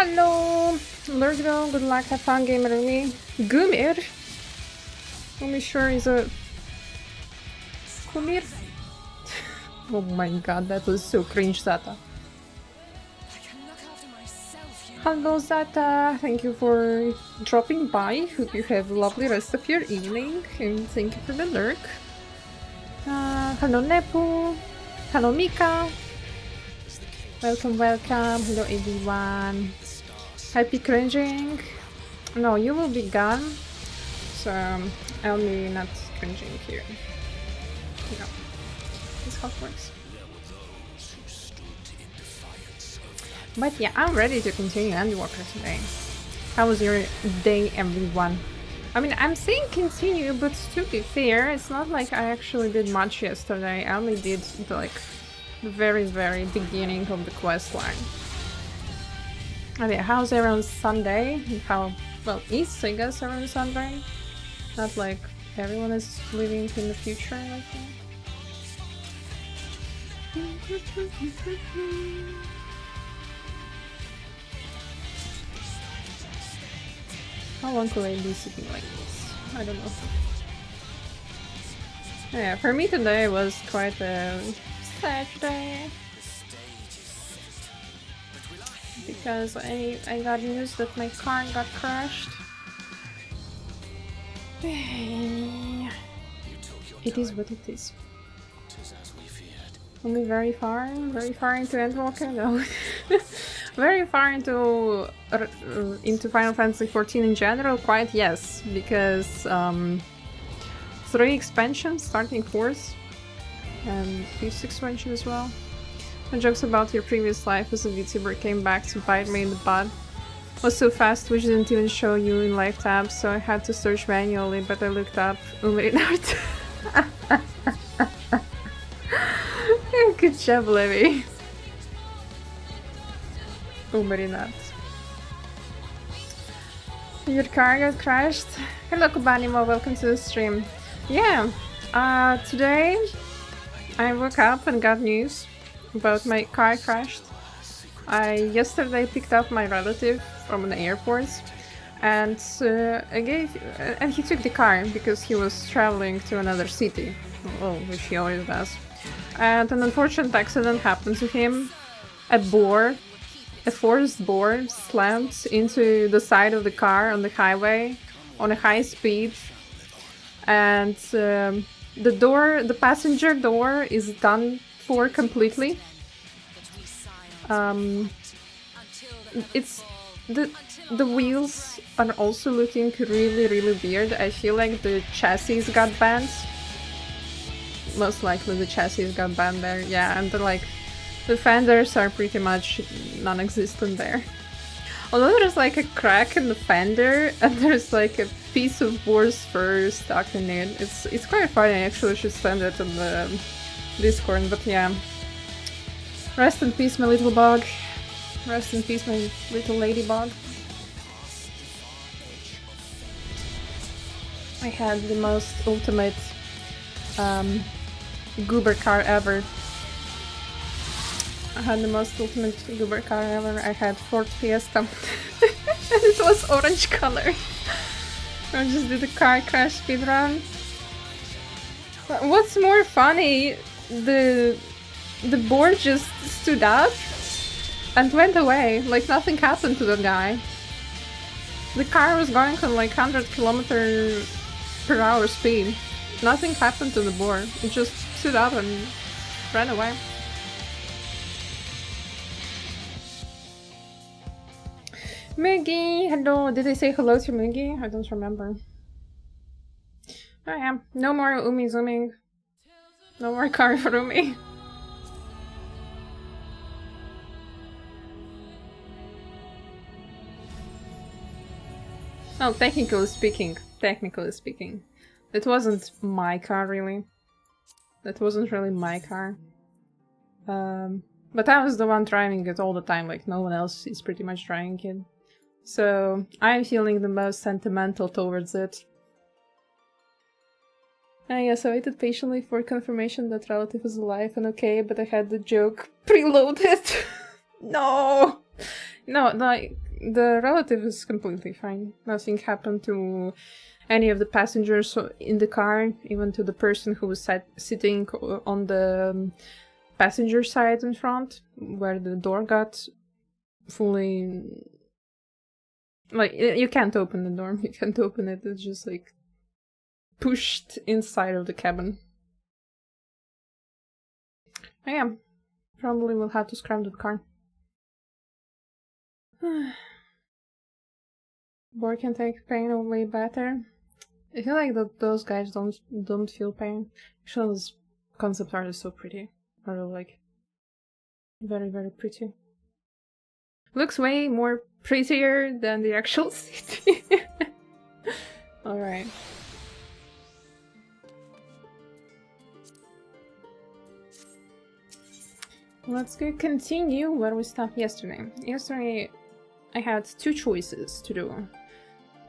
Hello, Lurgo, good luck, have fun, gamer Umi. Gumir? Umi sure is a... Kumir? Oh my god, that was so cringe, Zata. Hello Zata, thank you for dropping by. Hope you have a lovely rest of your evening, and thank you for the lurk. Hello Nepu. Hello Mika. Welcome, welcome. Hello everyone. Happy cringing. No, you will be gone. So I'll be not cringing here. Yeah. That's how it works. But yeah, I'm ready to continue Endwalker today. How was your day, everyone? I mean, I'm saying continue, but to be fair, it's not like I actually did much yesterday. I only did like the very beginning of the quest line. Okay, how's everyone's Sunday? How well is, I guess, everyone's Sunday? Not like everyone is living in the future like that. How long will I be sitting like this? I don't know. Yeah, for me today was quite a sad day. Because I got news that my car got crashed. It is what it is. Only very far into Endwalker? No. Very far into Final Fantasy XIV in general, quite yes, because 3 expansions, starting 4th, and 5th expansion as well. And jokes about your previous life as a VTuber came back to bite me in the butt. Was so fast which didn't even show you in live tabs, so I had to search manually, but I looked up Umerinart. Good job, Levi. Umerinart. Your car got crashed? Hello Kubanimo, welcome to the stream. Yeah, today I woke up and got news about my car crashed. I yesterday picked up my relative from an airport, and and he took the car because he was traveling to another city, well, which he always does. And an unfortunate accident happened to him. A forced boar slammed into the side of the car on the highway on a high speed, and the passenger door is done for completely. It's the wheels are also looking really weird. I feel like the chassis got bent. Most likely the chassis got bent there, yeah, and the fenders are pretty much non-existent there. Although there's like a crack in the fender and there's like a piece of boar's fur stuck in it. It's quite funny. I actually should send it on the Discord, but yeah. Rest in peace, my little bug. Rest in peace, my little ladybug. I had the most ultimate goober car ever. I had Ford Fiesta. And it was orange color. I just did a car crash speedrun. What's more funny, the board just stood up and went away, like nothing happened to the guy. The car was going on like 100 km/h speed. Nothing happened to the board. It just stood up and ran away. Muggy, hello. Did I say hello to Muggy? I don't remember. Oh yeah, no more Umi zooming. No more car for Umi. Well, technically speaking, it wasn't my car really. That wasn't really my car. But I was the one driving it all the time, like no one else is pretty much driving it. So I'm feeling the most sentimental towards it. Yes, I waited patiently for confirmation that relative is alive and okay, but I had the joke preloaded. No! No, like, the relative is completely fine. Nothing happened to any of the passengers in the car, even to the person who was sitting on the passenger side in front, where the door got fully... Like, you can't open the door, you can't open it, it's just like pushed inside of the cabin. I am. Probably will have to scrap the car. Boy can take pain way better. I feel like that those guys don't feel pain. Actually, this concept art is so pretty. I really like. Very, very pretty. Looks way more prettier than the actual city. Alright. Let's go continue where we stopped yesterday. Yesterday I had two choices to do.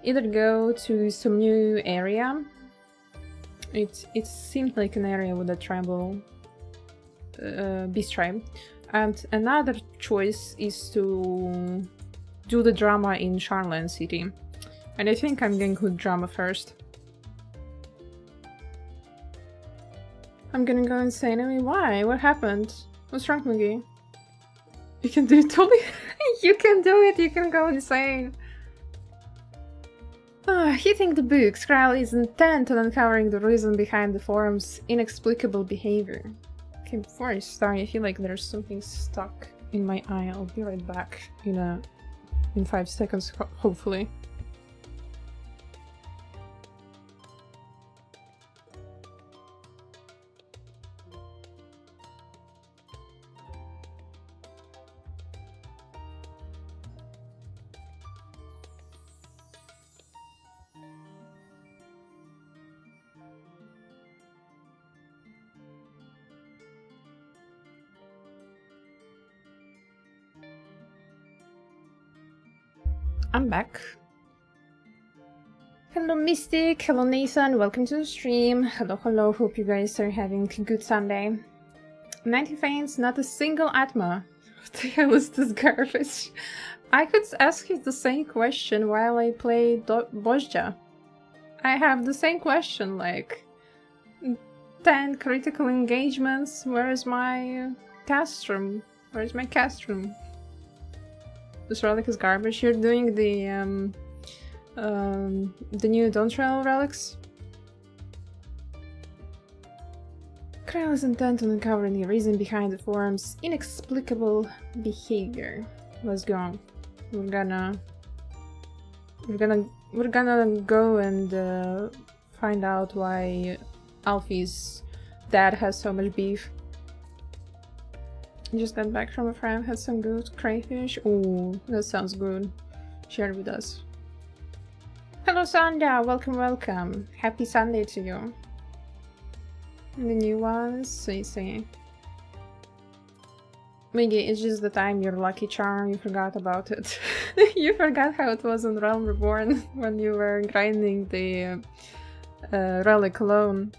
Either go to some new area. It seemed like an area with a tribal beast tribe. And another choice is to do the drama in Charlotte City. And I think I'm going with drama first. I'm gonna go insane. I mean, why? What happened? What's wrong, Mugi? You can do it, Toby. You can do it. You can go insane. Hitting the book, Skryle is intent on uncovering the reason behind the forum's inexplicable behavior. Okay, before I start, I feel like there's something stuck in my eye. I'll be right back in 5 seconds, hopefully. I'm back. Hello Mystic, hello Nathan, welcome to the stream. Hello, hello, hope you guys are having a good Sunday. 90 faints, not a single Atma. What the hell is this garbage? I could ask you the same question while I play Bozja. I have the same question, like 10 critical engagements, where is my castrum? Where is my castrum? This relic is garbage. You're doing the new Dawntrail relics? Skryle is intent on uncovering the reason behind the forum's inexplicable behavior. Let's go. We're gonna go and find out why Alfie's dad has so much beef. Just got back from a friend, had some good crayfish. Ooh, that sounds good. Share it with us. Hello Sandra, welcome, welcome. Happy Sunday to you. And the new ones, see. Maybe it's just the time your lucky charm, you forgot about it. You forgot how it was in Realm Reborn when you were grinding the relic alone.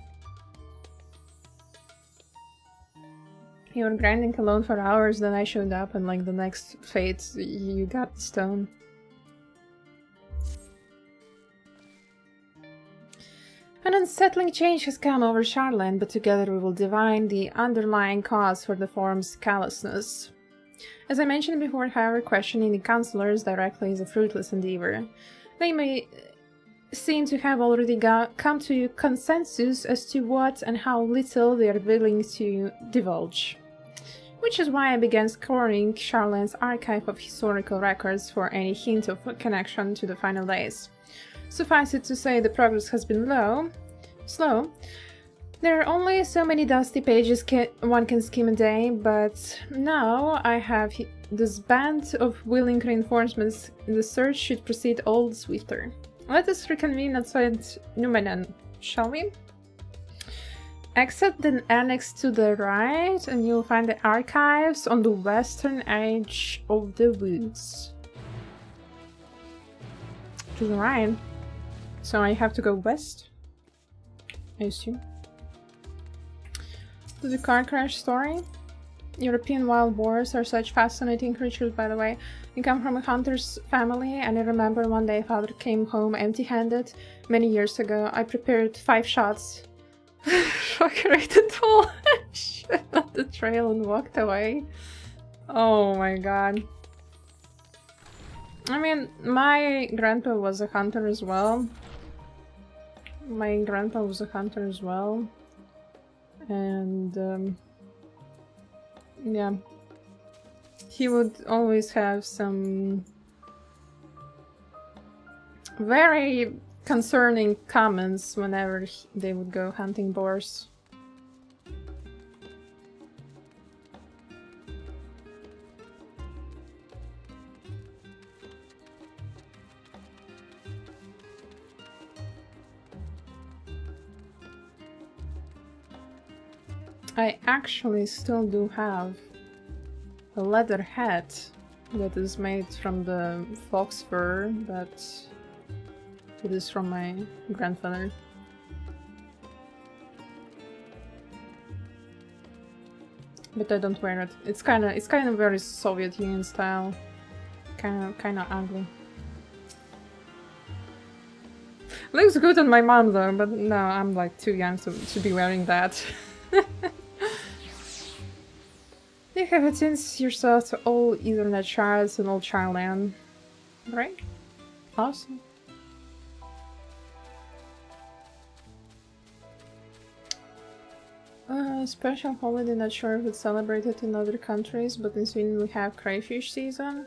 You were grinding alone for hours, then I showed up and like the next fate you got the stone. An unsettling change has come over Charlotte, but together we will divine the underlying cause for the forum's callousness. As I mentioned before, however, questioning the counselors directly is a fruitless endeavor. They may seem to have already come to consensus as to what and how little they are willing to divulge. Which is why I began scouring Charlotte's archive of historical records for any hint of a connection to the final days. Suffice it to say, the progress has been slow. There are only so many dusty pages one can skim a day, but now I have this band of willing reinforcements. The search should proceed all the swifter. Let us reconvene outside Numenon, shall we? Exit the annex to the right, and you'll find the archives on the western edge of the woods. To the right. So I have to go west, I assume. To the car crash story. European wild boars are such fascinating creatures, by the way. I come from a hunter's family, and I remember one day father came home empty-handed. Many years ago, I prepared 5 shots, shot it all, shit on the trail and walked away. Oh my god. I mean, my grandpa was a hunter as well. And yeah, he would always have some very concerning comments whenever they would go hunting boars. I actually still do have a leather hat that is made from the fox fur that it is from my grandfather. But I don't wear it. It's kind of very Soviet Union style. Kind of ugly. Looks good on my mom though, but no, I'm like too young to be wearing that. You have attuned yourself to all Ethernet shards and all Charland. Right? Awesome. Special holiday, not sure if it's celebrated in other countries, but in Sweden we have crayfish season.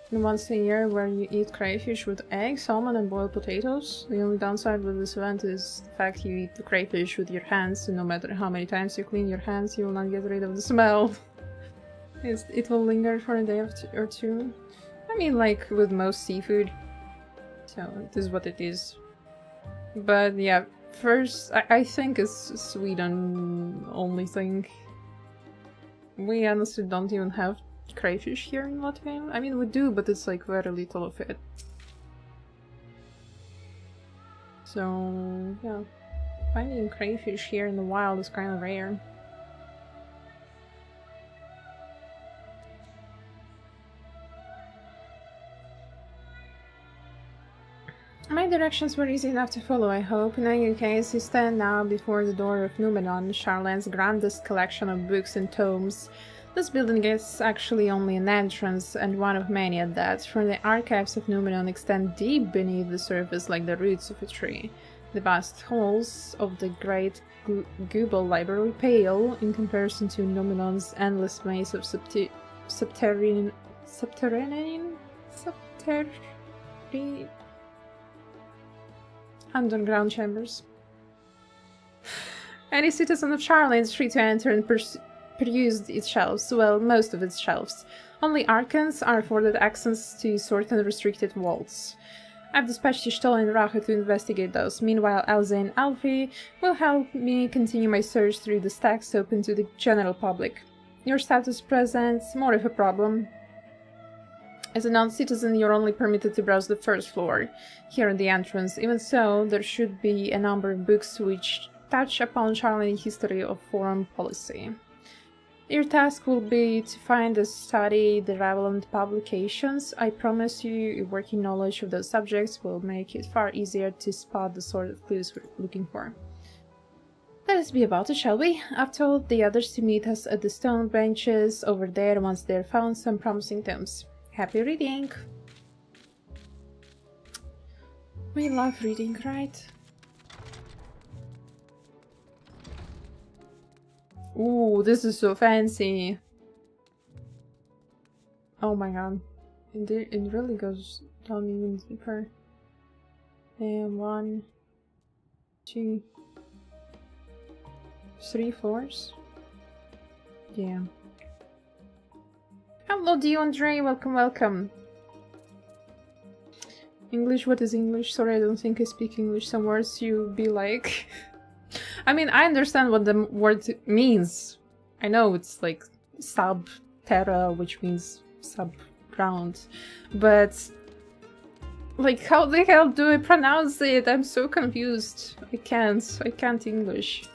And once a year where you eat crayfish with eggs, salmon and boiled potatoes. The only downside with this event is the fact you eat the crayfish with your hands, and no matter how many times you clean your hands, you will not get rid of the smell. It will linger for a day or two. I mean, like with most seafood. So it is what it is. But yeah, first, I think it's Sweden only thing. We honestly don't even have crayfish here in Latvia. I mean, we do, but it's like very little of it. So yeah, finding crayfish here in the wild is kind of rare. My directions were easy enough to follow, I hope. In any case, you stand now before the door of Numenon, Charland's grandest collection of books and tomes. This building is actually only an entrance, and one of many at that, for the archives of Numenon extend deep beneath the surface like the roots of a tree. The vast halls of the great Gubal library pale in comparison to Numenon's endless maze of subterranean underground chambers. Any citizen of Charland is free to enter and peruse its shelves, well, most of its shelves. Only archons are afforded access to certain restricted vaults. I've dispatched Ishtal and Racha to investigate those. Meanwhile, Elze and Alfie will help me continue my search through the stacks open to the general public. Your status presents more of a problem. As a non-citizen, you're only permitted to browse the first floor, here at the entrance. Even so, there should be a number of books which touch upon Charland history of foreign policy. Your task will be to find and study the relevant publications. I promise you, your working knowledge of those subjects will make it far easier to spot the sort of clues we're looking for. Let us be about it, shall we? I've told the others to meet us at the stone benches over there once they've found some promising tomes. Happy reading! We love reading, right? Ooh, this is so fancy! Oh my god. It really goes down even deeper. And 1, 2, 3 floors? Yeah. Hello, Andre, welcome. English, what is English? Sorry, I don't think I speak English. Some words you be like... I mean, I understand what the word means. I know it's like sub-terra, which means sub-ground. But... like, how the hell do I pronounce it? I'm so confused. I can't English.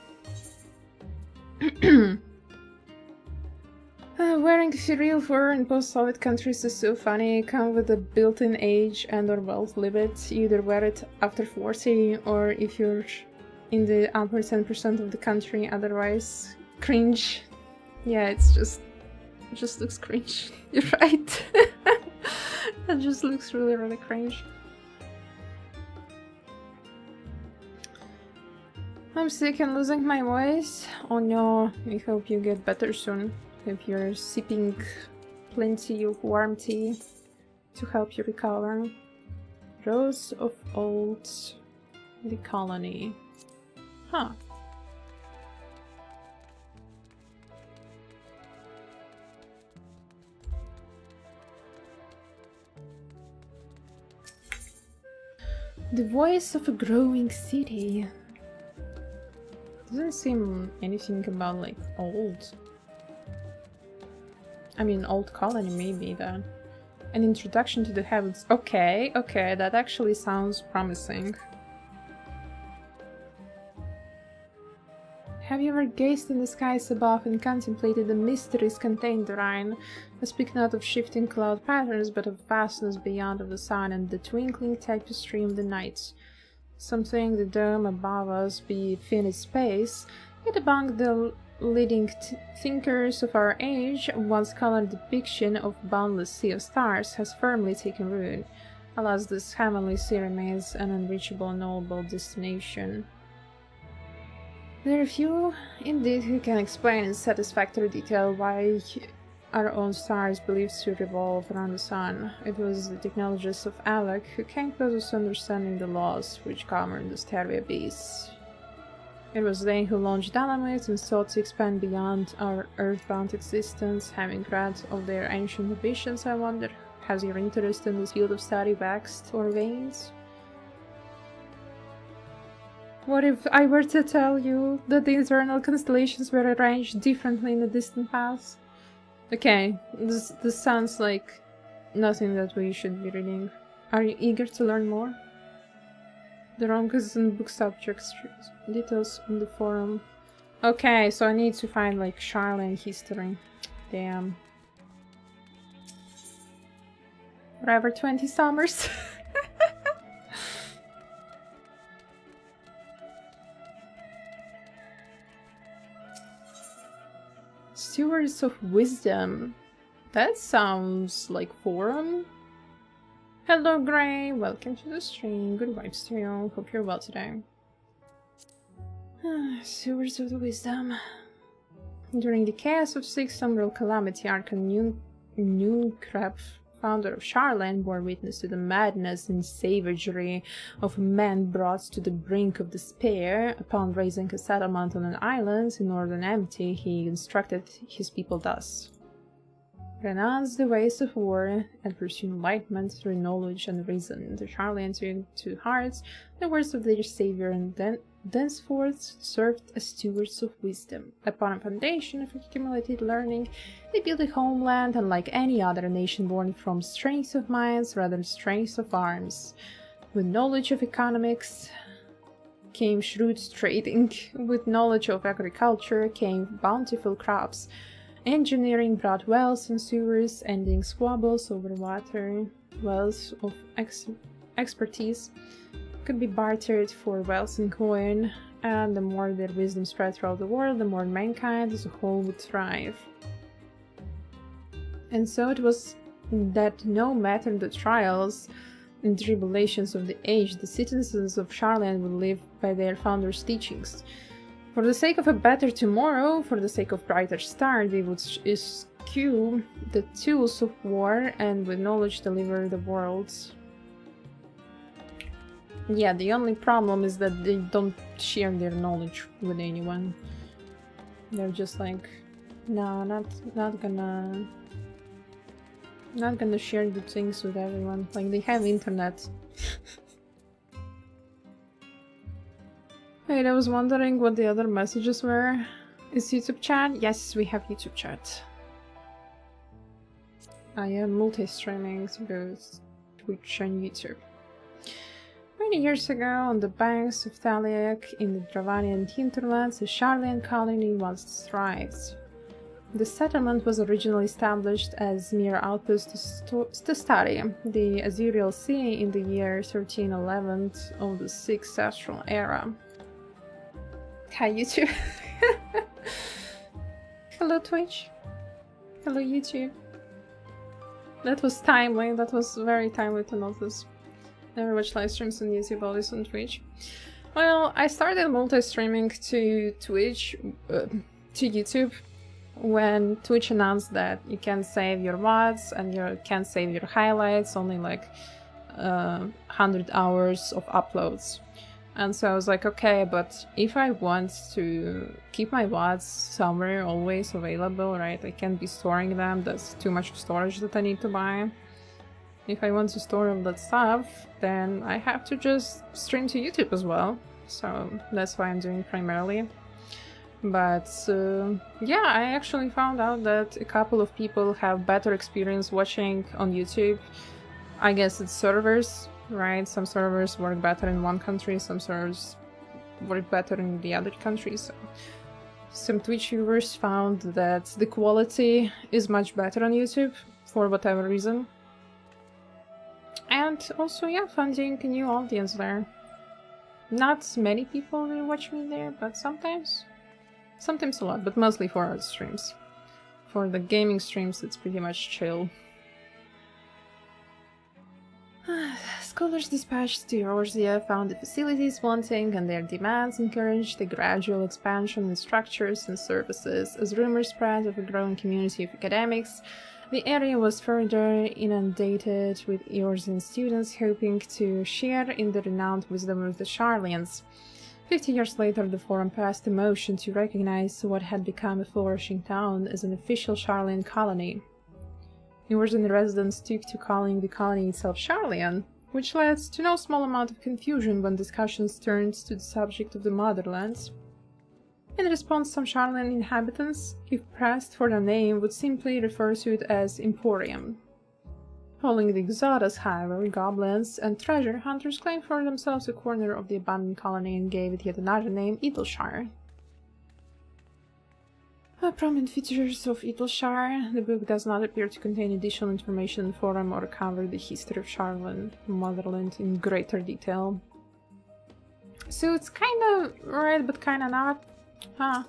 Wearing real fur in post-Soviet countries is so funny. Come with a built-in age and or wealth limit. You either wear it after 40 or if you're in the upper 10% of the country, otherwise cringe. Yeah, it just looks cringe. You're right. It just looks really cringe. I'm sick and losing my voice. Oh no, I hope you get better soon. If you're sipping plenty of warm tea to help you recover. Rose of Old, the colony. Huh. The voice of a growing city. Doesn't seem anything about like old. I mean, old colony maybe then. An introduction to the heavens. Okay, that actually sounds promising. Have you ever gazed in the skies above and contemplated the mysteries contained therein? I speak not of shifting cloud patterns, but of vastness beyond of the sun and the twinkling tapestry of the night. Something the dome above us be infinite space, yet among the leading thinkers of our age, one's colored depiction of boundless sea of stars has firmly taken root. Alas, this heavenly sea remains an unreachable, unknowable destination. There are few, indeed, who can explain in satisfactory detail why our own star is believed to revolve around the sun. It was the technologists of ALEC who came closest to understanding the laws which govern the starry abyss. It was they who launched Dynamite and sought to expand beyond our earthbound existence. Having read of their ancient ambitions, I wonder, has your interest in this field of study waxed or waned? What if I were to tell you that the internal constellations were arranged differently in the distant past? Okay, this sounds like nothing that we should be reading. Are you eager to learn more? The wrong is in book subjects. Details on the forum. Okay, so I need to find like Charlene history. Damn. Whatever, 20 summers. Stewards of Wisdom. That sounds like forum. Hello Gray, welcome to the stream. Good vibes to you. Hope you're well today. Stewards of the Wisdom. During the chaos of Six Umbral Calamity, Archon Noonkrep, founder of Charlene, bore witness to the madness and savagery of a man brought to the brink of despair. Upon raising a settlement on an island in northern Amity, he instructed his people thus: renounce the ways of war and pursue enlightenment through knowledge and reason. The Charlene took to hearts the words of their savior and thenceforth served as stewards of wisdom. Upon a foundation of accumulated learning, they built a homeland unlike any other nation, born from strength of minds rather than strength of arms. With knowledge of economics came shrewd trading. With knowledge of agriculture came bountiful crops. Engineering brought wells and sewers, ending squabbles over water. Wealth of expertise could be bartered for wealth and coin, and the more their wisdom spread throughout the world, the more mankind as a whole would thrive. And so it was that no matter the trials and tribulations of the age, the citizens of Charlene would live by their founder's teachings. For the sake of a better tomorrow, for the sake of brighter star, they would eschew the tools of war and with knowledge deliver the world. Yeah, the only problem is that they don't share their knowledge with anyone. They're just like, no, not gonna share the things with everyone. Like, they have internet. Wait, I was wondering what the other messages were. Is YouTube chat? Yes, we have YouTube chat. I am multi-streaming to both Twitch and YouTube. Many years ago, on the banks of Thaliak in the Dravanian hinterlands, the Charlene colony once thrived. The settlement was originally established as mere outpost to study the Azurial Sea in the year 1311 of the 6th Astral Era. Hi YouTube! Hello Twitch! Hello YouTube! That was timely, that was very timely to notice. Never watch live streams on YouTube, always on Twitch. Well, I started multi-streaming to Twitch, to YouTube, when Twitch announced that you can save your VODs and you can save your highlights, only like 100 hours of uploads. And so I was like, okay, but if I want to keep my VODs somewhere always available, right? I can't be storing them, that's too much storage that I need to buy. If I want to store all that stuff, then I have to just stream to YouTube as well. So that's what I'm doing primarily. But yeah, I actually found out that a couple of people have better experience watching on YouTube. I guess it's servers, right? Some servers work better in one country, some servers work better in the other country. So some Twitch viewers found that the quality is much better on YouTube for whatever reason. And also, yeah, finding a new audience there. Not many people will watch me there, but sometimes a lot, but mostly for art streams. For the gaming streams, it's pretty much chill. Scholars dispatched to Eorzea found the facilities wanting, and their demands encouraged the gradual expansion in structures and services. As rumors spread of a growing community of academics, the area was further inundated with Eorzean students hoping to share in the renowned wisdom of the Sharlians. 50 years later, the Forum passed a motion to recognize what had become a flourishing town as an official Sharlian colony. Eorzean residents took to calling the colony itself Sharlian, which led to no small amount of confusion when discussions turned to the subject of the motherlands. In response, some Sharlian inhabitants, if pressed for the name, would simply refer to it as Emporium. Calling the Exodus, however, goblins and treasure hunters claimed for themselves a corner of the abandoned colony and gave it yet another name, Idleshire. Prominent features of Idleshire. The book does not appear to contain additional information in forum or cover the history of Sharlan, motherland, in greater detail. So it's kind of right, but kind of not. Huh.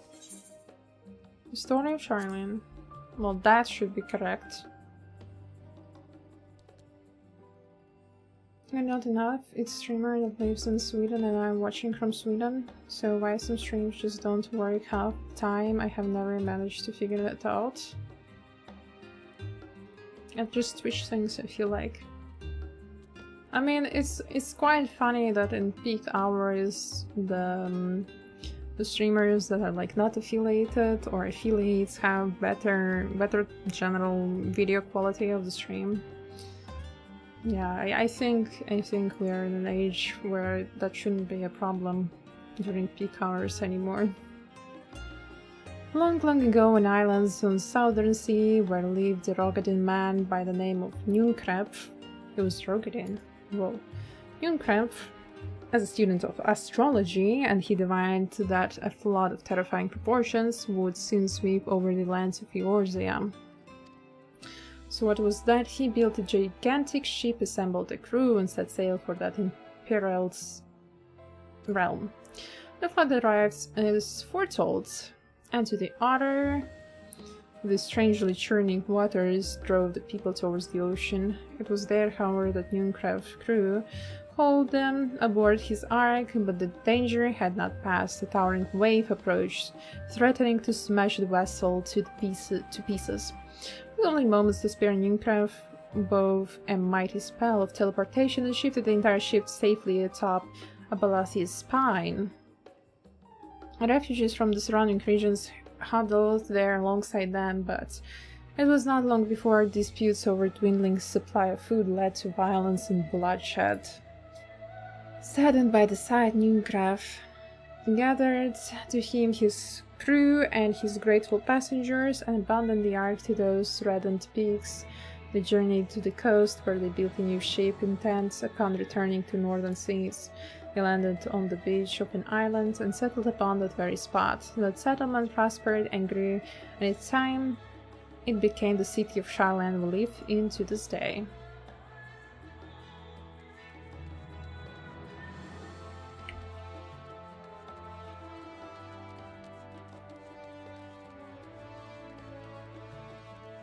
The story of Sharlan. Well, that should be correct. I'm not enough. It's a streamer that lives in Sweden and I'm watching from Sweden. So why some streams just don't work half the time, I have never managed to figure that out. And just Twitch things, I feel like. I mean, it's quite funny that in peak hours the streamers that are like not affiliated or affiliates have better general video quality of the stream. Yeah, I think we are in an age where that shouldn't be a problem during peak hours anymore. Long, long ago in islands on the southern sea, where lived a Rogadin man by the name of Njunkrep. He was Rogadin. Whoa. Njunkrep, as a student of astrology, and he divined that a flood of terrifying proportions would soon sweep over the lands of Eorzea. So what was that? He built a gigantic ship, assembled a crew, and set sail for that Imperial's realm. The flood arrived as foretold, and to the other, the strangely churning waters drove the people towards the ocean. It was there, however, that Njunkrev's crew hauled them aboard his ark, but the danger had not passed. A towering wave approached, threatening to smash the vessel to pieces. With only moments to spare, Njunkref wove a mighty spell of teleportation and shifted the entire ship safely atop Abalathi's spine. Refugees from the surrounding regions huddled there alongside them, but it was not long before disputes over dwindling supply of food led to violence and bloodshed. Saddened by the sight, Njunkref gathered to him his crew and his grateful passengers and abandoned the ark to those reddened peaks. They journeyed to the coast, where they built a new ship in tents upon returning to northern seas. He landed on the beach of an island and settled upon that very spot. That settlement prospered and grew, and in time it became the city of Charland we live in to this day.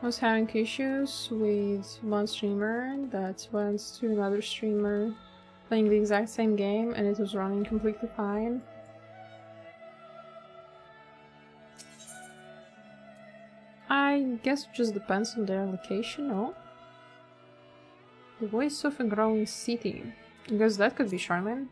I was having issues with one streamer that went to another streamer playing the exact same game and it was running completely fine. I guess it just depends on their location, no? The voice of a growing city. I guess that could be Charlene.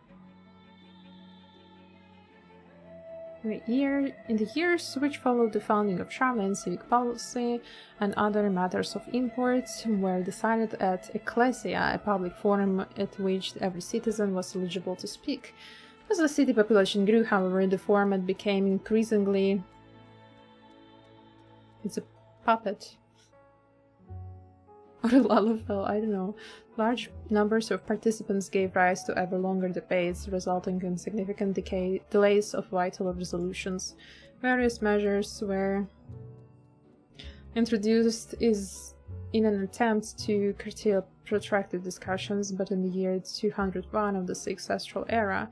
In the years which followed the founding of Charlene, civic policy and other matters of import were decided at Ecclesia, a public forum at which every citizen was eligible to speak. As the city population grew, however, the format became increasingly... It's a puppet. Or a lullaby, I don't know. Large numbers of participants gave rise to ever longer debates, resulting in significant delays of vital resolutions. Various measures were introduced in an attempt to curtail protracted discussions, but in the year 201 of the Sixth Astral Era,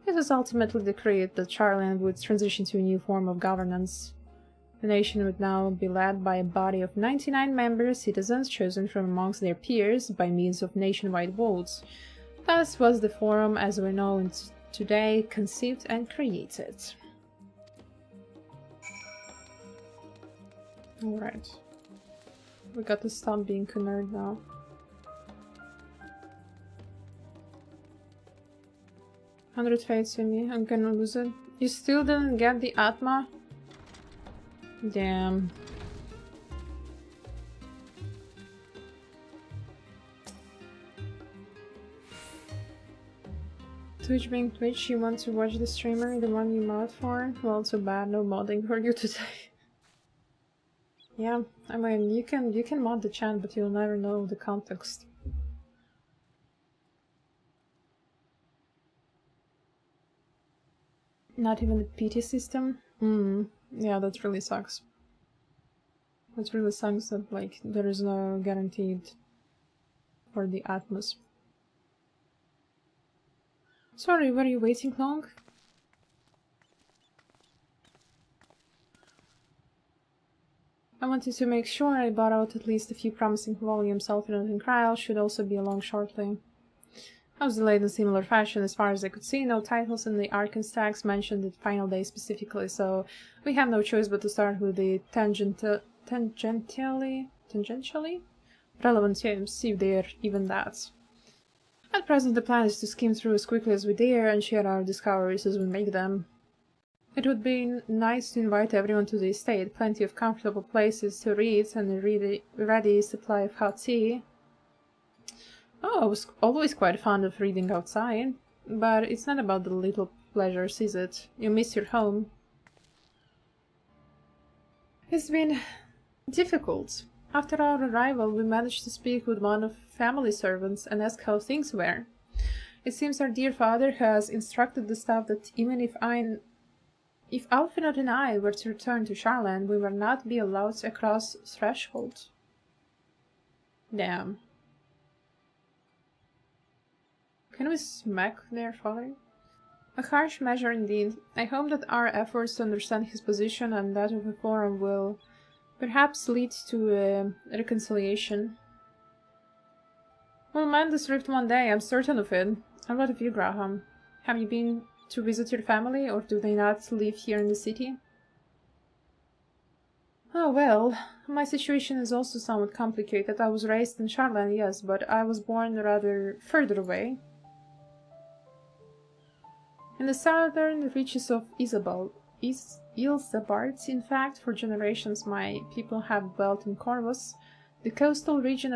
it was ultimately decreed that Charland would transition to a new form of governance. The nation would now be led by a body of 99 member citizens chosen from amongst their peers by means of nationwide votes. Thus was the forum as we know it today conceived and created. Alright. We got to stop being a nerd now. $100 fates in me, I'm gonna lose it. You still didn't get the Atma? Damn. Twitch being Twitch, you want to watch the streamer, the one you mod for? Well, too bad, no modding for you today. Yeah, I mean, you can mod the chat, but you'll never know the context. Not even the PT system? Yeah, that really sucks. That really sucks that, like, there is no guaranteed for the Atmos. Sorry, were you waiting long? I wanted to make sure I bought out at least a few promising volumes. Alternate and Kryl should also be along shortly. I was delayed in similar fashion as far as I could see. No titles in the Archon stacks mentioned the final day specifically, so we have no choice but to start with the tangentially relevant teams, see if they're even that. At present the plan is to skim through as quickly as we dare and share our discoveries as we make them. It would be nice to invite everyone to the estate, plenty of comfortable places to read and a ready supply of hot tea. Oh, I was always quite fond of reading outside, but it's not about the little pleasures, is it? You miss your home. It's been difficult. After our arrival, we managed to speak with one of family servants and ask how things were. It seems our dear father has instructed the staff that even if Alfinot and I were to return to Charland, we will not be allowed to cross threshold. Damn. Can we smack their father? A harsh measure indeed. I hope that our efforts to understand his position and that of the forum will perhaps lead to a reconciliation. We'll mend this rift one day, I'm certain of it. And what of you, Graham? Have you been to visit your family, or do they not live here in the city? Oh well, my situation is also somewhat complicated. I was raised in Charland, yes, but I was born rather further away. In the southern reaches of Ilzabard, in fact, for generations my people have dwelt in Corvus, the coastal region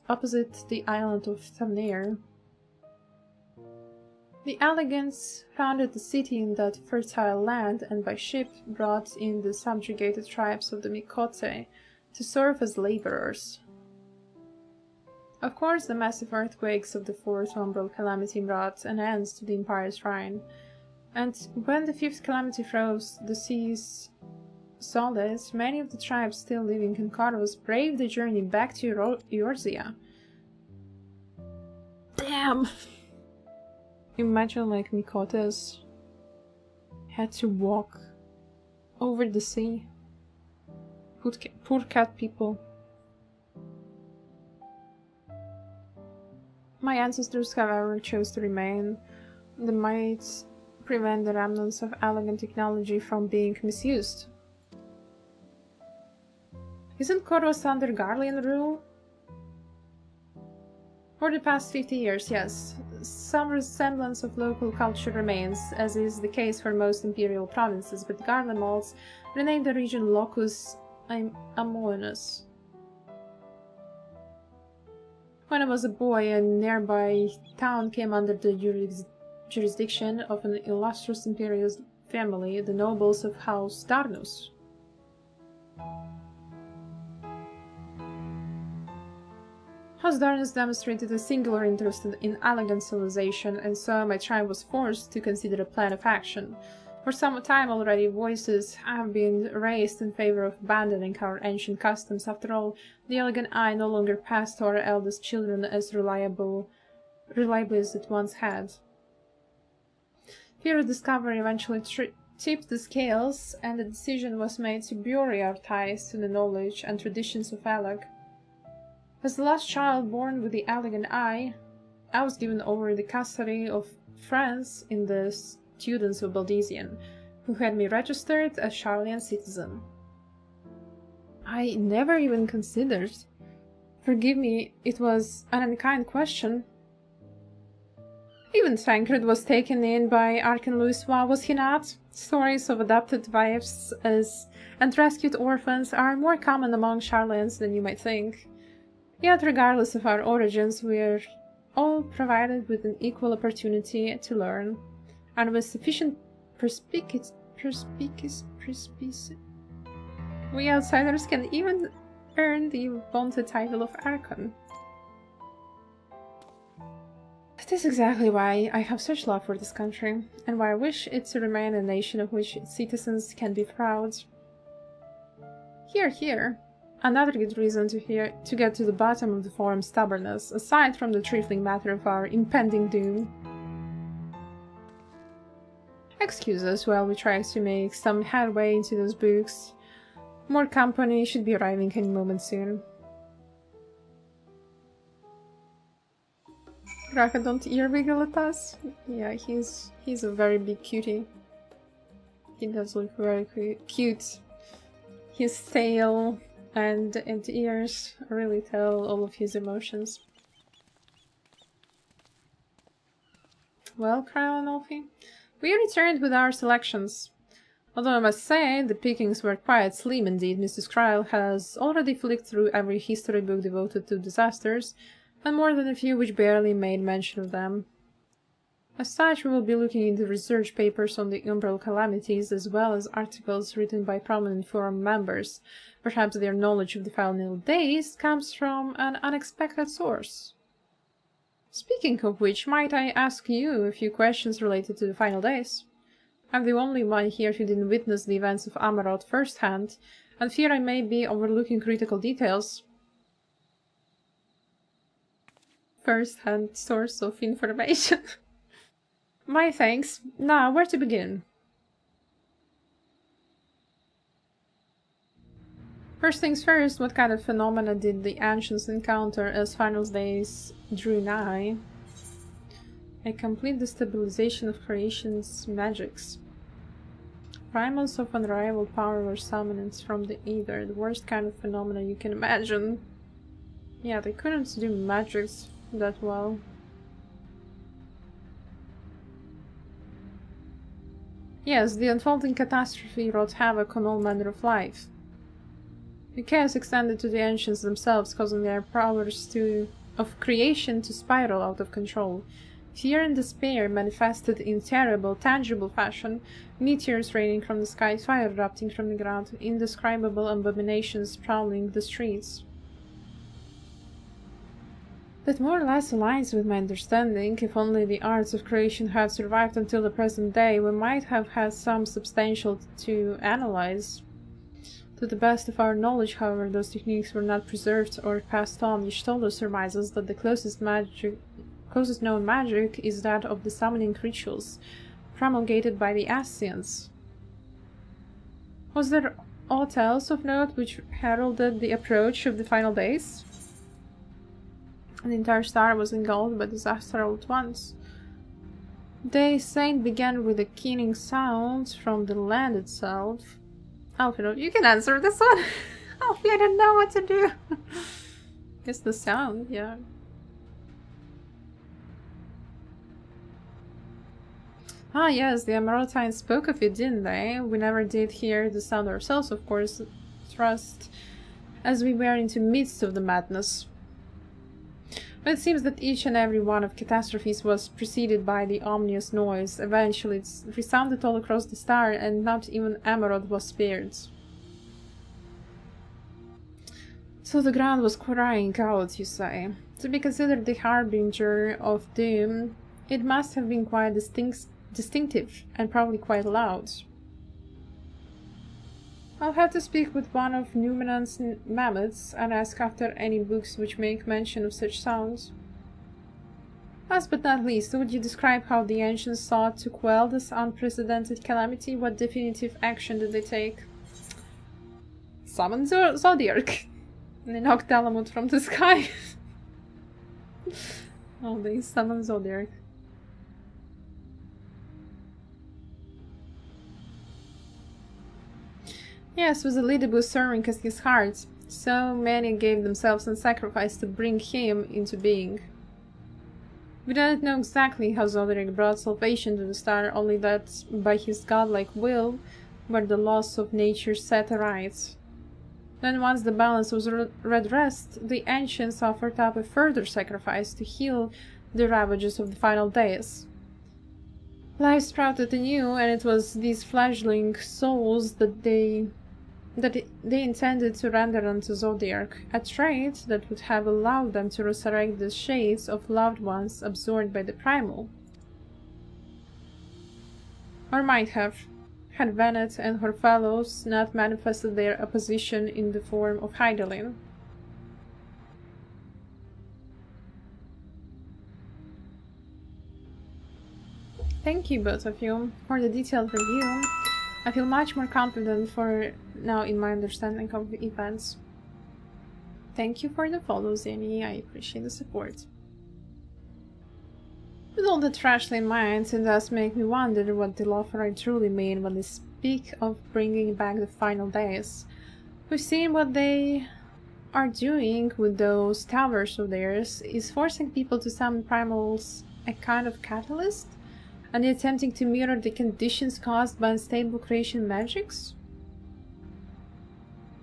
opposite the island of Thamnir. The Allegans founded the city in that fertile land and by ship brought in the subjugated tribes of the Mikote to serve as laborers. Of course, the massive earthquakes of the fourth umbral calamity brought an end to the Empire's reign, and when the fifth calamity froze the seas solid, many of the tribes still living in Corvus braved the journey back to Eorzea. Damn! Imagine like Mikotas had to walk over the sea. Poor cat people. My ancestors, however, chose to remain. They might prevent the remnants of elegant technology from being misused. Isn't Corvus under Garlean rule? For the past 50 years, yes. Some resemblance of local culture remains, as is the case for most imperial provinces, but Garlemals renamed the region Locus Amoenus. When I was a boy, a nearby town came under the jurisdiction of an illustrious imperial family, the nobles of House Darnus. House Darnus demonstrated a singular interest in elegant civilization, and so my tribe was forced to consider a plan of action. For some time already, voices have been raised in favor of abandoning our ancient customs. After all, the elegant eye no longer passed to our eldest children as reliably as it once had. Fear of discovery eventually tipped the scales, and the decision was made to bury our ties to the knowledge and traditions of Elag. As the last child born with the elegant eye, I was given over the custody of friends in the students of Baldesion, who had me registered as Charlian citizen. I never even considered. Forgive me, it was an unkind question. Even Tancred was taken in by Archon Louis, was he not? Stories of adopted wives and rescued orphans are more common among Charlians than you might think. Yet, regardless of our origins, we're all provided with an equal opportunity to learn, and with sufficient perspicacy, we outsiders can even earn the vaunted title of Archon. That is exactly why I have such love for this country, and why I wish it to remain a nation of which its citizens can be proud. Hear, hear. Another good reason to get to the bottom of the forum's stubbornness, aside from the trifling matter of our impending doom. Excuse us while we try to make some headway into those books. More company should be arriving any moment soon. Raka, don't earwiggle at us? Yeah, he's a very big cutie. He does look very cute. His tail and ears really tell all of his emotions. Well, Kryle and Olfie, we returned with our selections. Although I must say, the pickings were quite slim indeed. Mrs. Kryle has already flicked through every history book devoted to disasters, and more than a few which barely made mention of them. As such, we will be looking into research papers on the umbral calamities, as well as articles written by prominent forum members. Perhaps their knowledge of the final days comes from an unexpected source. Speaking of which, might I ask you a few questions related to the final days? I'm the only one here who didn't witness the events of Amarot firsthand, and fear I may be overlooking critical details. First-hand source of information. My thanks. Now, where to begin? First things first, what kind of phenomena did the ancients encounter as final days drew nigh? A complete destabilization of creation's magics. Primals of unrivaled power were summoned from the Aether, the worst kind of phenomena you can imagine. Yeah, they couldn't do magics that well. Yes, the unfolding catastrophe wrought havoc on all manner of life. The chaos extended to the ancients themselves, causing their powers of creation to spiral out of control. Fear and despair manifested in terrible, tangible fashion, meteors raining from the sky, fire erupting from the ground, indescribable abominations prowling the streets. That more or less aligns with my understanding. If only the arts of creation had survived until the present day, we might have had some substantial to analyze. To the best of our knowledge, however, those techniques were not preserved or passed on. Y'shtola surmises that the closest known magic is that of the summoning rituals, promulgated by the Ascians. Was there aught else of note which heralded the approach of the final days? The entire star was engulfed by disaster all at once. Day Saint began with a keening sound from the land itself. Alfino, you can answer this one. Alfie, I don't know what to do. Guess the sound, yeah. Ah yes, the Emeraldines spoke of it, didn't they? We never did hear the sound ourselves, of course, thrust as we were into the midst of the madness. But it seems that each and every one of catastrophes was preceded by the ominous noise. Eventually it resounded all across the star, and not even Emerald was spared. So the ground was crying out, you say. To be considered the harbinger of doom, it must have been quite distinctive, and probably quite loud. I'll have to speak with one of Numenon's mammoths and ask after any books which make mention of such sounds. Last but not least, would you describe how the ancients sought to quell this unprecedented calamity? What definitive action did they take? Summon Zodiark! And they knocked Dalamut from the sky. Oh, they summoned Zodiark. Yes, with Elidibus serving as his heart, so many gave themselves in sacrifice to bring him into being. We don't know exactly how Zodiac brought salvation to the star, only that by his godlike will were the laws of nature set aright. Then once the balance was redressed, the ancients offered up a further sacrifice to heal the ravages of the final days. Life sprouted anew, and it was these fledgling souls that they intended to render unto Zodiark, a trait that would have allowed them to resurrect the shades of loved ones absorbed by the primal. Or might have, had Venet and her fellows not manifested their opposition in the form of Hydaelyn. Thank you, both of you, for the detailed review. I feel much more confident for now in my understanding of the events. Thank you for the follow, Zeni. I appreciate the support. With all the trashly in mind, it does make me wonder what the Lothari truly mean when they speak of bringing back the final days. We've seen what they are doing with those towers of theirs. Is forcing people to summon primals a kind of catalyst? And attempting to mirror the conditions caused by unstable creation magics?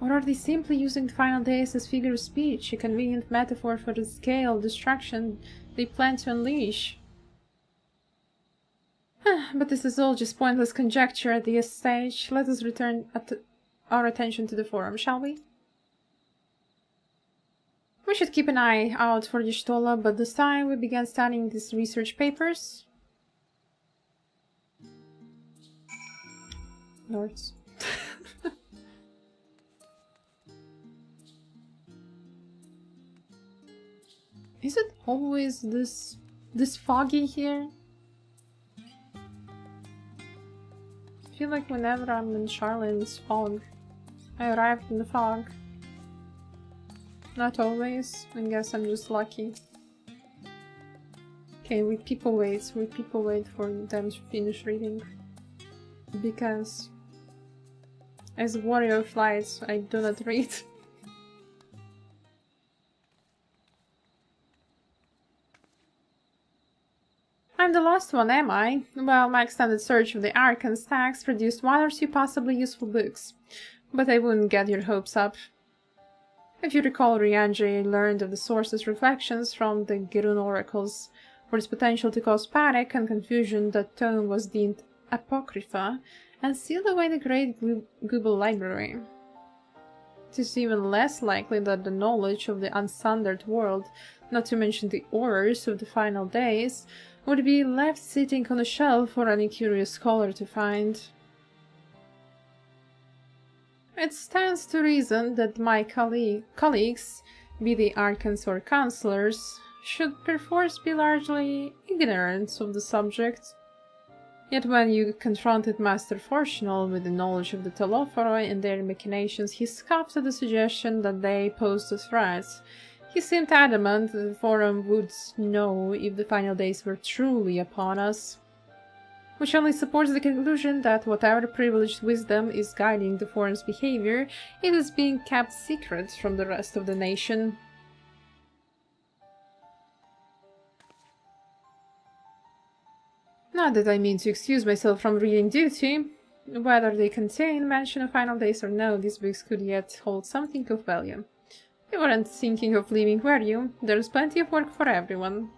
Or are they simply using the final days as figure of speech, a convenient metaphor for the scale of destruction they plan to unleash? But this is all just pointless conjecture at this stage. Let us return our attention to the forum, shall we? We should keep an eye out for Y'shtola, but this time we began studying these research papers. Lords. Is it always this foggy here? I feel like whenever I'm in Charlotte it's fog. I arrived in the fog. Not always. I guess I'm just lucky. Okay, we people wait for them to finish reading. Because as a warrior of light, I do not read. I'm the last one, am I? Well, my extended search of the Arcane stacks produced one or two possibly useful books, but I wouldn't get your hopes up. If you recall, Rianji learned of the source's reflections from the Gerun oracles. For its potential to cause panic and confusion, that tome was deemed Apocrypha and sealed away the great Google library. It is even less likely that the knowledge of the unsundered world, not to mention the horrors of the final days, would be left sitting on a shelf for any curious scholar to find. It stands to reason that my colleagues, be they archons or counselors, should perforce be largely ignorant of the subject. Yet when you confronted Master Fortunal with the knowledge of the Telophoroi and their machinations, he scoffed at the suggestion that they posed a threat. He seemed adamant that the Forum would know if the final days were truly upon us. Which only supports the conclusion that whatever privileged wisdom is guiding the Forum's behavior, it is being kept secret from the rest of the nation. Not that I mean to excuse myself from reading duty. Whether they contain mention of final days or no, these books could yet hold something of value. You weren't thinking of leaving, were you? There's plenty of work for everyone.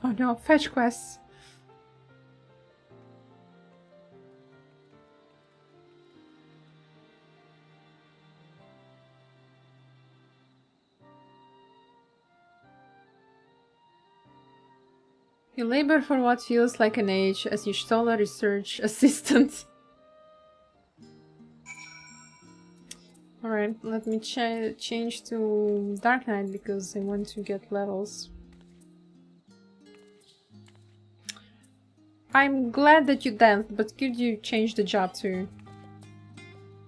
Oh no, fetch quests. You labor for what feels like an age as you stole a research assistant. Alright, let me change to Dark Knight because I want to get levels. I'm glad that you danced, but could you change the job too?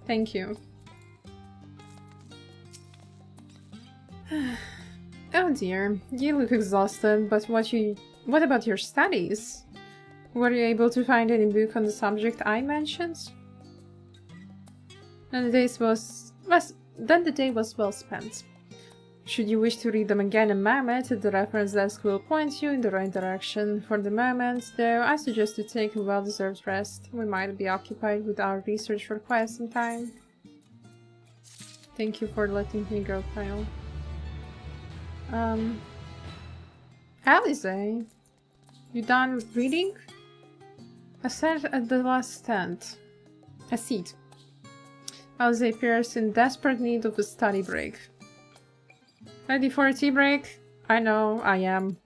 Thank you. Oh dear, you look exhausted, but what about your studies? Were you able to find any book on the subject I mentioned? Then the day was well spent. Should you wish to read them again in Mammoth, the reference desk will point you in the right direction. For the moment, though, I suggest you take a well-deserved rest. We might be occupied with our research for quite some time. Thank you for letting me go, Kyle. Alice, you done reading? I sat at the last stand. A seat. Alice appears in desperate need of a study break. Ready for a tea break? I know, I am.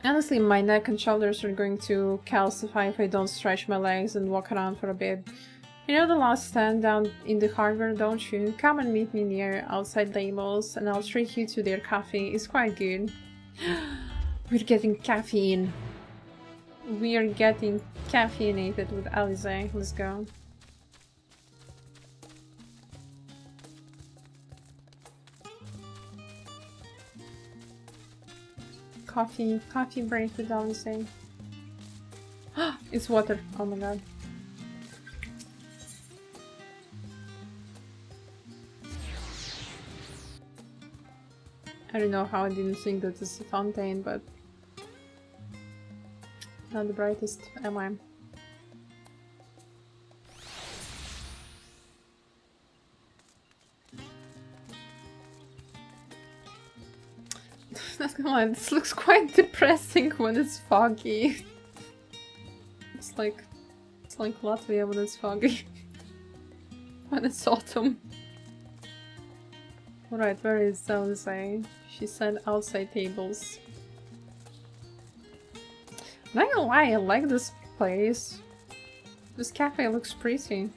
Honestly, my neck and shoulders are going to calcify if I don't stretch my legs and walk around for a bit. You know the last stand down in the hardware, don't you? Come and meet me near outside labels and I'll treat you to their coffee. It's quite good. We're getting caffeine. We are getting caffeinated with Alice. Let's go. Coffee break with Alice. It's water. Oh my god. I don't know how I didn't think that it's a fountain, but not the brightest, am I? Not gonna lie, this looks quite depressing when it's foggy. It's like Latvia when it's foggy. When it's autumn. Alright, where is Alice? She said outside tables. Not gonna lie, I like this place. This cafe looks pretty.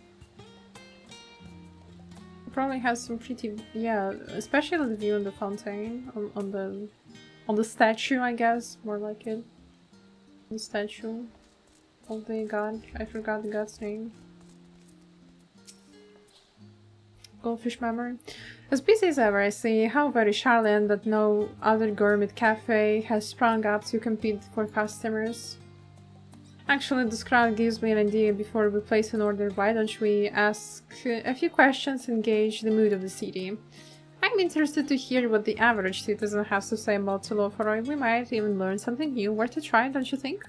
It probably has some pretty, yeah, especially the view on the fountain, on the statue, I guess, more like it. The statue of the god. I forgot the god's name. Goldfish memory. As busy as ever, I see how very Charlene that no other gourmet cafe has sprung up to compete for customers. Actually, this crowd gives me an idea. Before we place an order, why don't we ask a few questions and gauge the mood of the city? I'm interested to hear what the average citizen has to say about Telophoroi. We might even learn something new. Worth a try, don't you think?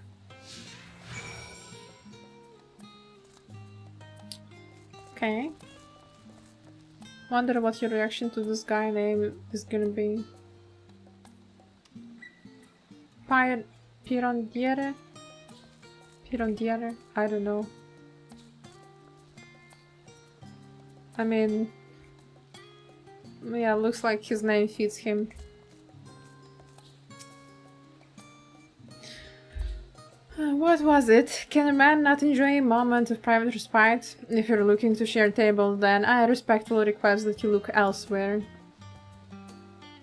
Okay. Wonder what your reaction to this guy name is gonna be. Pirondiere? Pirondiere? I don't know. I mean, yeah, looks like his name fits him. What was it? Can a man not enjoy a moment of private respite? If you're looking to share a table, then I respectfully request that you look elsewhere.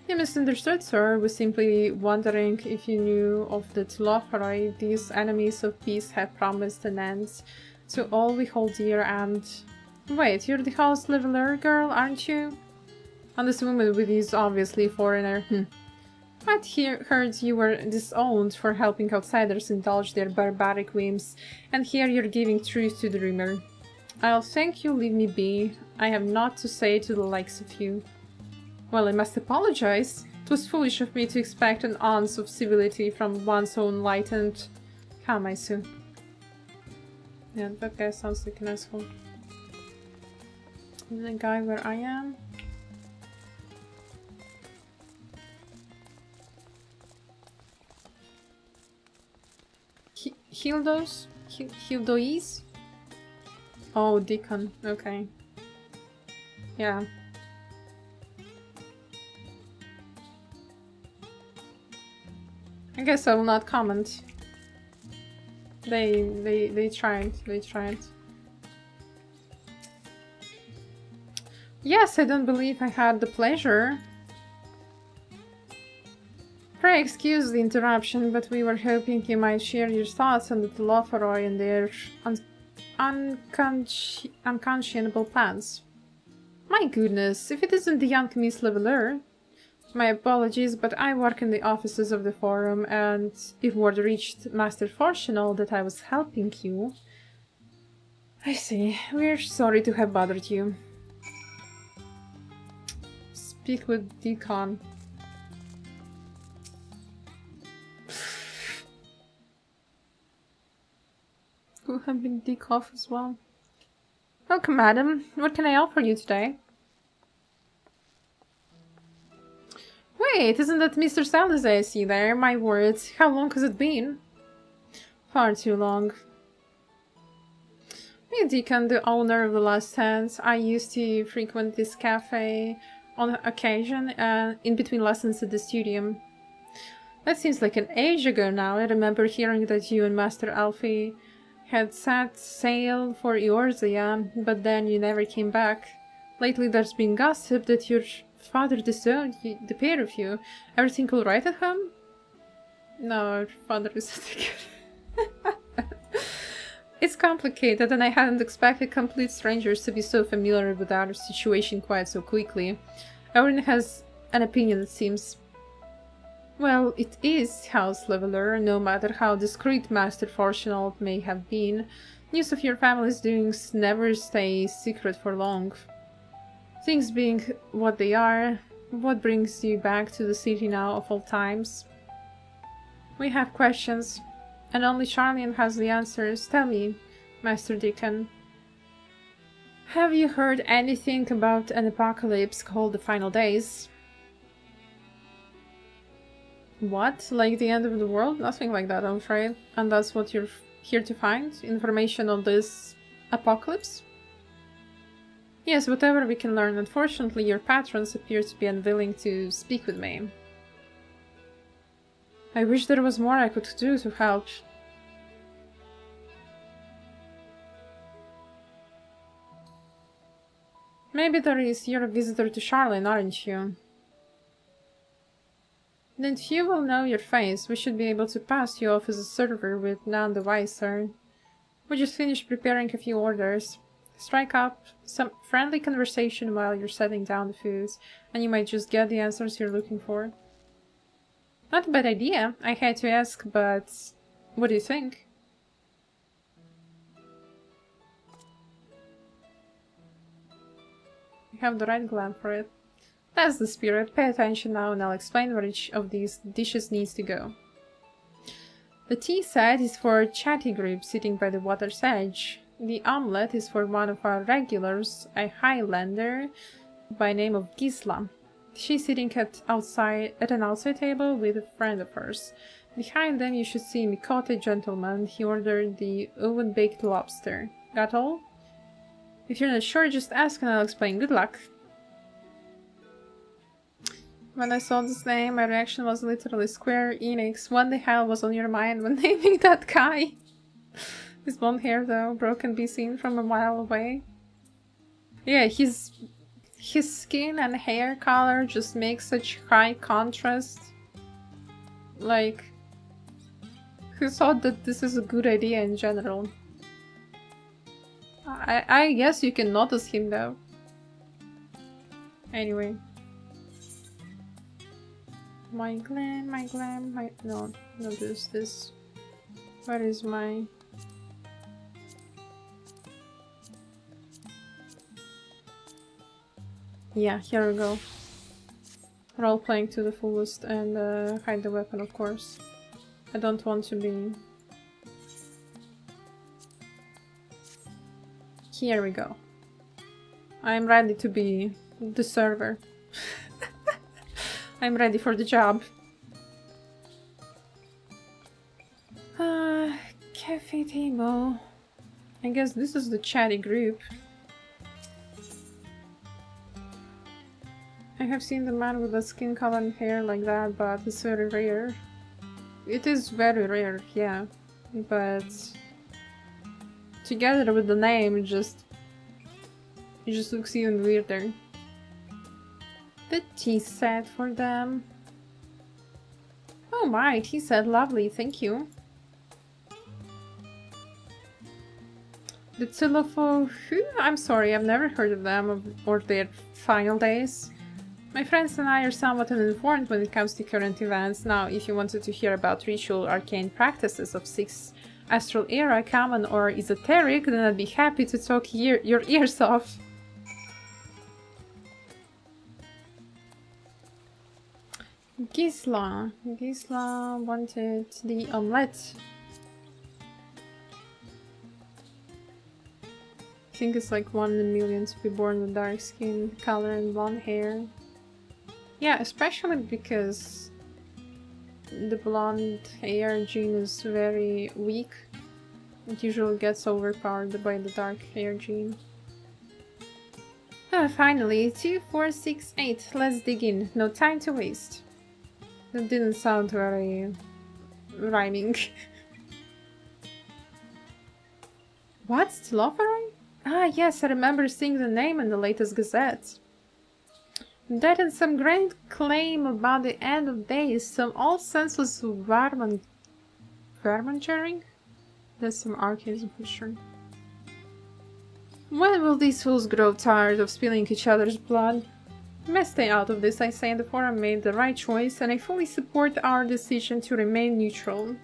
You misunderstood, sir. Was simply wondering if you knew of the Tlofaroi. These enemies of peace have promised an end to all we hold dear and... Wait, you're the house leveler girl, aren't you? And this woman with you is obviously a foreigner. I'd heard you were disowned for helping outsiders indulge their barbaric whims, and here you're giving truth to the rumor. I'll thank you, leave me be. I have naught to say to the likes of you. Well, I must apologize. It was foolish of me to expect an ounce of civility from one so enlightened. Kamaisu. Yeah, that guy sounds like an asshole. The guy where I am. Hildos? Hildois? Oh, Deacon. Okay. Yeah. I guess I will not comment. They tried. They tried. Yes, I don't believe I had the pleasure. Pray excuse the interruption, but we were hoping you might share your thoughts on the Tlofaroi and their unconscionable plans. My goodness, if it isn't the young Miss Leveler. My apologies, but I work in the offices of the forum, and if word reached Master Fortunal that I was helping you... I see. We're sorry to have bothered you. Speak with Deacon. Who have been Deacon off as well. Welcome, madam. What can I offer you today? Wait, isn't that Mr. Salazar I see there? My words, how long has it been? Far too long. Me, Deacon, the owner of the Last Stand. I used to frequent this cafe on occasion, in between lessons at the studium. That seems like an age ago now. I remember hearing that you and Master Alfie had set sail for Eorzea, but then you never came back. Lately there's been gossip that your father disowned the pair of you. Everything all right at home? No, our father isn't good. It's complicated, and I hadn't expected complete strangers to be so familiar with our situation quite so quickly. Everyone has an opinion, it seems. Well, it is, House Leveler, no matter how discreet Master Fortunal may have been. News of your family's doings never stay secret for long. Things being what they are, what brings you back to the city now of all times? We have questions, and only Charlian has the answers. Tell me, Master Deacon. Have you heard anything about an apocalypse called the Final Days? What? Like the end of the world? Nothing like that, I'm afraid. And that's what you're here to find? Information on this apocalypse? Yes, whatever we can learn. Unfortunately, your patrons appear to be unwilling to speak with me. I wish there was more I could do to help. Maybe there is. You're a visitor to Charlene, aren't you? Then few will know your face. We should be able to pass you off as a server with none the wiser. We just finished preparing a few orders. Strike up some friendly conversation while you're setting down the foods, and you might just get the answers you're looking for. Not a bad idea. I hate to ask, but what do you think? You have the right gland for it. That's the spirit. Pay attention now and I'll explain where each of these dishes needs to go. The tea set is for a chatty group sitting by the water's edge. The omelette is for one of our regulars, a Highlander by name of Gisla. She's sitting at an outside table with a friend of hers. Behind them you should see Mikote gentleman. He ordered the oven-baked lobster. Got all? If you're not sure, just ask and I'll explain. Good luck. When I saw this name, my reaction was literally Square Enix. What the hell was on your mind when naming that guy? His blonde hair, though, bro, can be seen from a mile away. Yeah, his skin and hair color just makes such high contrast. Like, who thought that this is a good idea in general? I guess you can notice him, though. Anyway. My glam, no, this. Where is my... Yeah, here we go. Role-playing to the fullest and hide the weapon, of course. I don't want to be... Here we go. I'm ready to be the server. I'm ready for the job. Cafe table. I guess this is the chatty group. I have seen the man with the skin color and hair like that, but it's very rare. It is very rare, yeah. But together with the name, it just looks even weirder. The tea set for them. Oh my, tea set, lovely, thank you. The Tilofo, I'm sorry, I've never heard of them or their final days. My friends and I are somewhat uninformed when it comes to current events. Now, if you wanted to hear about ritual arcane practices of 6th Astral Era, common or esoteric, then I'd be happy to talk your ears off. Gisla wanted the omelette. I think it's like 1 in a million to be born with dark skin color and blonde hair. Yeah, especially because the blonde hair gene is very weak. It usually gets overpowered by the dark hair gene. Finally, 2, 4, 6, 8. Let's dig in. No time to waste. That didn't sound very rhyming. What? Stilophoroi? Ah, yes, I remember seeing the name in the latest gazette. That and some grand claim about the end of days, some all senseless Vermanchering? That's some archaism for sure. When will these fools grow tired of spilling each other's blood? Must stay out of this, I say, the forum made the right choice, and I fully support our decision to remain neutral.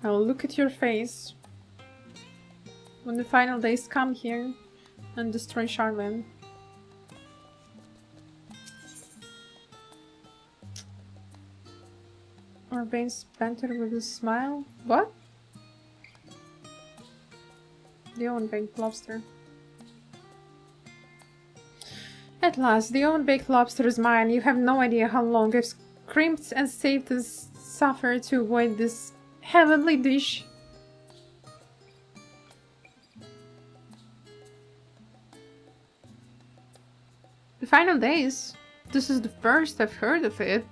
I'll look at your face when the final days come here and destroy Charlene. Urbane's banter with a smile. What? The oven baked lobster. At last, the oven baked lobster is mine. You have no idea how long I've scrimped and saved and suffered to avoid this heavenly dish. The final days? This is the first I've heard of it.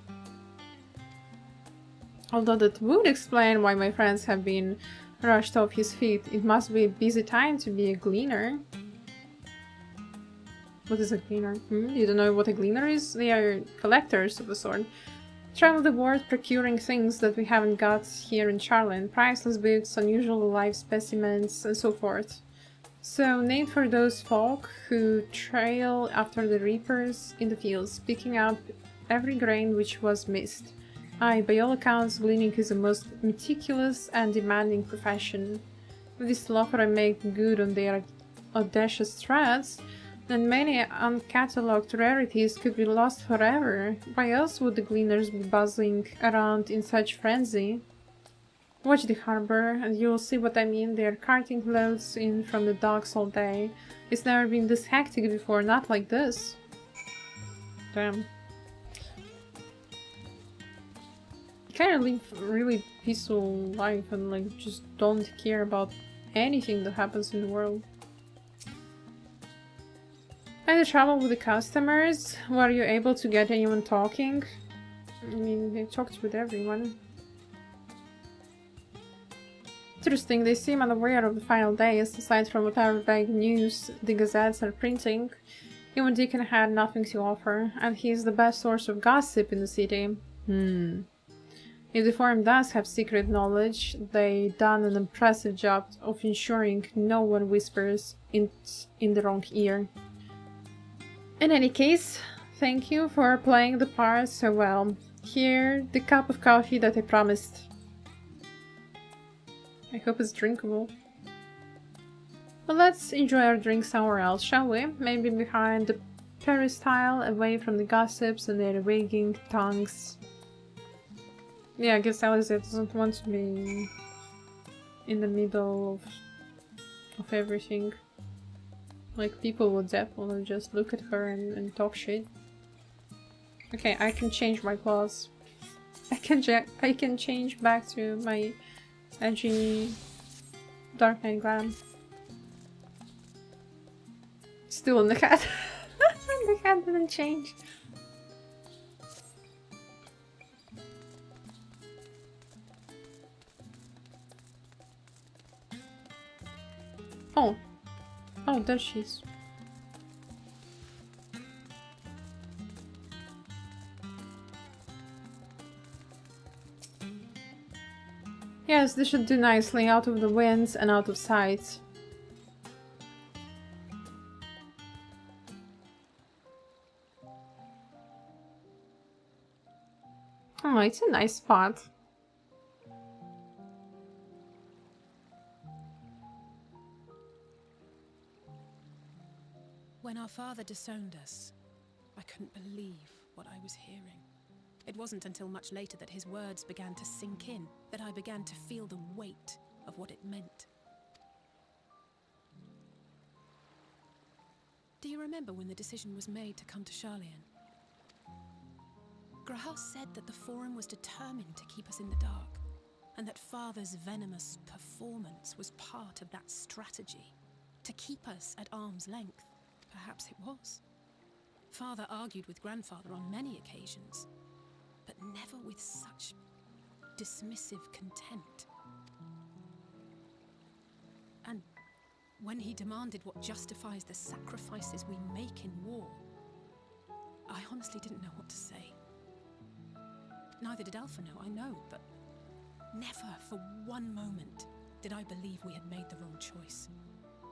Although that would explain why my friends have been rushed off his feet. It must be a busy time to be a gleaner. What is a gleaner? You don't know what a gleaner is? They are collectors of a sort. Travel the world procuring things that we haven't got here in Charlene. Priceless books, unusual live specimens, and so forth. So, named for those folk who trail after the reapers in the fields, picking up every grain which was missed. Aye, by all accounts, gleaning is a most meticulous and demanding profession. With this lover I make good on their audacious threats, and many uncatalogued rarities could be lost forever. Why else would the gleaners be buzzing around in such frenzy? Watch the harbor, and you'll see what I mean. They're carting loads in from the docks all day. It's never been this hectic before, not like this. Damn. kind of live a really peaceful life and like just don't care about anything that happens in the world. Had the trouble with the customers? Were you able to get anyone talking? I mean, they talked with everyone. Interesting, they seem unaware of the final days, aside from whatever vague news the gazettes are printing. Even Deacon had nothing to offer, and he is the best source of gossip in the city. If the forum does have secret knowledge, they done an impressive job of ensuring no one whispers in the wrong ear. In any case, thank you for playing the part so well. Here, the cup of coffee that I promised. I hope it's drinkable. But let's enjoy our drink somewhere else, shall we? Maybe behind the peristyle, away from the gossips and their wagging tongues. Yeah, I guess Alicia doesn't want to be in the middle of everything. Like, people would definitely just look at her and talk shit. Okay, I can change my clothes. I can change back to my edgy Dark Knight glam. Still in the hat. The hat didn't change. Oh. Oh, there she is. Yes, this should do nicely, out of the winds and out of sight. Oh, it's a nice spot. When our father disowned us, I couldn't believe what I was hearing. It wasn't until much later that his words began to sink in, that I began to feel the weight of what it meant. Do you remember when the decision was made to come to Charlian? Graham said that the Forum was determined to keep us in the dark, and that Father's venomous performance was part of that strategy, to keep us at arm's length. Perhaps it was. Father argued with Grandfather on many occasions, but never with such dismissive contempt. And when he demanded what justifies the sacrifices we make in war, I honestly didn't know what to say. Neither did Alpha know, I know, but never for one moment did I believe we had made the wrong choice.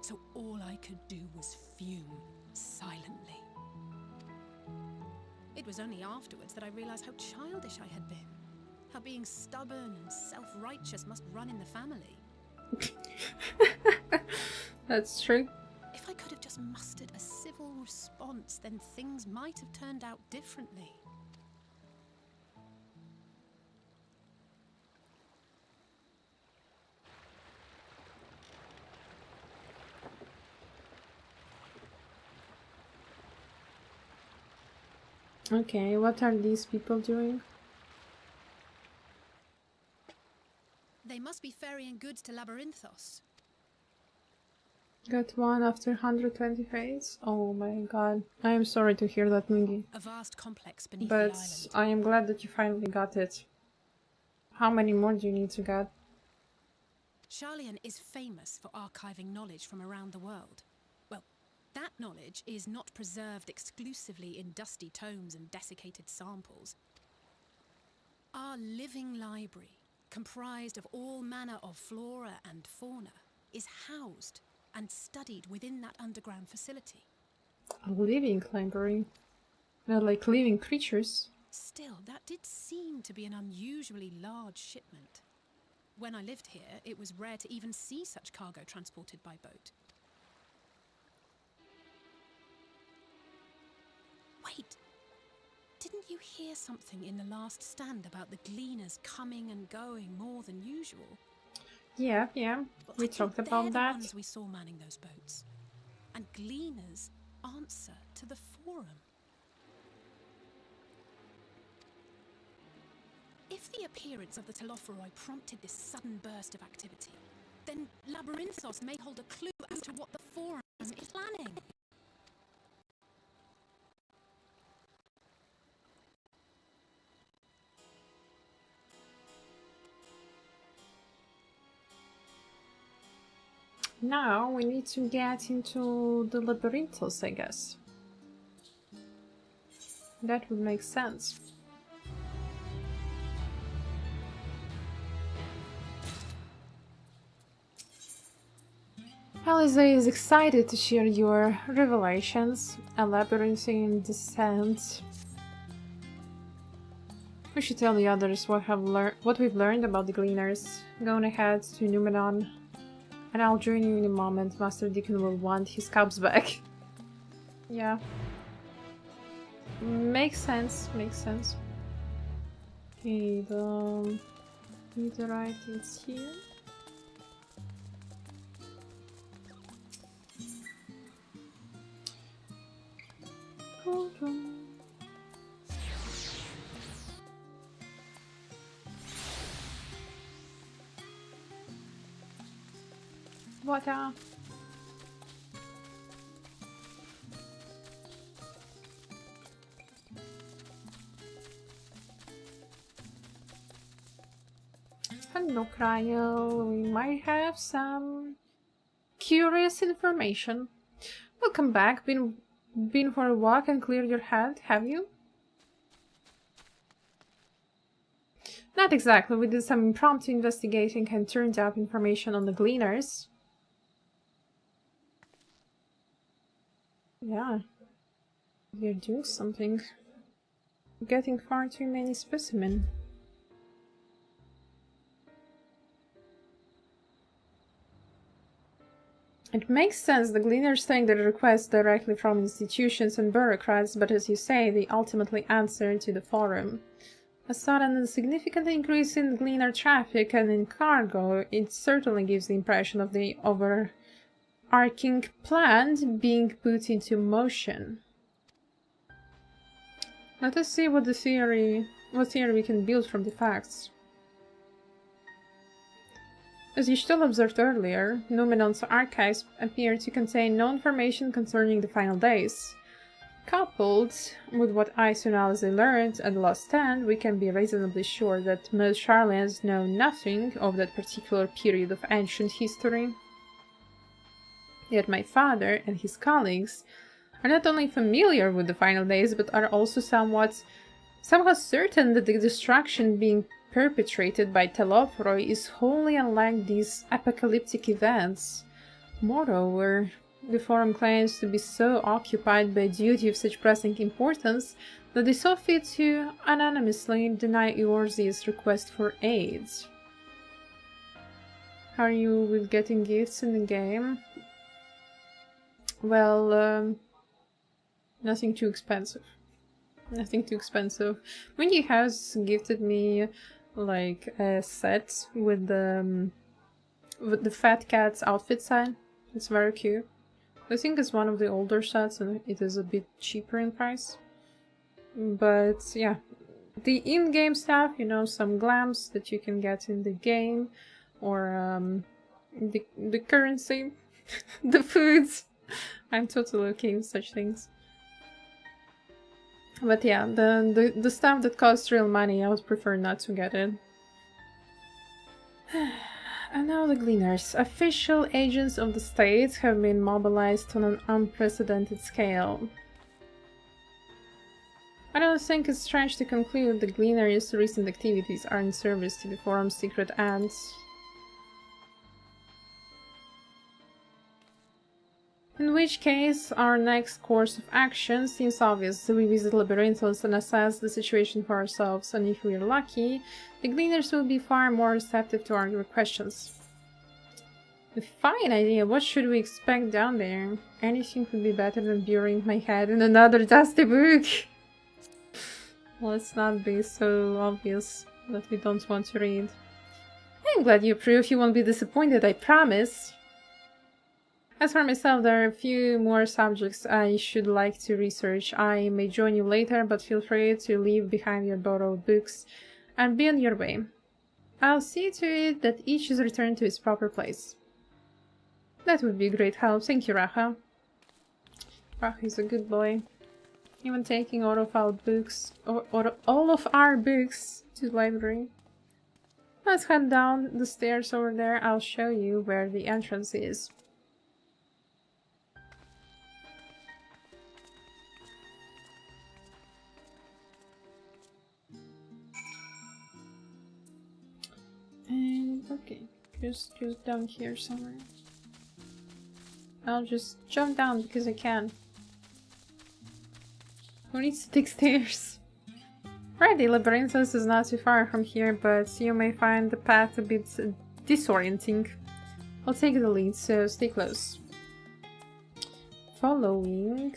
So all I could do was fume silently. It was only afterwards that I realized how childish I had been. How being stubborn and self-righteous must run in the family. That's true. If I could have just mustered a civil response, then things might have turned out differently. Okay, what are these people doing? They must be ferrying goods to Labyrinthos. Got one after 120 phase? Oh my god. I am sorry to hear that, Mingy. A vast complex beneath But the island. I am glad that you finally got it. How many more do you need to get? Charlian is famous for archiving knowledge from around the world. Well, that knowledge is not preserved exclusively in dusty tomes and desiccated samples. Our living library, comprised of all manner of flora and fauna, is housed and studied within that underground facility. A living library? They're like living creatures. Still, that did seem to be an unusually large shipment. When I lived here, it was rare to even see such cargo transported by boat. Wait! Didn't you hear something in the last stand about the gleaners coming and going more than usual? Yeah, Well, we I think talked they're about the that. ones we saw manning those boats. And gleaners answer to the Forum. If the appearance of the Telophoroi prompted this sudden burst of activity, then Labyrinthos may hold a clue as to what the Forum is planning. Now we need to get into the Labyrinthos, I guess. That would make sense. Alize is excited to share your revelations. A labyrinthine descent. We should tell the others what we've learned about the Gleaners. Going ahead to Numenon. And I'll join you in a moment. Master Deacon will want his cubs back. Yeah. Makes sense, makes sense. Okay, the meteorite is here. Water. Hello, Cryo. We might have some curious information. Welcome back. Been for a walk and cleared your head, have you? Not exactly. We did some impromptu investigating and turned up information on the Gleaners. Yeah. We're doing something. Getting far too many specimens. It makes sense the Gleaners take their requests directly from institutions and bureaucrats, but as you say, they ultimately answer to the Forum. A sudden and significant increase in Gleaner traffic and in cargo, it certainly gives the impression of the overarching plan being put into motion. Let us see what theory we can build from the facts. As you still observed earlier, Numenon's archives appear to contain no information concerning the final days. Coupled with what Isoanalysis learned at the last stand, we can be reasonably sure that most Charlians know nothing of that particular period of ancient history. Yet my father and his colleagues are not only familiar with the final days, but are also somehow certain that the destruction being perpetrated by Telophoroi is wholly unlike these apocalyptic events. Moreover, the Forum claims to be so occupied by a duty of such pressing importance that they saw fit to anonymously deny Eorzea's request for aid. How are you with getting gifts in the game? Well, nothing too expensive. Nothing too expensive. Wingy has gifted me like a set with the Fat Cat's outfit sign. It's very cute. I think it's one of the older sets and it is a bit cheaper in price. But yeah, the in-game stuff, you know, some glams that you can get in the game, or the currency, the foods. I'm totally okay with such things. But yeah, the stuff that costs real money, I would prefer not to get it. And now the Gleaners. Official agents of the state have been mobilized on an unprecedented scale. I don't think it's strange to conclude the Gleaners' recent activities are in service to the Forum's secret ends. In which case, our next course of action seems obvious. We visit Labyrinthos and assess the situation for ourselves, and if we are lucky, the Gleaners will be far more receptive to our questions. A fine idea. What should we expect down there? Anything would be better than burying my head in another dusty book. Let's not be so obvious that we don't want to read. I'm glad you approve. You won't be disappointed, I promise. As for myself, there are a few more subjects I should like to research. I may join you later, but feel free to leave behind your borrowed books. and be on your way. I'll see to it that each is returned to its proper place. That would be a great help. Thank you, Raha. Raha is a good boy. Even taking all of our books, or all of our books to the library. Let's head down the stairs over there. I'll show you where the entrance is. And okay, just down here somewhere. I'll just jump down because I can. Who needs to take stairs? Right, the labyrinthus is not too far from here, but you may find the path a bit disorienting. I'll take the lead, so stay close. Following.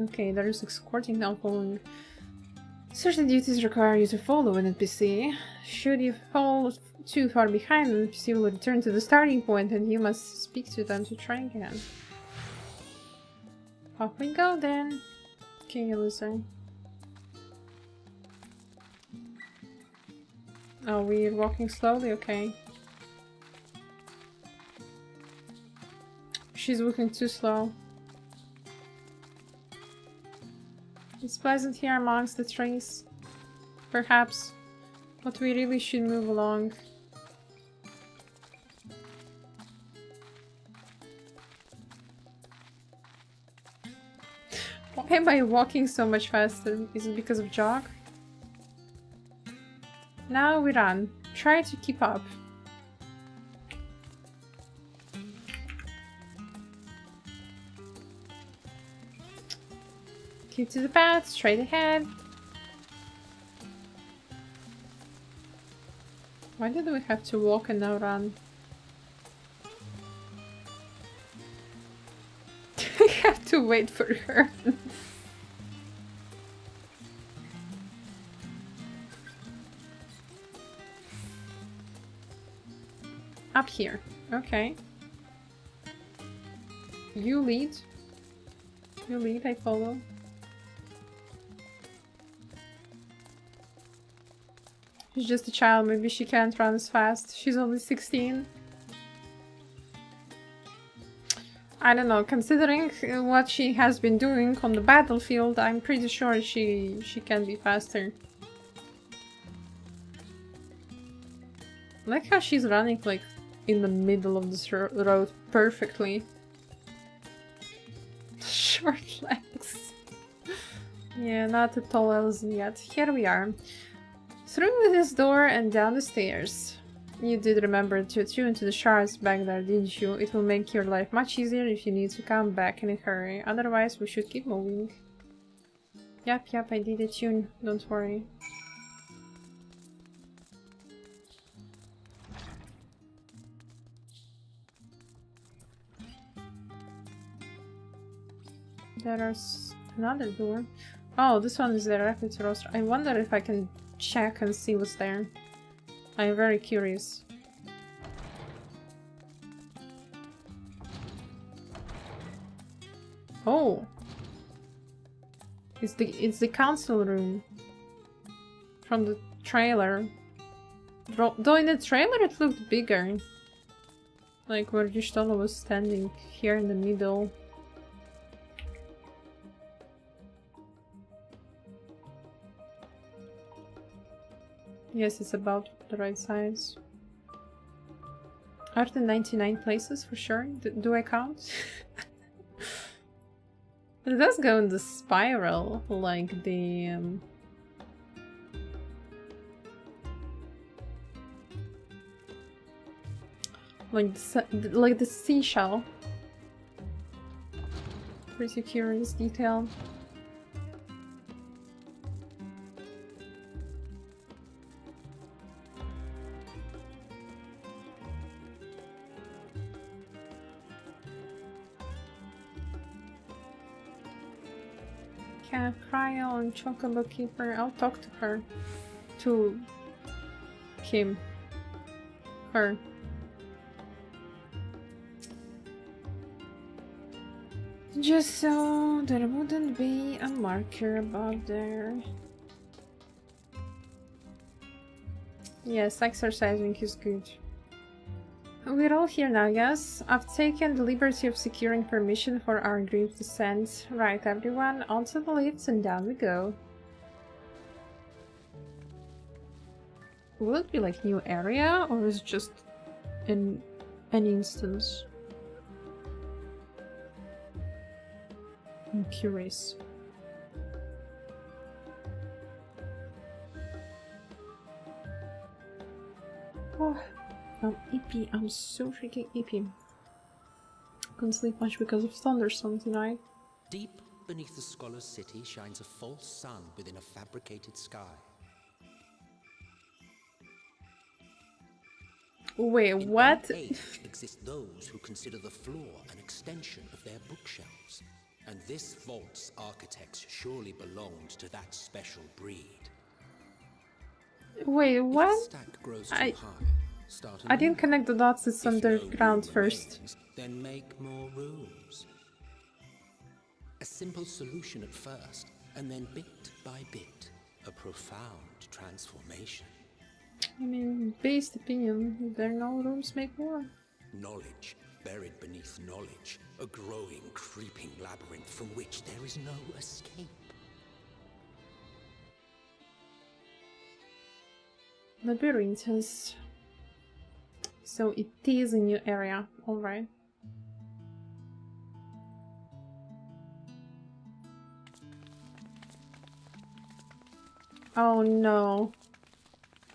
Okay, there is escorting, not following. Certain duties require you to follow an NPC. Should you fall too far behind, the NPC will return to the starting point and you must speak to them to try again. Off we go then. Okay, loser. Oh, we're walking slowly? Okay. She's walking too slow. It's pleasant here amongst the trees. Perhaps. But we really should move along. Why am I walking so much faster? Is it because of jog? Now we run. Try to keep up. Keep to the path, straight ahead. Why did we have to walk and now run? I have to wait for her. Up here. Okay. You lead. You lead, I follow. She's just a child, maybe she can't run as fast. She's only 16. I don't know, considering what she has been doing on the battlefield, I'm pretty sure she can be faster. I like how she's running like in the middle of this road perfectly. Short legs. Yeah, not a tall Elsie yet. Here we are. Through this door and down the stairs. You did remember to attune to the shards back there, didn't you? It will make your life much easier if you need to come back in a hurry. Otherwise, we should keep moving. Yep, I did attune. Don't worry. There's another door. Oh, this one is directly to roster. I wonder if I can check and see what's there. I'm very curious. Oh, it's the council room from the trailer. Though in the trailer it looked bigger, like where Y'shtola was standing here in the middle. Yes, it's about the right size. Are there 99 places for sure? Do I count? It does go in the spiral, like the... like the seashell. Pretty curious detail. Cryo and Chocobo Keeper. I'll talk to her. To him. Her. Just so there wouldn't be a marker above there. Yes, exercising is good. We're all here now, yes? I've taken the liberty of securing permission for our group descent. Right, everyone, onto the lifts and down we go. Will it be like new area, or is it just in an instance? I'm curious. Oh, I'm ippy. I'm so freaking ippy. Couldn't sleep much because of thunderstorm tonight. Deep beneath the scholar's city shines a false sun within a fabricated sky. Wait, In what? one age exist those who consider the floor an extension of their bookshelves. And this vault's architects surely belonged to that special breed. Wait, If what? the stack grows too high, start I didn't anew. connect the dots. It's If no underground room first. remains, then make more rooms. A simple solution at first, and then bit by bit, a profound transformation. I mean, based opinion, if there are no rooms, make more. Knowledge buried beneath knowledge, a growing, creeping labyrinth from which there is no escape. Labyrinths. So it is a new area, alright. Oh no.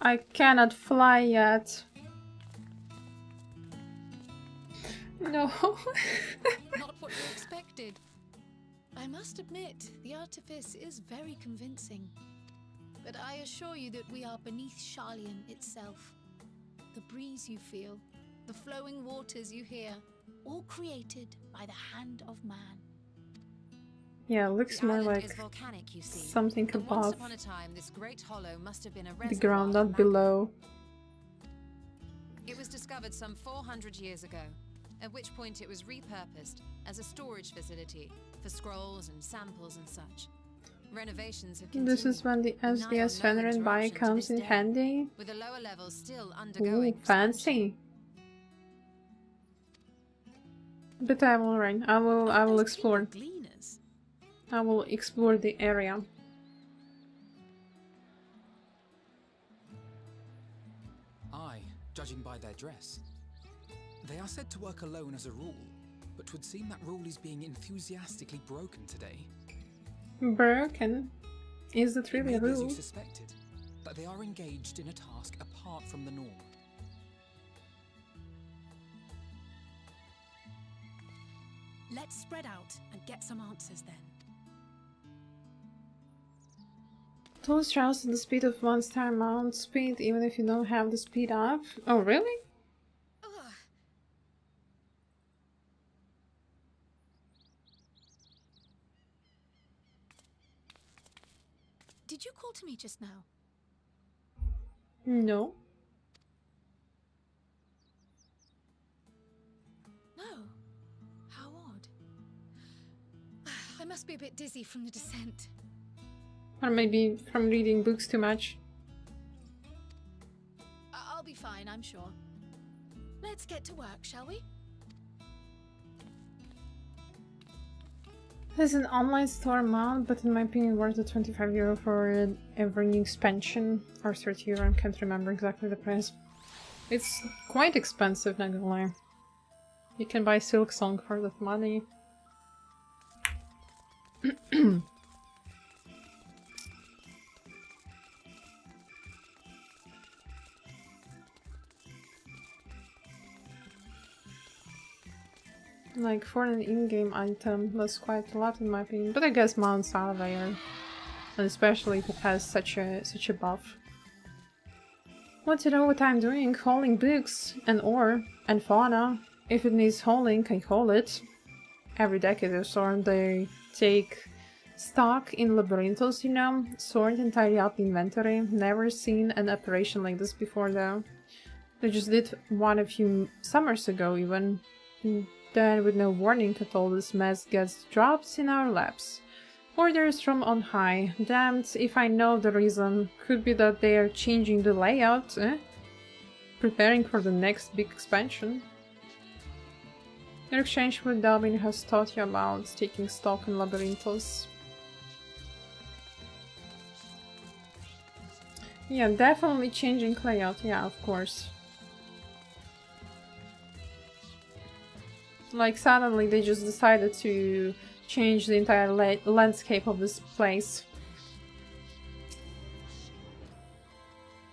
I cannot fly yet. No. Not what you expected. I must admit, the artifice is very convincing. But I assure you that we are beneath Charlian itself. The breeze you feel, the flowing waters you hear, all created by the hand of man. Yeah, it looks more like is volcanic, you see. something And once above upon a time, this great hollow must have been a the ground, reservoir not for below. It was discovered some 400 years ago, at which point it was repurposed as a storage facility for scrolls and samples and such. Renovations have continued. This is when the and nigh SDS on no Fenrir buy interruption to comes this in day, handy. with the lower levels still Ooh, undergoing expansion. fancy. But I will run. I will explore. Gleaners. I will explore the area. Aye, judging by their dress. They are said to work alone as a rule, but 'twould seem that rule is being enthusiastically broken today. Broken? Is it It really may a be as you rule? suspected, that they are engaged in a task apart from the norm. Let's spread out and get some answers then. Tools travels at the speed of 1-star mount speed even if you don't have the speed up. Oh, really? Ugh. Did you call to me just now? No. No. How odd. I must be a bit dizzy from the descent. Or maybe from reading books too much. I'll be fine, I'm sure. Let's get to work, shall we? There's an online store mount, but in my opinion worth the €25 for every new expansion. Or €30, I can't remember exactly the price. It's quite expensive, not gonna lie. You can buy Silk Song for that money. Like, for an in-game item, that's quite a lot in my opinion, but I guess mounts are rare. And especially if it has such a buff. Want to know what I'm doing? Hauling books, and ore, and fauna. If it needs hauling, I haul it. Every decade or so, they take stock in labyrinthos, you know? Sort and tidy up inventory. Never seen an operation like this before, though. They just did one a few summers ago, even. Then, with no warning at all, this mess gets dropped in our laps. Orders from on high. Damned if I know the reason. Could be that they are changing the layout, preparing for the next big expansion. Your exchange with Dalvin has taught you about taking stock in Labyrinthos. Yeah, definitely changing layout, yeah, of course. Like, suddenly they just decided to change the entire landscape of this place.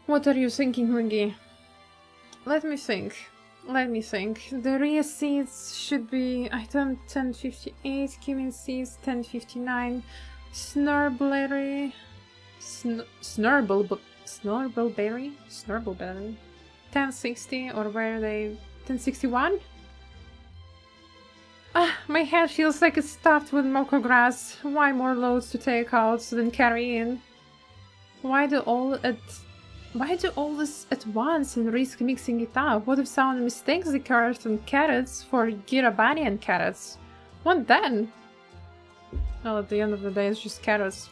What are you thinking, Mugi? Let me think. The Rhea seeds should be item 1058, cumin seeds 1059, Snorbleberry, Snorbleberry 1060, or were they 1061? Ah, my head feels like it's stuffed with moko grass. Why more loads to take out than carry in? Why do all this at once and risk mixing it up? What if someone mistakes the carrots and carrots for Girabanian carrots? What then? Well, at the end of the day, it's just carrots.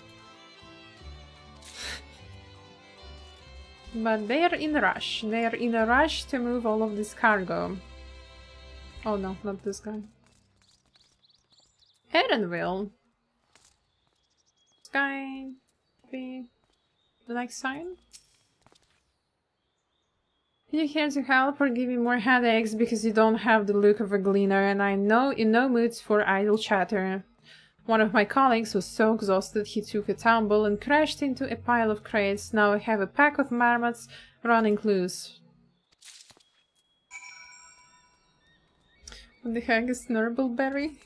But they are in a rush. They are in a rush to move all of this cargo. Oh no, not this guy. Erenville. Sky be the next sign? You're here to help or give me more headaches because you don't have the look of a gleaner, and I'm in no mood for idle chatter. One of my colleagues was so exhausted he took a tumble and crashed into a pile of crates. Now I have a pack of marmots running loose. What the heck is Snorbleberry?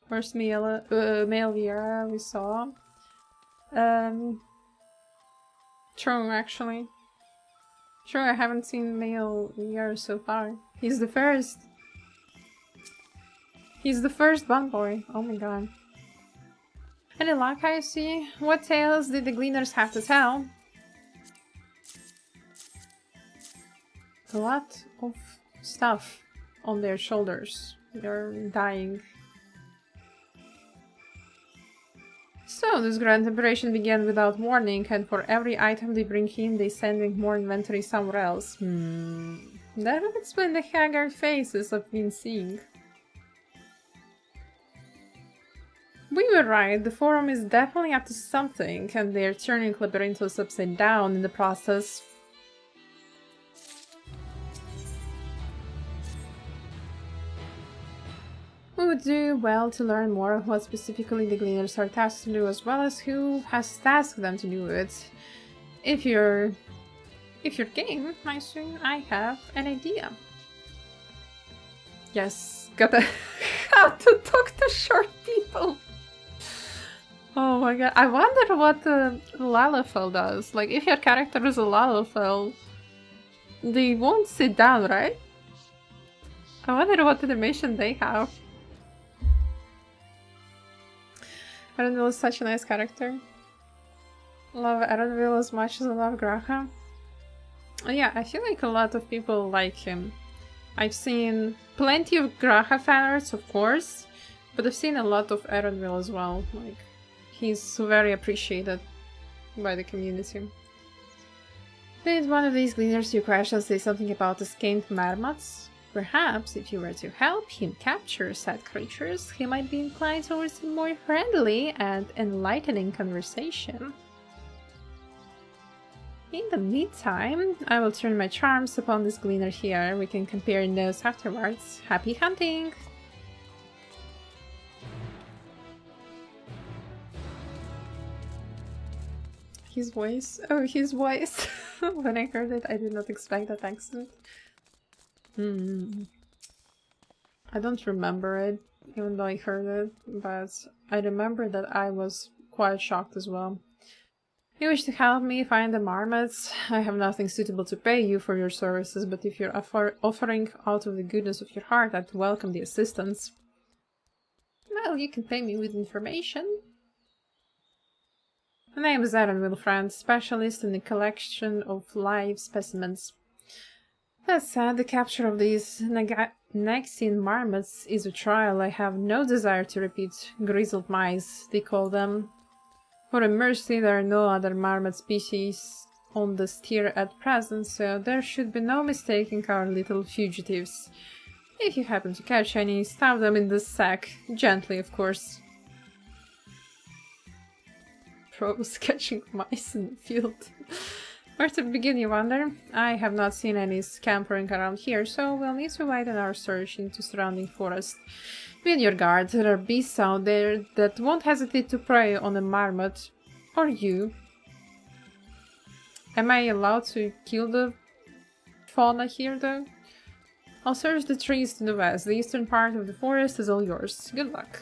Where's male Viera we saw? True, actually. True, I haven't seen male Viera so far. He's the first. He's the first bun boy. Oh my god. Any luck, I see? What tales did the gleaners have to tell? A lot of stuff on their shoulders. They're dying. So, this grand operation began without warning, and for every item they bring in, they sending more inventory somewhere else. That would explain the haggard faces I've been seeing. We were right, the forum is definitely up to something, and they're turning Labyrinthos upside down in the process. We would do well to learn more of what specifically the gleaners are tasked to do, as well as who has tasked them to do it. If you're game, I assume I have an idea. Yes, gotta how to talk to short people. Oh my god, I wonder what Lalafell does. Like, if your character is a Lalafell, they won't sit down, right? I wonder what animation they have. Erenville is such a nice character. Love Erenville as much as I love Graha. Yeah, I feel like a lot of people like him. I've seen plenty of Graha fanarts, of course, but I've seen a lot of Erenville as well. Like, he's very appreciated by the community. Did one of these gleaners you crashed say something about escaped marmots? Perhaps, if you were to help him capture said creatures, he might be inclined towards a more friendly and enlightening conversation. In the meantime, I will turn my charms upon this gleaner here. We can compare notes afterwards. Happy hunting! His voice. Oh, his voice. When I heard it, I did not expect that accent. I don't remember it, even though I heard it, but I remember that I was quite shocked as well. You wish to help me find the marmots? I have nothing suitable to pay you for your services, but if you're offering out of the goodness of your heart, I'd welcome the assistance. Well, you can pay me with information. My name is Erenville, friend, specialist in the collection of live specimens. That said, the capture of these Next in marmots is a trial I have no desire to repeat. Grizzled mice, they call them. For a mercy, there are no other marmot species on the steer at present, so there should be no mistaking our little fugitives. If you happen to catch any, stuff them in the sack. Gently, of course. Pros catching mice in the field. Where to begin, you wonder? I have not seen any scampering around here, so we'll need to widen our search into surrounding forest. Be on your guard, there are beasts out there that won't hesitate to prey on a marmot. Or you. Am I allowed to kill the fauna here, though? I'll search the trees to the west. The eastern part of the forest is all yours. Good luck.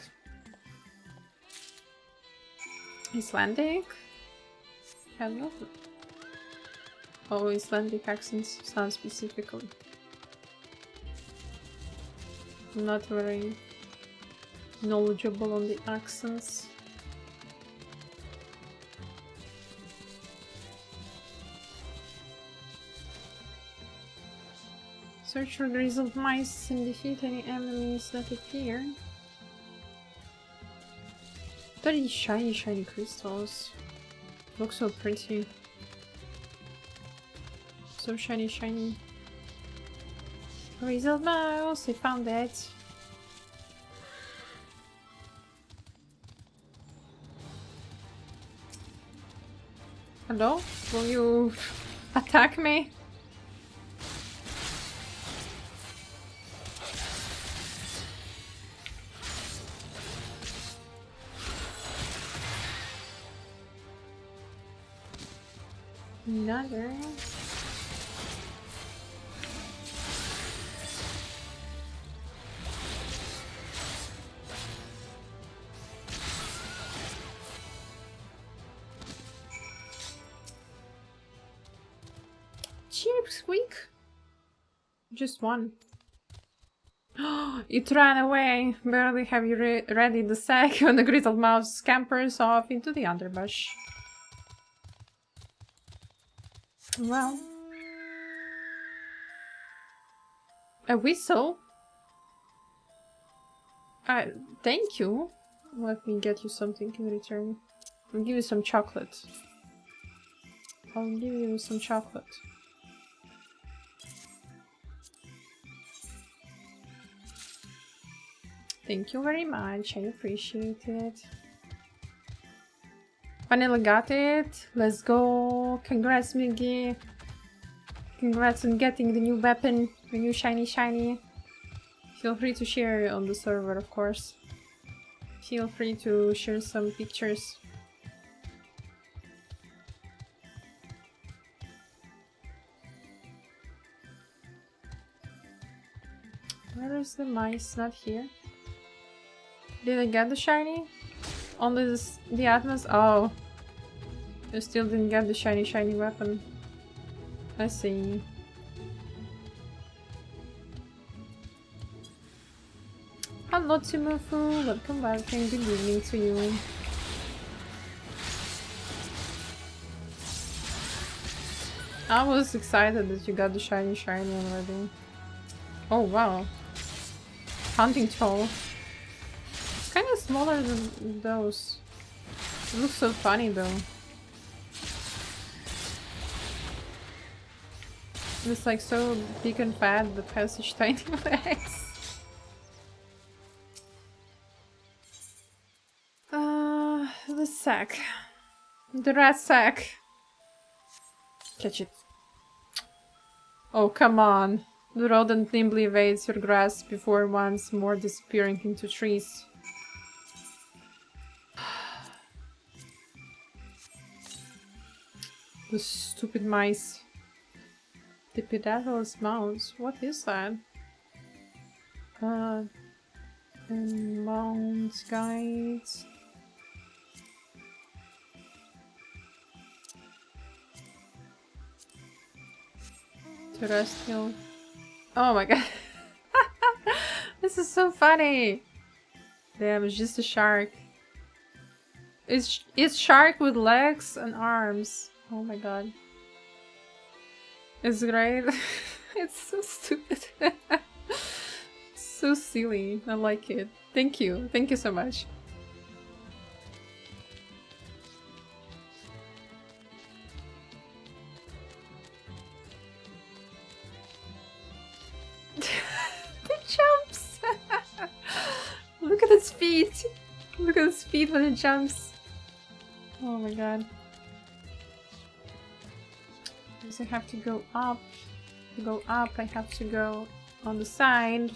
Icelandic? Hello? Oh, Icelandic accents sound specifically. I'm not very knowledgeable on the accents. Search for grizzled mice and defeat any enemies that appear. 30 shiny crystals. Looks so pretty. So shiny. Grizzled mouse, I found it. Hello? Will you attack me? Another. Cheap squeak. Just one. It ran away. Barely have you ready the sack when the grizzled mouse scampers off into the underbrush. Well, a whistle? Thank you. Let me get you something in return. I'll give you some chocolate. Thank you very much, I appreciate it. Finally got it. Let's go. Congrats, Miggy. Congrats on getting the new weapon, the new shiny. Feel free to share on the server, of course. Feel free to share some pictures. Where is the mice? Not here. Did I get the shiny? Only the Atmos? Oh. I still didn't get the shiny weapon. I see. Hello Timufu, welcome back and good evening to you. I was excited that you got the shiny already. Oh wow. Hunting troll. It's kind of smaller than those. It looks so funny though. It's like so big and fat that has such tiny legs. The sack. The rat sack. Catch it. Oh, come on. The rodent nimbly evades your grasp before once more disappearing into trees. The stupid mice. The Pedato's mouse. What is that? Mounts guides. Terrestrial. Oh my god. This is so funny. Damn, it's just a shark. It's shark with legs and arms. Oh my god. It's great. It's so stupid. So silly. I like it. Thank you. Thank you so much. The jumps! Look at its feet! Look at its feet when it jumps. Oh my god. Because I have to go up. To go up, I have to go on the side.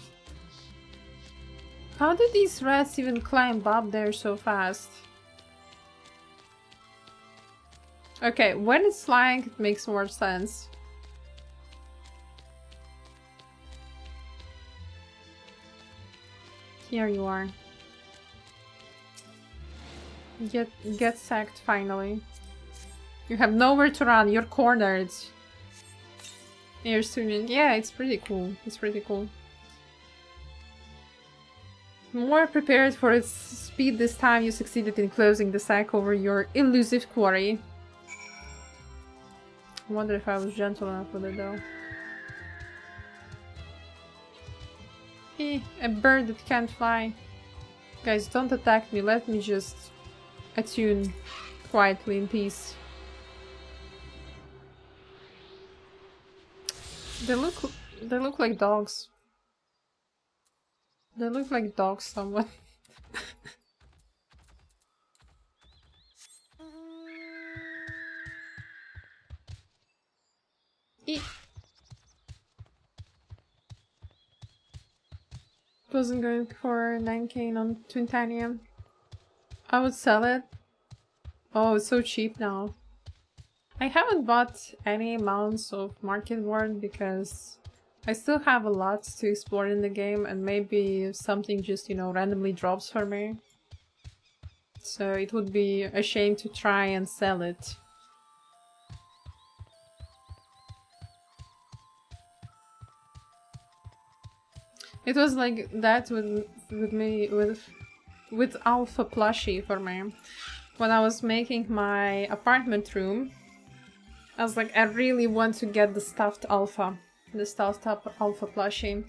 How did these rats even climb up there so fast? Okay, when it's flying, it makes more sense. Here you are. Get sacked finally. You have nowhere to run, you're cornered. You're swimming. Yeah, it's pretty cool. It's pretty cool. More prepared for its speed this time, you succeeded in closing the sack over your elusive quarry. I wonder if I was gentle enough with it though. A bird that can't fly. Guys, don't attack me, let me just attune quietly in peace. They look like dogs. They look like dogs somewhat. Wasn't going for 9k on Twintanium. I would sell it. Oh, it's so cheap now. I haven't bought any amounts of market ward because I still have a lot to explore in the game and maybe something just, you know, randomly drops for me. So it would be a shame to try and sell it. It was like that with Alpha Plushie for me. When I was making my apartment room, I was like, I really want to get the stuffed Alpha Plushie,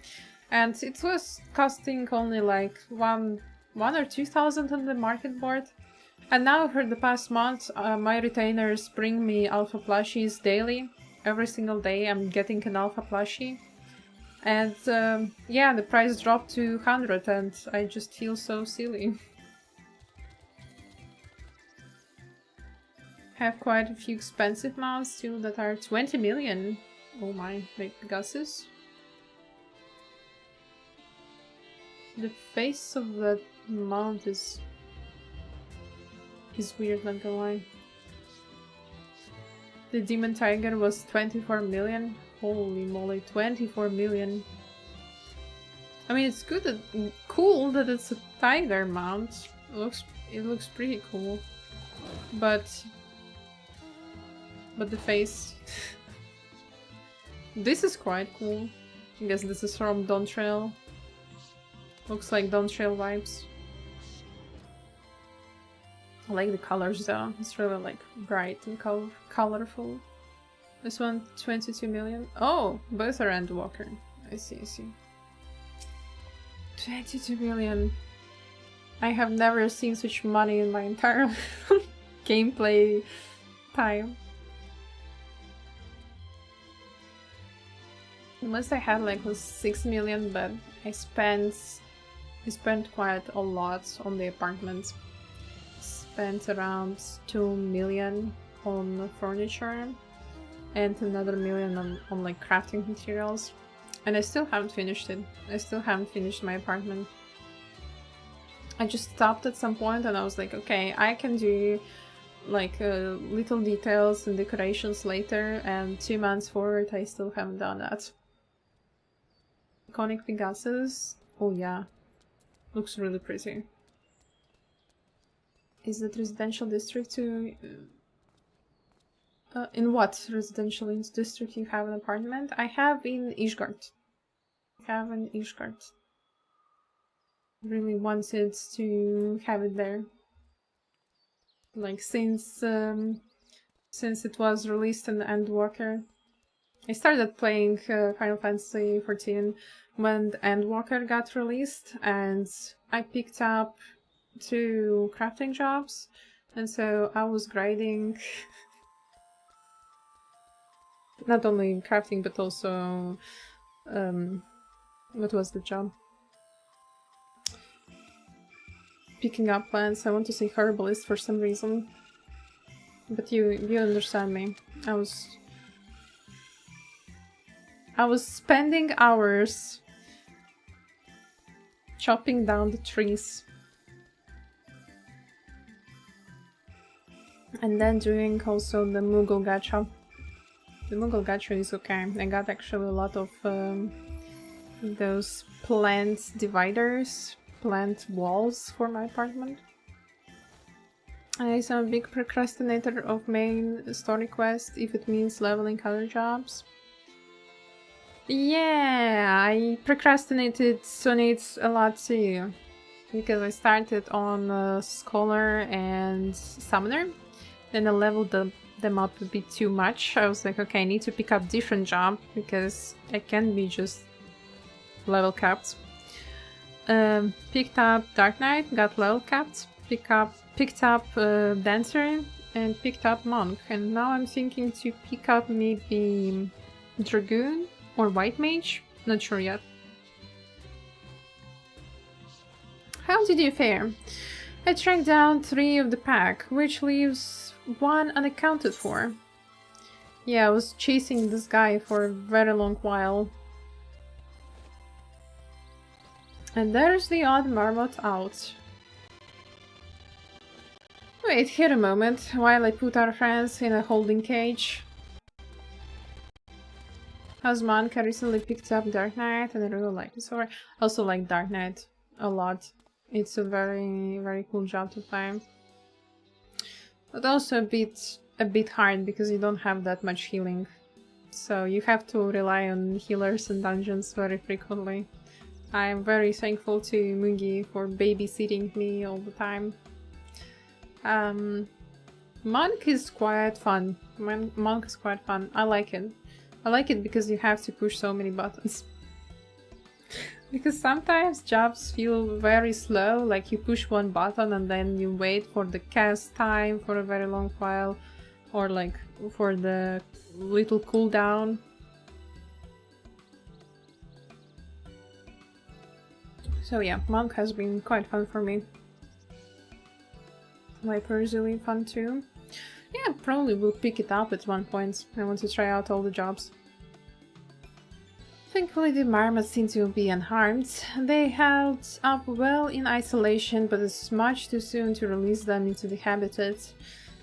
and it was costing only like one or 2,000 on the market board. And now for the past month, my retainers bring me Alpha Plushies daily. Every single day I'm getting an Alpha Plushie. And yeah, the price dropped to 100 and I just feel so silly. Have quite a few expensive mounts too that are 20 million. Oh my, like Pegasus. The face of that mount is weird, not gonna lie. The Demon Tiger was 24 million. Holy moly, 24 million. I mean, it's good that, cool that it's a tiger mount. It looks pretty cool. But the face. This is quite cool. I guess this is from Dawntrail. Looks like Dawntrail vibes. I like the colors though. It's really like bright and colorful. This one, 22 million. Oh, both are Endwalker. I see, I see. 22 million. I have never seen such money in my entire gameplay time. The most I had like was 6 million, but I spent quite a lot on the apartment. Spent around 2 million on furniture and another million on like crafting materials. And I still haven't finished it. I still haven't finished my apartment. I just stopped at some point and I was like, okay, I can do like little details and decorations later, and 2 months forward I still haven't done that. Iconic Pegasus. Oh yeah. Looks really pretty. Is that residential district to... in what residential district you have an apartment? I have in Ishgard. I have in Ishgard. Really wanted to have it there. Like since it was released in Endwalker, I started playing Final Fantasy XIV when Endwalker got released, and I picked up 2 crafting jobs, and so I was grinding not only crafting but also what was the job? Picking up plants. I want to say herbalist for some reason, but you understand me. I was spending hours chopping down the trees and then doing also the Moogle gacha. The Moogle gacha is okay. I got actually a lot of those plant dividers, plant walls for my apartment. I'm a big procrastinator of main story quest if it means leveling other jobs. Yeah, I procrastinated Sonates a lot too, because I started on Scholar and Summoner, then I leveled them up a bit too much. I was like, okay, I need to pick up different job because I can't be just level capped. Picked up Dark Knight, got level capped, picked up Dancer, and picked up Monk, and now I'm thinking to pick up maybe Dragoon or White Mage, not sure yet. How did you fare? I tracked down 3 of the pack, which leaves 1 unaccounted for. Yeah, I was chasing this guy for a very long while. And there's the odd marmot out. Wait here a moment, while I put our friends in a holding cage. Monk, I recently picked up Dark Knight and I really like it. So I also like Dark Knight a lot. It's a very, very cool job to play. But also a bit hard because you don't have that much healing. So you have to rely on healers and dungeons very frequently. I am very thankful to Mugi for babysitting me all the time. Monk is quite fun. Monk is quite fun. I like it. I like it because you have to push so many buttons. Because sometimes jobs feel very slow, like you push one button and then you wait for the cast time for a very long while, or like for the little cooldown. So yeah, Monk has been quite fun for me. Viper is really fun too. Yeah, probably will pick it up at one point. I want to try out all the jobs. Thankfully the marmots seem to be unharmed. They held up well in isolation, but it's much too soon to release them into the habitat.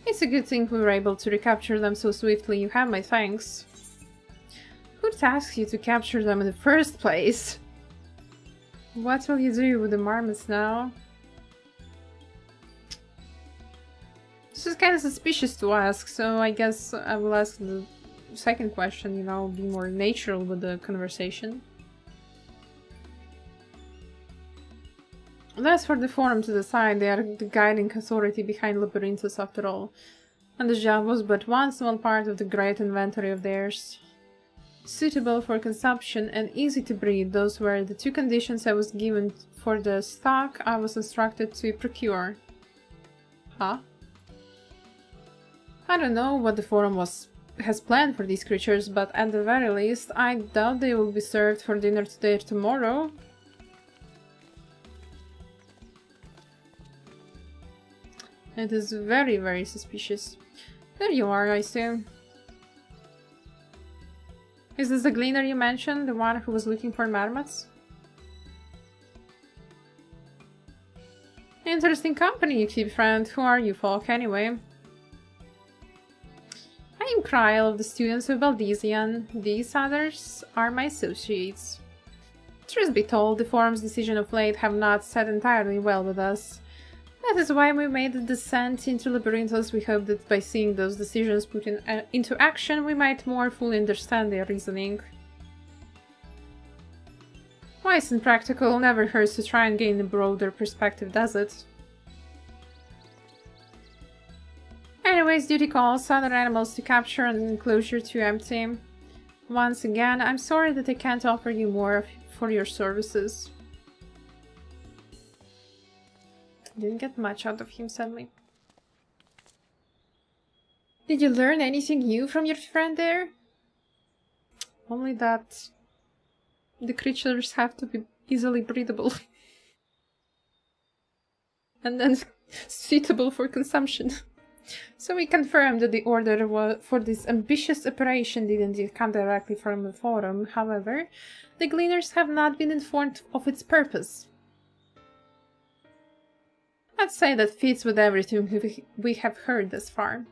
It's a good thing we were able to recapture them so swiftly. You have my thanks. Who tasked you to capture them in the first place? What will you do with the marmots now? This is kind of suspicious to ask, so I guess I will ask the second question, you know, be more natural with the conversation. That's for the forum to decide. They are the guiding authority behind Labyrinthus after all. And the job was but one small part of the great inventory of theirs. Suitable for consumption and easy to breed, those were the 2 conditions I was given for the stock I was instructed to procure. Huh? I don't know what the forum has planned for these creatures, but at the very least, I doubt they will be served for dinner today or tomorrow. It is very, very suspicious. There you are, I assume. Is this the gleaner you mentioned, the one who was looking for marmots? Interesting company you keep, friend. Who are you folk, anyway? I am Kryl of the students of Baldesian. These others are my associates. Truth be told, the forum's decision of late have not sat entirely well with us. That is why we made the descent into Labyrinthus. We hope that by seeing those decisions put into action, we might more fully understand their reasoning. Wise and practical, never hurts to try and gain a broader perspective, does it? Anyways, duty calls, other animals to capture and enclosure to empty. Once again, I'm sorry that I can't offer you more for your services. Didn't get much out of him, sadly. Did you learn anything new from your friend there? Only that the creatures have to be easily breathable. And then suitable for consumption. So we confirmed that the order for this ambitious operation didn't come directly from the forum. However, the Gleaners have not been informed of its purpose. I'd say that fits with everything we have heard thus far.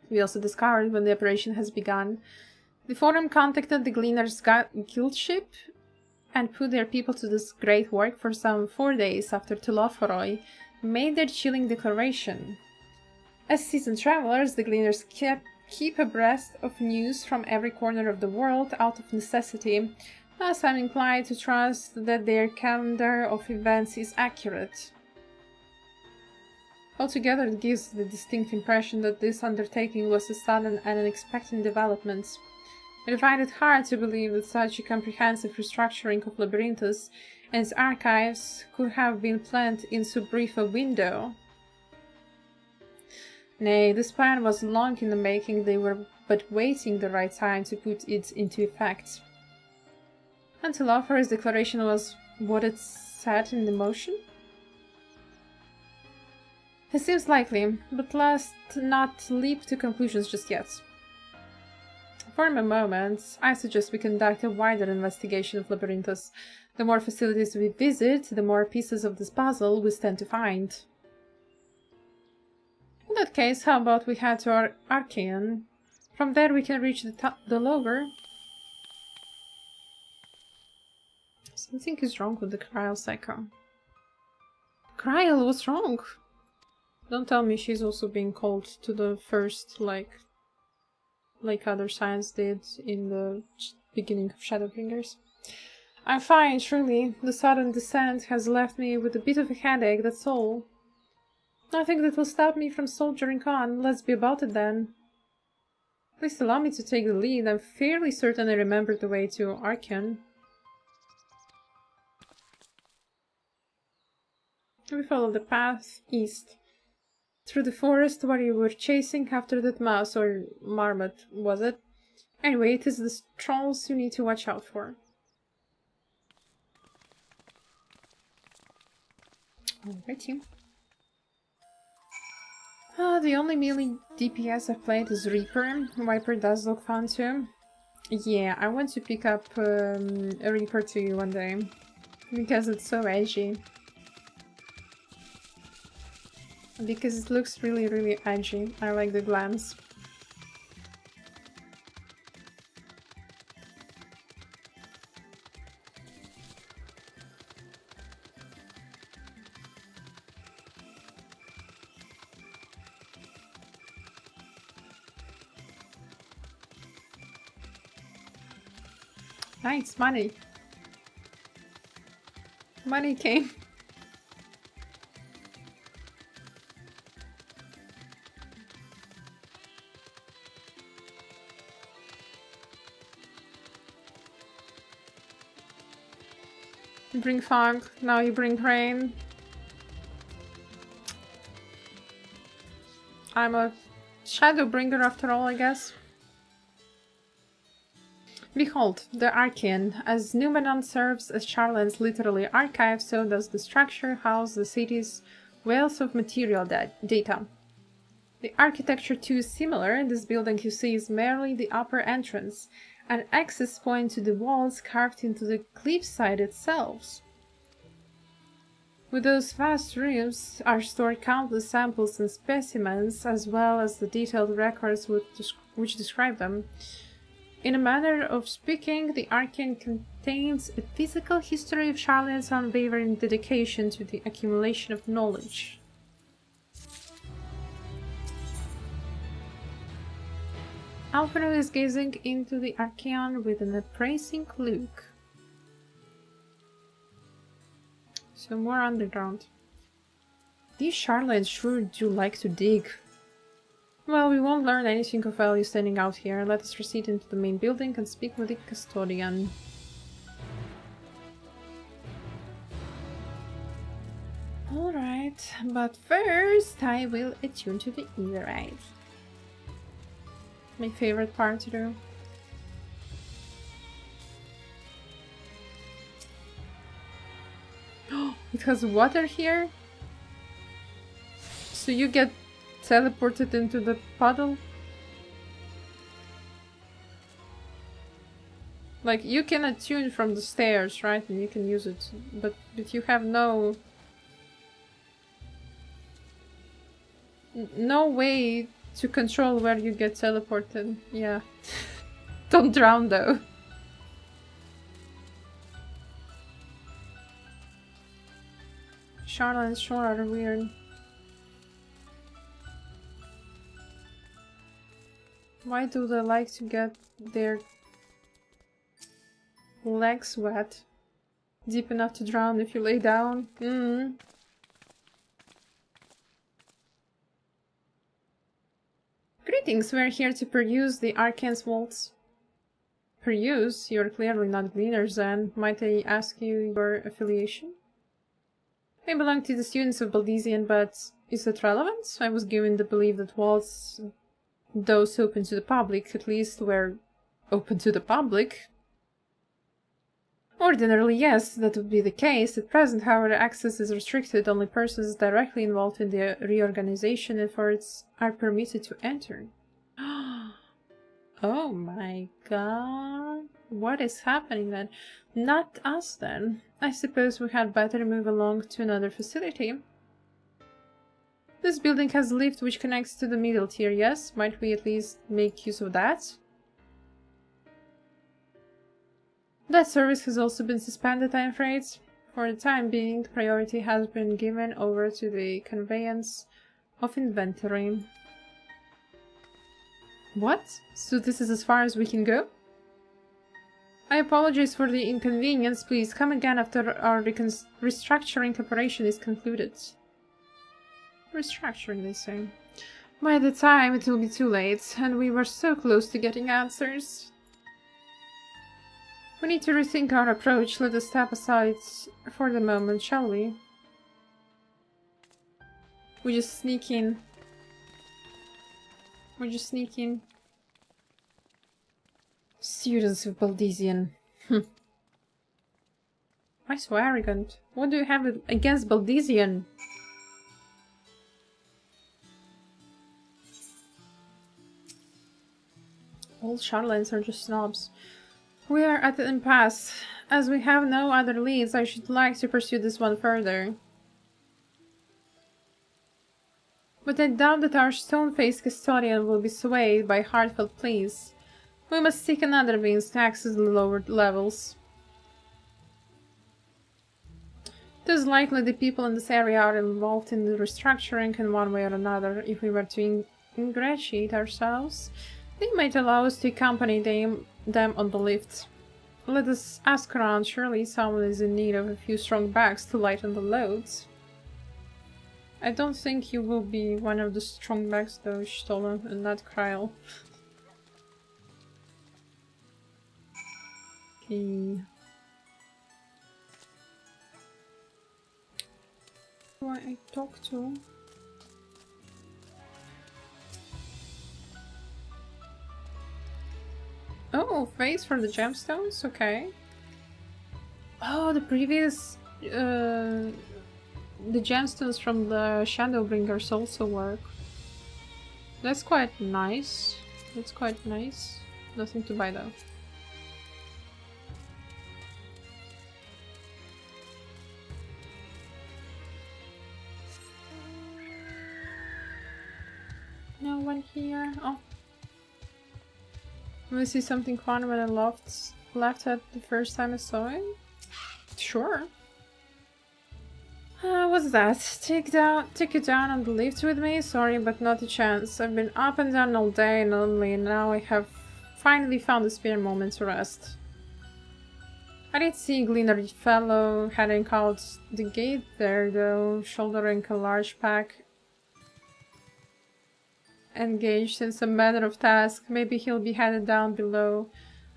We also discovered when the operation has begun, the forum contacted the Gleaners' guild ship and put their people to this great work for some 4 days after Tuloforoi made their chilling declaration. As seasoned travelers, the Gleaners keep abreast of news from every corner of the world out of necessity, thus I'm inclined to trust that their calendar of events is accurate. Altogether, it gives the distinct impression that this undertaking was a sudden and unexpected development. I find it hard to believe that such a comprehensive restructuring of Labyrinthus and its archives could have been planned in so brief a window. Nay, this plan was long in the making, they were but waiting the right time to put it into effect. Until Offer's declaration was what it set in motion? It seems likely, but let's not leap to conclusions just yet. For a moment, I suggest we conduct a wider investigation of Labyrinthus. The more facilities we visit, the more pieces of this puzzle we stand to find. In that case, how about we head to our Archean? From there we can reach the lower. Something is wrong with the Cryle Psycho. Cryle, what's wrong? Don't tell me she's also being called to the first, like other science did in the beginning of Shadowbringers. I'm fine, truly. The sudden descent has left me with a bit of a headache, that's all. Nothing that will stop me from soldiering on. Let's be about it then. Please allow me to take the lead. I'm fairly certain I remember the way to Archean. We follow the path east. Through the forest where you were chasing after that mouse or marmot, was it? Anyway, it is the trolls you need to watch out for. Alrighty. The only melee DPS I've played is Reaper. Viper does look fun too. Yeah, I want to pick up a Reaper too one day. Because it's so edgy. Because it looks really, really edgy. I like the glance. Nice, money. Money came. You bring fog, now you bring rain. I'm a Shadowbringer after all, I guess. Behold, the Archean. As Numenon serves as Charlan's literally archive, so does the structure house the city's wealth of material data. The architecture too is similar. This building you see is merely the upper entrance, an access point to the walls carved into the cliffside itself. With those vast rooms are stored countless samples and specimens, as well as the detailed records which describe them. In a manner of speaking, the Archean contains a physical history of Charlan's unwavering dedication to the accumulation of knowledge. Alfredo is gazing into the Archean with an appraising look. So more underground. These Charlans sure do like to dig. Well, we won't learn anything of value standing out here. Let us proceed into the main building and speak with the custodian. Alright, but first I will attune to the Etherite. My favorite part to do. It has water here? So you get teleported into the puddle? Like, you can attune from the stairs, right? And you can use it. But you have no way to control where you get teleported. Yeah. Don't drown though. Charlotte and Shore are weird. Why do they like to get their legs wet? Deep enough to drown if you lay down? Greetings, we're here to peruse the Arcane's vaults. Peruse? You're clearly not gleaners then. Might I ask you your affiliation? I belong to the students of Baldesion, but is that relevant? I was given the belief that vaults, those open to the public, at least were open to the public. Ordinarily, yes, that would be the case. At present, however, access is restricted. Only persons directly involved in the reorganization efforts are permitted to enter. Oh my god. What is happening then? Not us then. I suppose we had better move along to another facility. This building has a lift which connects to the middle tier, yes? Might we at least make use of that? That service has also been suspended, I'm afraid. For the time being, the priority has been given over to the conveyance of inventory. What? So this is as far as we can go? I apologize for the inconvenience. Please come again after our restructuring operation is concluded. Restructuring, they say. By the time, it will be too late, and we were so close to getting answers. We need to rethink our approach. Let us step aside for the moment, shall we? We just sneak in. We just sneak in. Students of Baldesion. Why so arrogant? What do you have against Baldesion? All Charlatans are just snobs. We are at an impasse. As we have no other leads, I should like to pursue this one further. But I doubt that our stone-faced custodian will be swayed by heartfelt pleas. We must seek another means to access the lower levels. It is likely the people in this area are involved in the restructuring in one way or another. If we were to ingratiate ourselves, they might allow us to accompany them on the lift. Let us ask around. Surely someone is in need of a few strong backs to lighten the loads. I don't think you will be one of the strong backs though, Stolen, and not Kryl. Okay. Who I talk to? Oh, face for the gemstones? Okay. Oh, the previous... the gemstones from the Shadowbringers also work. That's quite nice. That's quite nice. Nothing to buy though. No one here. Oh. Will I see something fun when I left it the first time I saw him? Sure. What's that? Take you down on the lift with me? Sorry, but not a chance. I've been up and down all day and only now I have finally found a spare moment to rest. I did see a Gleaner fellow heading out the gate there though, shouldering a large pack. engaged in some manner of task. Maybe he'll be headed down below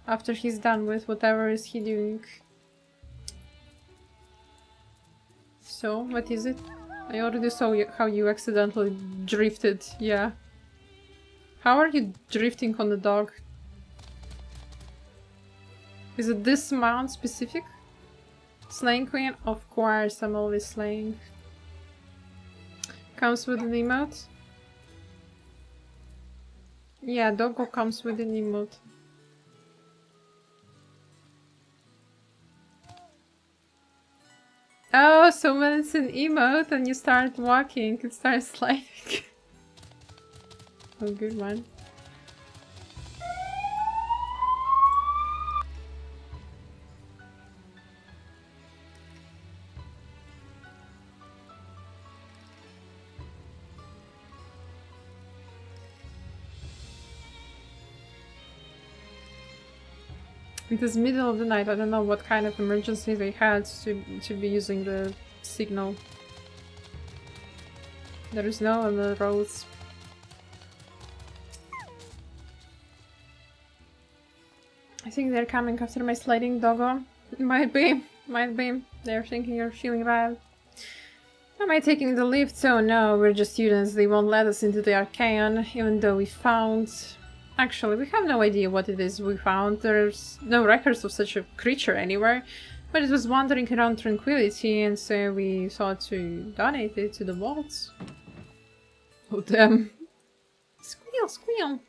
after he's done with whatever is he doing. So, what is it? I already saw how you accidentally drifted, yeah. How are you drifting on the dog? Is it this mount specific? Slaying Queen? Of course, I'm always slaying. Comes with an emote? Yeah, Doggo comes with an emote. Oh, so when it's an emote and you start walking, it starts sliding. Oh, good one. It is middle of the night. I don't know what kind of emergency they had to be using the signal. There is no one on the roads. I think they're coming after my sliding doggo. Might be. They're thinking you're feeling bad. Am I taking the lift? So no, we're just students. They won't let us into the Archaeon, even though we found... Actually, we have no idea what it is we found. There's no records of such a creature anywhere. But it was wandering around Tranquility, and so we thought to donate it to the vaults. Oh damn. Squeal, squeal!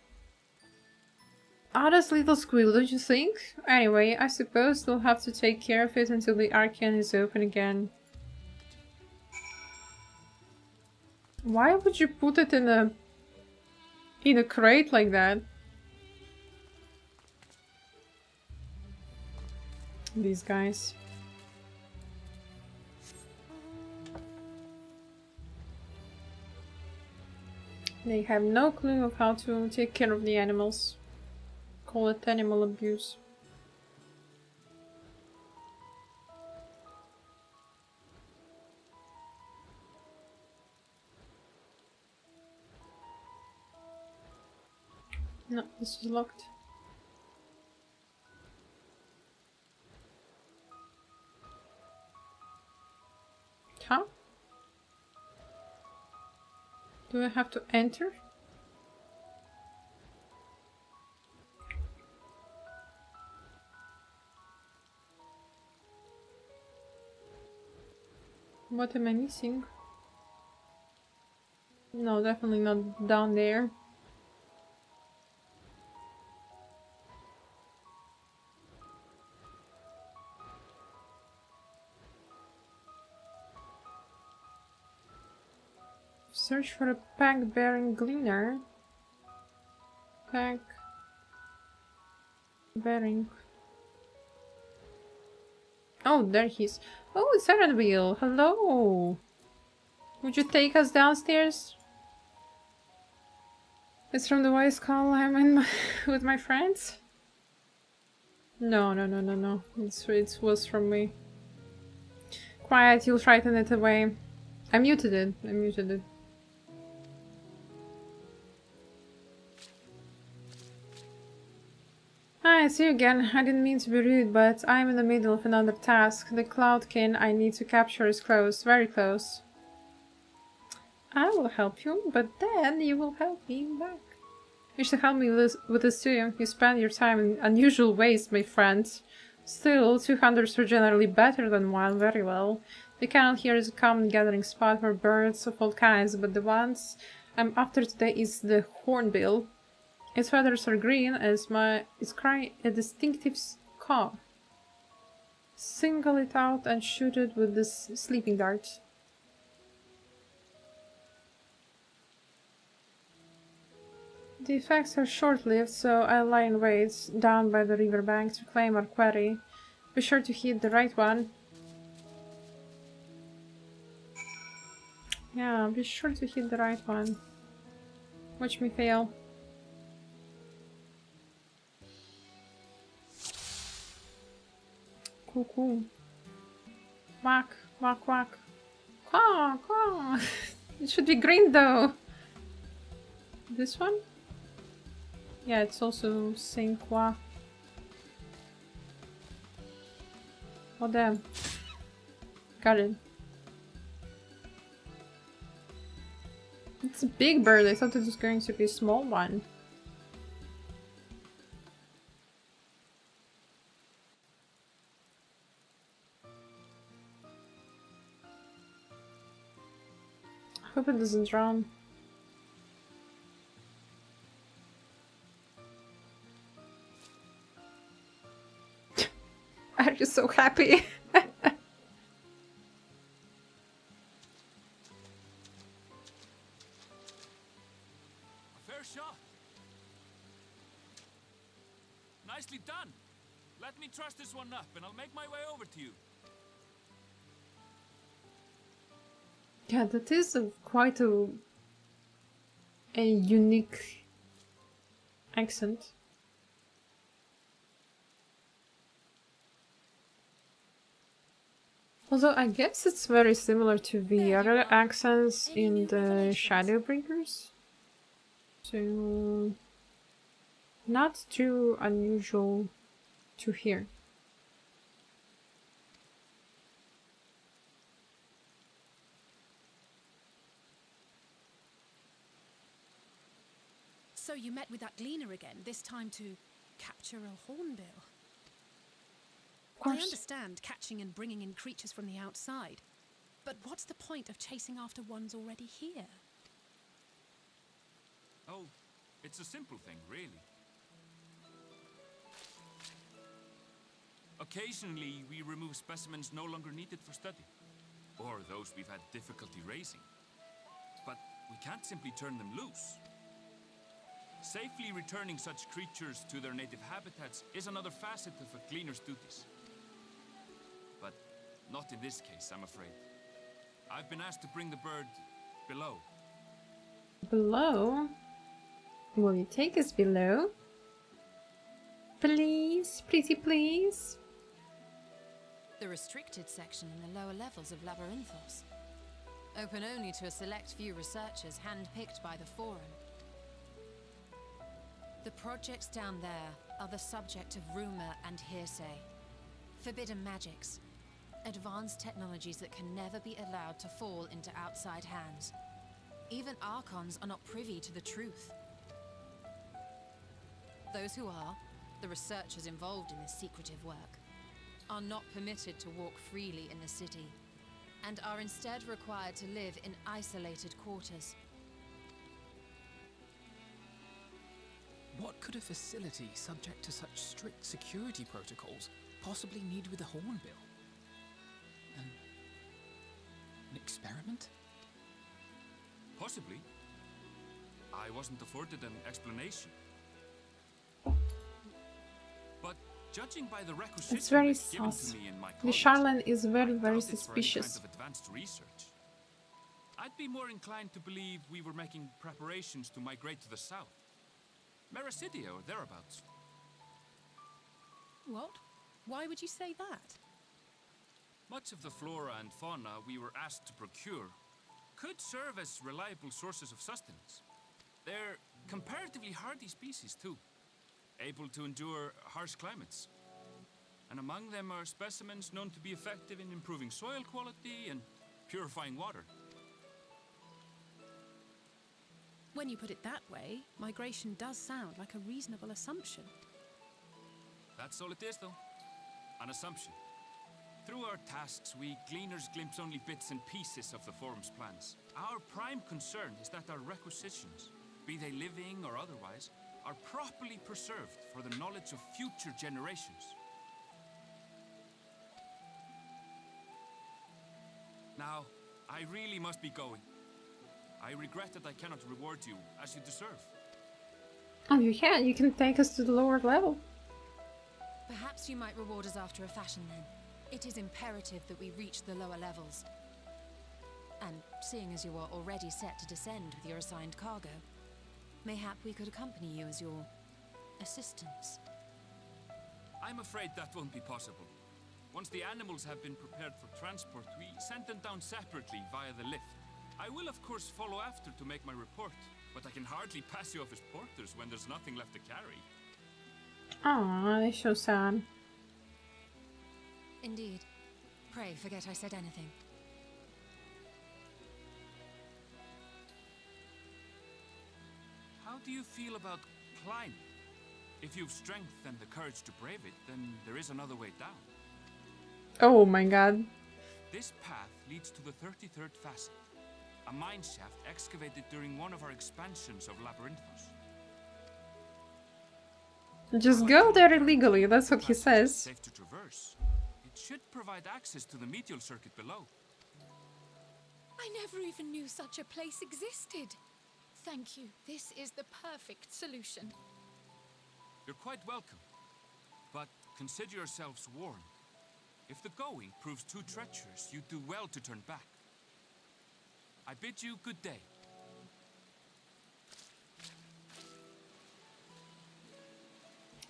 Oddest little squeal, don't you think? Anyway, I suppose we'll have to take care of it until the Archaeon is open again. Why would you put it in a crate like that? These guys. They have no clue of how to take care of the animals. Call it animal abuse. No, this is locked. Huh? Do I have to enter? What am I missing? No, definitely not down there. Search for a pack-bearing gleaner. Pack-bearing. Oh, there he is. Oh, it's Wheel. Hello. Would you take us downstairs? It's from the voice call I'm in with my friends. No. It was from me. Quiet, you'll frighten it away. I muted it. Hi, it's you again. I didn't mean to be rude, but I'm in the middle of another task. The Cloudkin I need to capture is close, very close. I will help you, but then you will help me back. You should help me with this too. You spend your time in unusual ways, my friend. Still, 200s are generally better than one, very well. The canal here is a common gathering spot for birds of all kinds, but the ones I'm after today is the hornbill. Its feathers are green and it's crying a distinctive caw. Single it out and shoot it with this sleeping dart. The effects are short-lived, so I'll lie in wait down by the riverbank to claim our quarry. Be sure to hit the right one. Yeah, be sure to hit the right one. Watch me fail. Cool. Quack. Caw. It should be green though. This one? Yeah, it's also Saint Croix. Oh damn. Got it. It's a big bird. I thought it was going to be a small one. I hope it doesn't drown. I'm just so happy. Shot. Nicely done. Let me truss this one up and I'll make my way over to you. Yeah, that is quite a unique accent. Although I guess it's very similar to the other accents in the Shadowbringers. So, not too unusual to hear. So you met with that gleaner again, this time to capture a hornbill. Of course. I understand catching and bringing in creatures from the outside, but what's the point of chasing after ones already here? Oh, it's a simple thing, really. Occasionally, we remove specimens no longer needed for study, or those we've had difficulty raising. But we can't simply turn them loose. Safely returning such creatures to their native habitats is another facet of a gleaner's duties. But not in this case, I'm afraid. I've been asked to bring the bird below. Below? Will you take us below? Please, pretty please. The restricted section in the lower levels of Labyrinthos. Open only to a select few researchers handpicked by the Forum. The projects down there are the subject of rumor and hearsay. Forbidden magics. Advanced technologies that can never be allowed to fall into outside hands. Even Archons are not privy to the truth. Those who are, the researchers involved in this secretive work, are not permitted to walk freely in the city, and are instead required to live in isolated quarters. What could a facility subject to such strict security protocols possibly need with a hornbill? An experiment? Possibly. I wasn't afforded an explanation. But judging by the requisition It's very given sus. to me in my The college, Charlene is very, I very doubt it's for any suspicious. kind of advanced research. I'd be more inclined to believe we were making preparations to migrate to the south. Mericidia or thereabouts. What? Why would you say that? Much of the flora and fauna we were asked to procure could serve as reliable sources of sustenance. They're comparatively hardy species too, able to endure harsh climates. And among them are specimens known to be effective in improving soil quality and purifying water. When you put it that way, migration does sound like a reasonable assumption. That's all it is, though. An assumption. Through our tasks, we gleaners glimpse only bits and pieces of the Forum's plans. Our prime concern is that our requisitions, be they living or otherwise, are properly preserved for the knowledge of future generations. Now, I really must be going. I regret that I cannot reward you as you deserve. Oh, you can. You can take us to the lower level. Perhaps you might reward us after a fashion then. It is imperative that we reach the lower levels. And seeing as you are already set to descend with your assigned cargo, mayhap we could accompany you as your assistants. I'm afraid that won't be possible. Once the animals have been prepared for transport, we send them down separately via the lift. I will of course follow after to make my report, but I can hardly pass you off as porters when there's nothing left to carry. Aw, that's so sad. Indeed. Pray forget I said anything. How do you feel about climbing? If you've strength and the courage to brave it, then there is another way down. Oh my god. This path leads to the 33rd facet, a mine shaft excavated during one of our expansions of Labyrinthos. Just go there illegally, that's what he says. Safe to traverse. It should provide access to the medial circuit below. I never even knew such a place existed. Thank you. This is the perfect solution. You're quite welcome, but consider yourselves warned. If the going proves too treacherous, you'd do well to turn back. I bid you good day.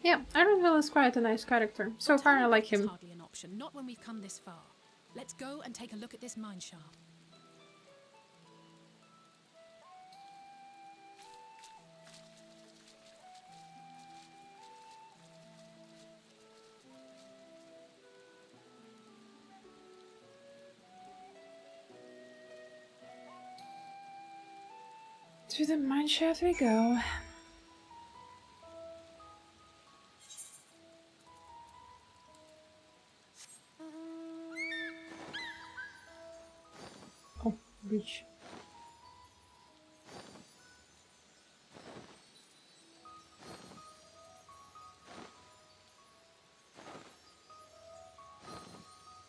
Yeah, Ironville is quite a nice character. So far I like It's him. hardly an option, not when we've come this far. Let's go and take a look at this mine shaft. To the mine shaft we go. Oh, reach.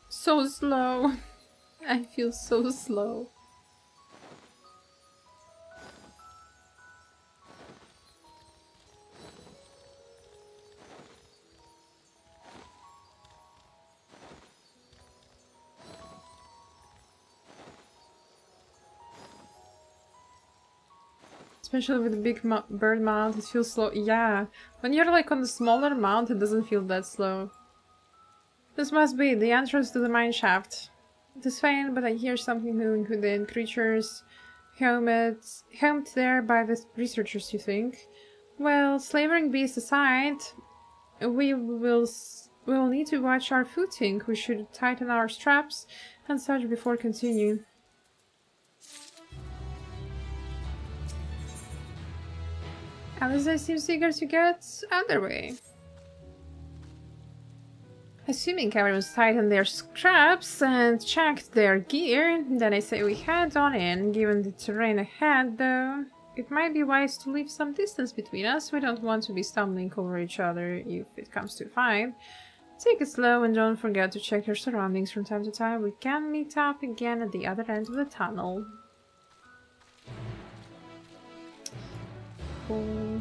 So slow. I feel so slow. Especially with the big bird mount, it feels slow. Yeah, when you're like on the smaller mount, it doesn't feel that slow. This must be the entrance to the mine shaft. It is faint, but I hear something moving within. Creatures homed there by the researchers, you think? Well, slavering beasts aside, we'll need to watch our footing. We should tighten our straps and such before continuing. Alice, I seem eager to get underway. Assuming everyone's tightened their straps and checked their gear, then I say we head on in. Given the terrain ahead, though, it might be wise to leave some distance between us. We don't want to be stumbling over each other if it comes to a fight. Take it slow and don't forget to check your surroundings from time to time. We can meet up again at the other end of the tunnel. Cool.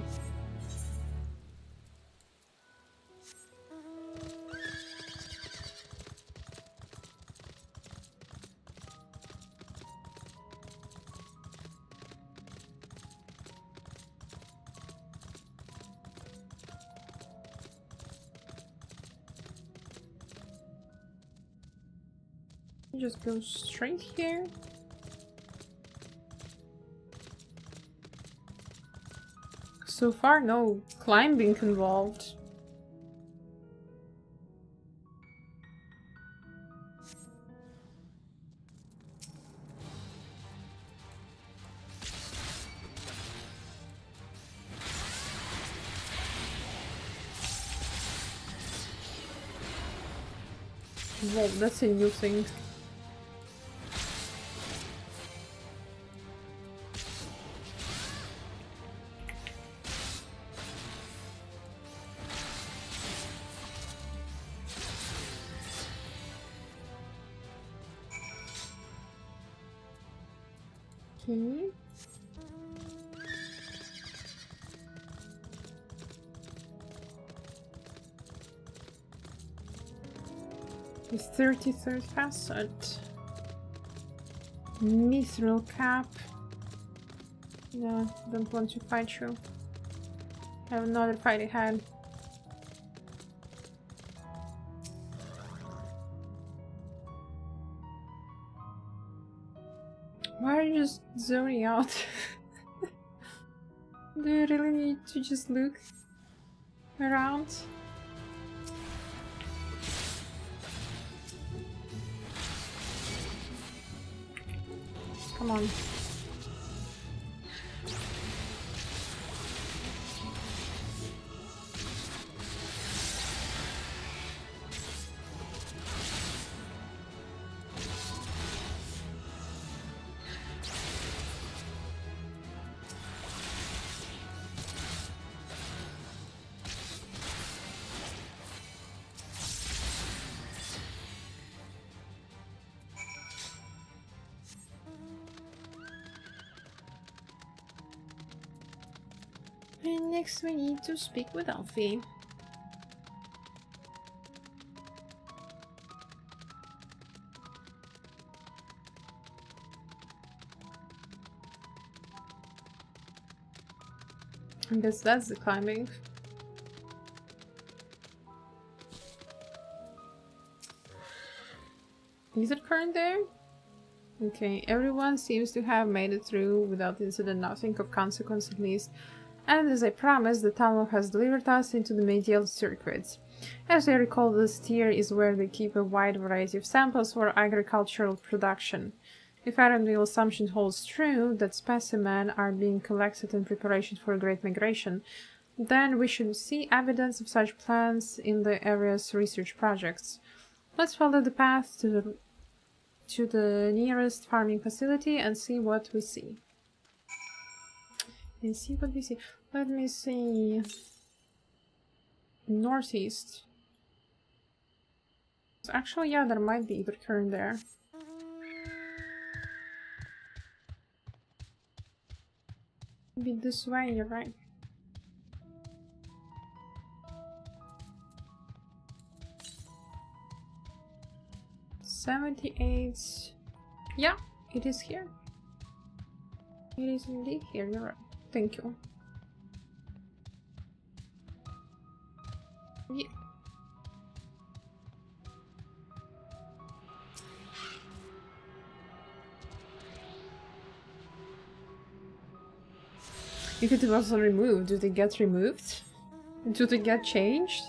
Just go straight here. So far, no climbing involved. Whoa, that's a new thing. Okay. The 33rd facet. Mithril cap. No, don't want to fight you. I have another fight ahead. Why are you just zoning out? Do you really need to just look around? Come on. And next we need to speak with Alfie. I guess that's the climbing. Is it current there? Okay, everyone seems to have made it through without incident, nothing of consequence at least. And as I promised, the tunnel has delivered us into the medial circuits. As I recall, this tier is where they keep a wide variety of samples for agricultural production. If our real assumption holds true, that specimens are being collected in preparation for a great migration, then we should see evidence of such plans in the area's research projects. Let's follow the path to the nearest farming facility and see what we see. Let me see. Northeast. Actually, yeah, there might be a current there. Maybe this way, you're right. $78. Yeah, it is here. It is indeed here, you're right. Thank you. Yeah. If it wasn't removed, do they get removed? Do they get changed?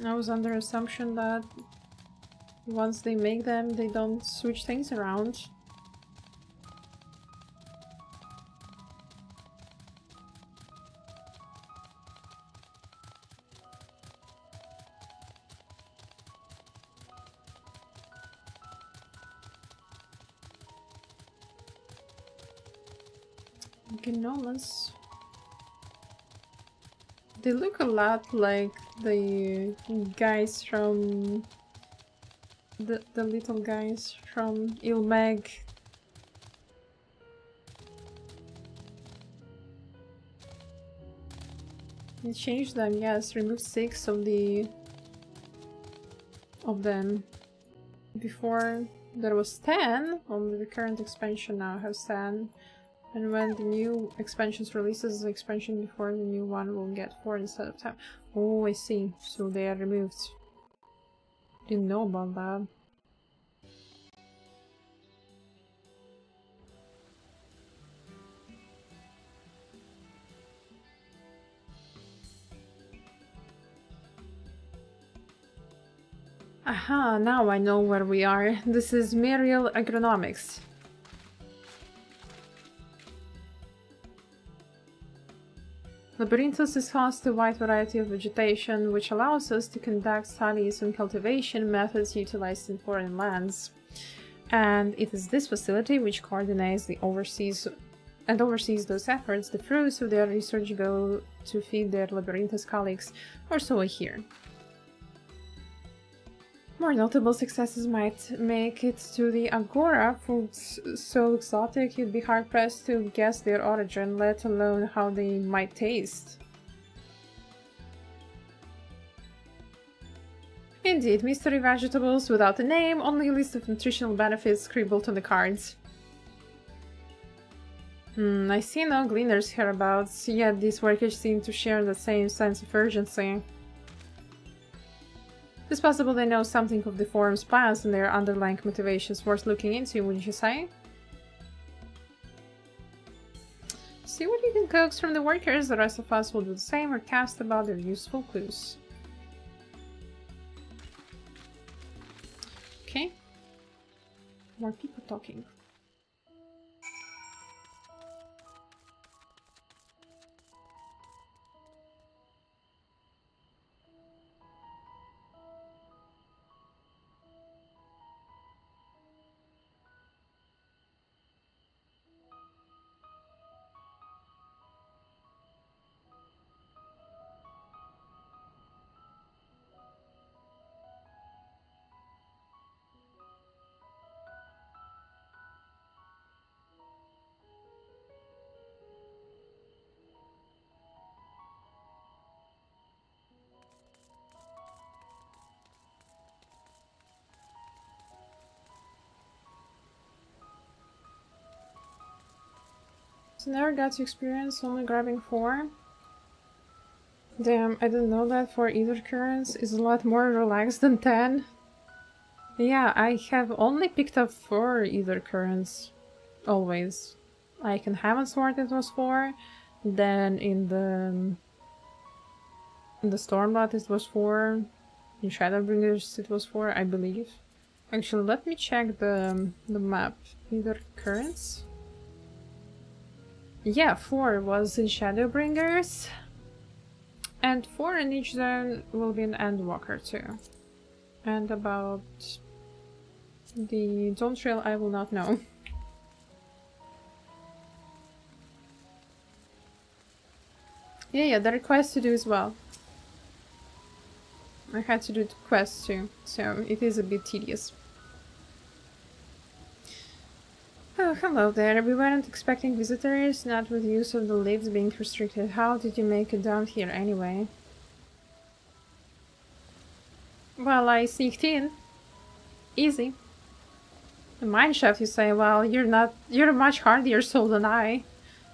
I was under assumption that once they make them, they don't switch things around. Gnomes. They look a lot like the guys from the little guys from Ilmeg. They changed them, yes, removed 6 of them. Before there was 10 on the current expansion, now has 10. And when the new expansions releases the expansion before the new one will get 4 instead of 10. Oh, I see. So they are removed. Didn't know about that. Aha, now I know where we are. This is Merial Agronomics. Labyrinthus is host to a wide variety of vegetation, which allows us to conduct studies on cultivation methods utilized in foreign lands. And it is this facility which coordinates the oversees those efforts. The fruits of their research go to feed their Labyrinthus colleagues, or so I hear. More notable successes might make it to the Agora, foods so exotic you'd be hard-pressed to guess their origin, let alone how they might taste. Indeed, mystery vegetables without a name, only a list of nutritional benefits scribbled on the cards. I see no gleaners hereabouts, yet these workers seem to share the same sense of urgency. It's possible they know something of the forum's plans and their underlying motivations worth looking into, wouldn't you say? See what you can coax from the workers. The rest of us will do the same or cast about their useful clues. Okay. More people talking. So never got to experience only grabbing 4. Damn, I didn't know that for either currents is a lot more relaxed than 10. Yeah, I have only picked up 4 either currents. Always. Like in Heavensward it was 4. Then in the Stormblood it was 4. In Shadowbringers it was 4, I believe. Actually, let me check the map. Either currents? Yeah, 4 was in Shadowbringers. And 4 in each zone will be in Endwalker too. And about the Dawn Trail I will not know. Yeah, there are quests to do as well. I had to do the quests too, so it is a bit tedious. Oh, hello there. We weren't expecting visitors, not with use of the lifts being restricted. How did you make it down here anyway? Well, I sneaked in. Easy. The mineshaft, you say? Well, you're a much hardier soul than I.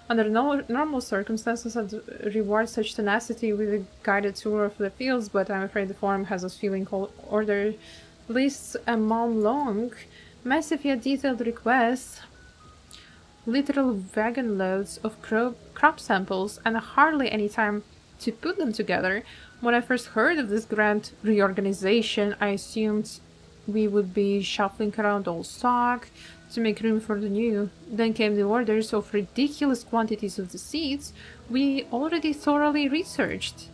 Under normal circumstances, I'd reward such tenacity with a guided tour of the fields, but I'm afraid the forum has us feeling order lists a mile long, massive yet detailed requests, literal wagon loads of crop samples, and hardly any time to put them together. When I first heard of this grand reorganization, I assumed we would be shuffling around old stock to make room for the new. Then came the orders of ridiculous quantities of the seeds we already thoroughly researched.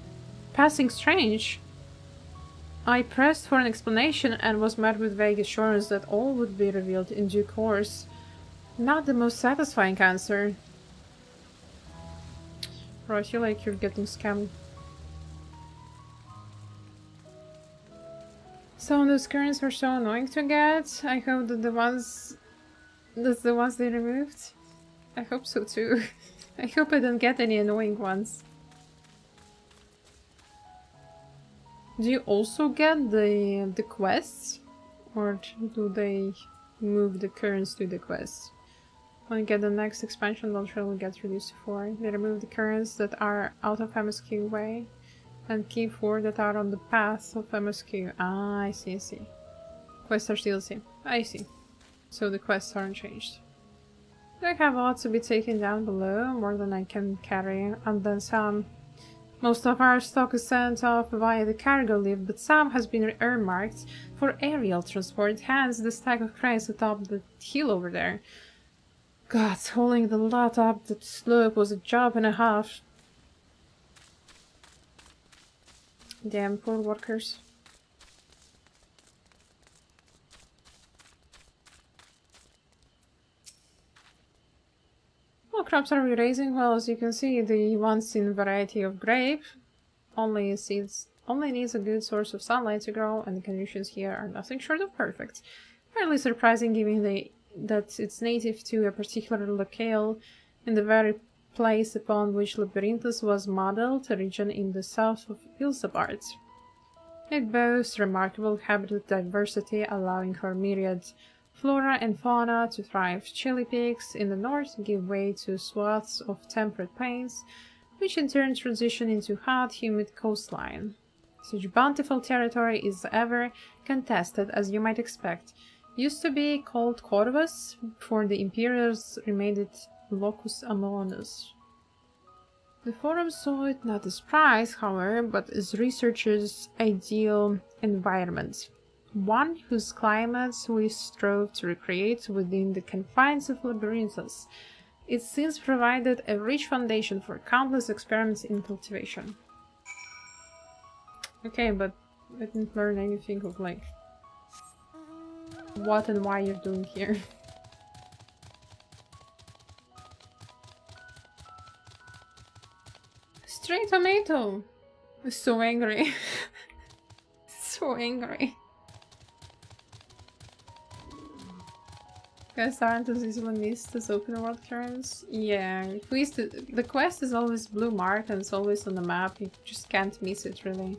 Passing strange. I pressed for an explanation and was met with vague assurance that all would be revealed in due course. Not the most satisfying answer. Bro, I feel like you're getting scammed. Some of those currents are so annoying to get. I hope that that's the ones they removed. I hope so too. I hope I don't get any annoying ones. Do you also get the quests? Or do they move the currents to the quests? When you get the next expansion, launcher will get reduced to 4. They remove the currents that are out of MSQ way and keep 4 that are on the path of MSQ. Ah, I see, I see. Quests are still the same. I see. So the quests aren't changed. I have a lot to be taken down below, more than I can carry, and then some. Most of our stock is sent off via the cargo lift, but some has been earmarked for aerial transport, hence the stack of cranes atop the hill over there. God, hauling the lot up the slope was a job and a half. Damn, poor workers. What crops are we raising? Well, as you can see, the ones in variety of grape only needs a good source of sunlight to grow, and the conditions here are nothing short of perfect. Fairly surprising given that it's native to a particular locale in the very place upon which Labyrinthus was modeled, a region in the south of Ilsabard. It boasts remarkable habitat diversity, allowing for myriad flora and fauna to thrive. Chilly peaks in the north give way to swaths of temperate plains, which in turn transition into hot, humid coastline. Such bountiful territory is ever contested, as you might expect. Used to be called Corvus, before the Imperials remained it Locus Amoenus. The forum saw it not as prize, however, but as researchers' ideal environment. One whose climates we strove to recreate within the confines of labyrinths. It since provided a rich foundation for countless experiments in cultivation. Okay, but I didn't learn anything of like what and why you're doing here. Stray tomato! So angry. So angry. Guys aren't as easily missed as open world currents. Yeah, the quest is always blue marked and it's always on the map. You just can't miss it, really.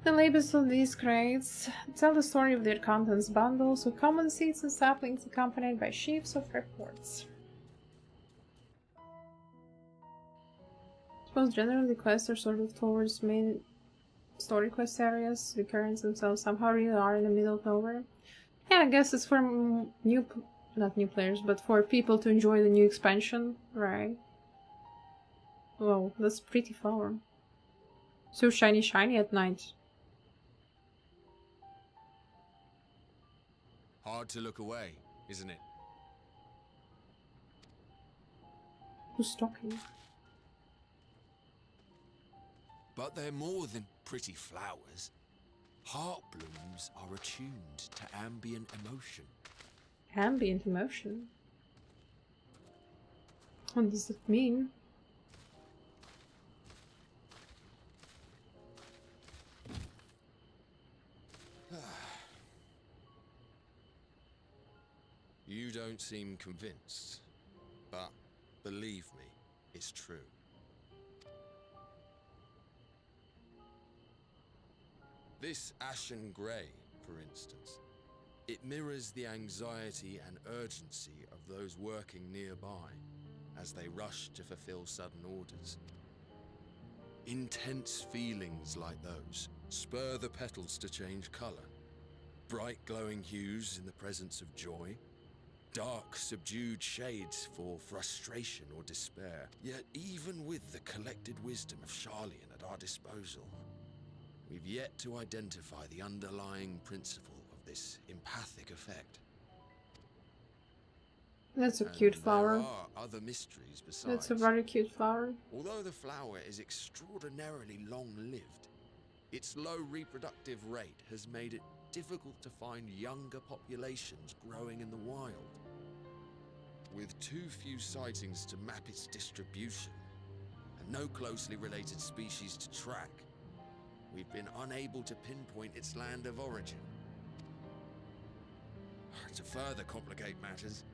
The labels of these crates tell the story of their contents: bundles of common seeds and saplings accompanied by sheaves of reports. I suppose generally quests are sort of towards main story quest areas. The currents themselves somehow really are in the middle of nowhere. Yeah, I guess it's for not new players, but for people to enjoy the new expansion, right? Whoa, that's pretty flower. So shiny at night. Hard to look away, isn't it? Who's talking? But they're more than pretty flowers. Heart blooms are attuned to ambient emotion. Ambient emotion? What does that mean? You don't seem convinced, but believe me, it's true. This ashen grey, for instance, it mirrors the anxiety and urgency of those working nearby as they rush to fulfill sudden orders. Intense feelings like those spur the petals to change colour. Bright glowing hues in the presence of joy, dark subdued shades for frustration or despair. Yet even with the collected wisdom of Charlian at our disposal, we've yet to identify the underlying principle of this empathic effect. That's a cute flower. There are other mysteries besides. That's a very cute flower. Although the flower is extraordinarily long-lived, its low reproductive rate has made it difficult to find younger populations growing in the wild. With too few sightings to map its distribution, and no closely related species to track, we've been unable to pinpoint its land of origin. To further complicate matters,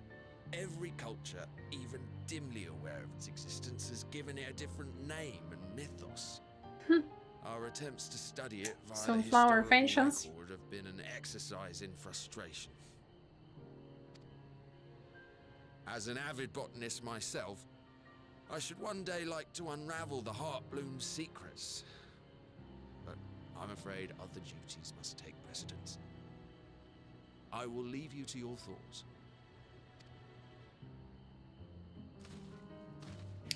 every culture, even dimly aware of its existence, has given it a different name and mythos. Our attempts to study it via the Sunflower historical fansions. record have been an exercise in frustration. As an avid botanist myself, I should one day like to unravel the Heartbloom's secrets. But I'm afraid other duties must take precedence. I will leave you to your thoughts.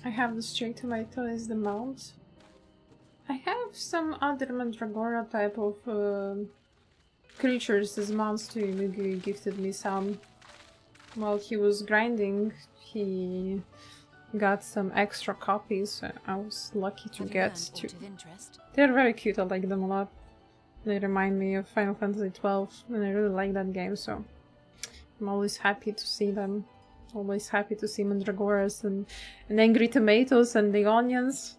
I have the stray tomato as the mount. I have some other Mandragora type of creatures as mounts too. Mugi gifted me some. While he was grinding, he got some extra copies, so I was lucky to get two. They're very cute, I like them a lot. They remind me of Final Fantasy XII, and I really like that game, so I'm always happy to see them. Always happy to see Mandragoras and Angry Tomatoes and the Onions,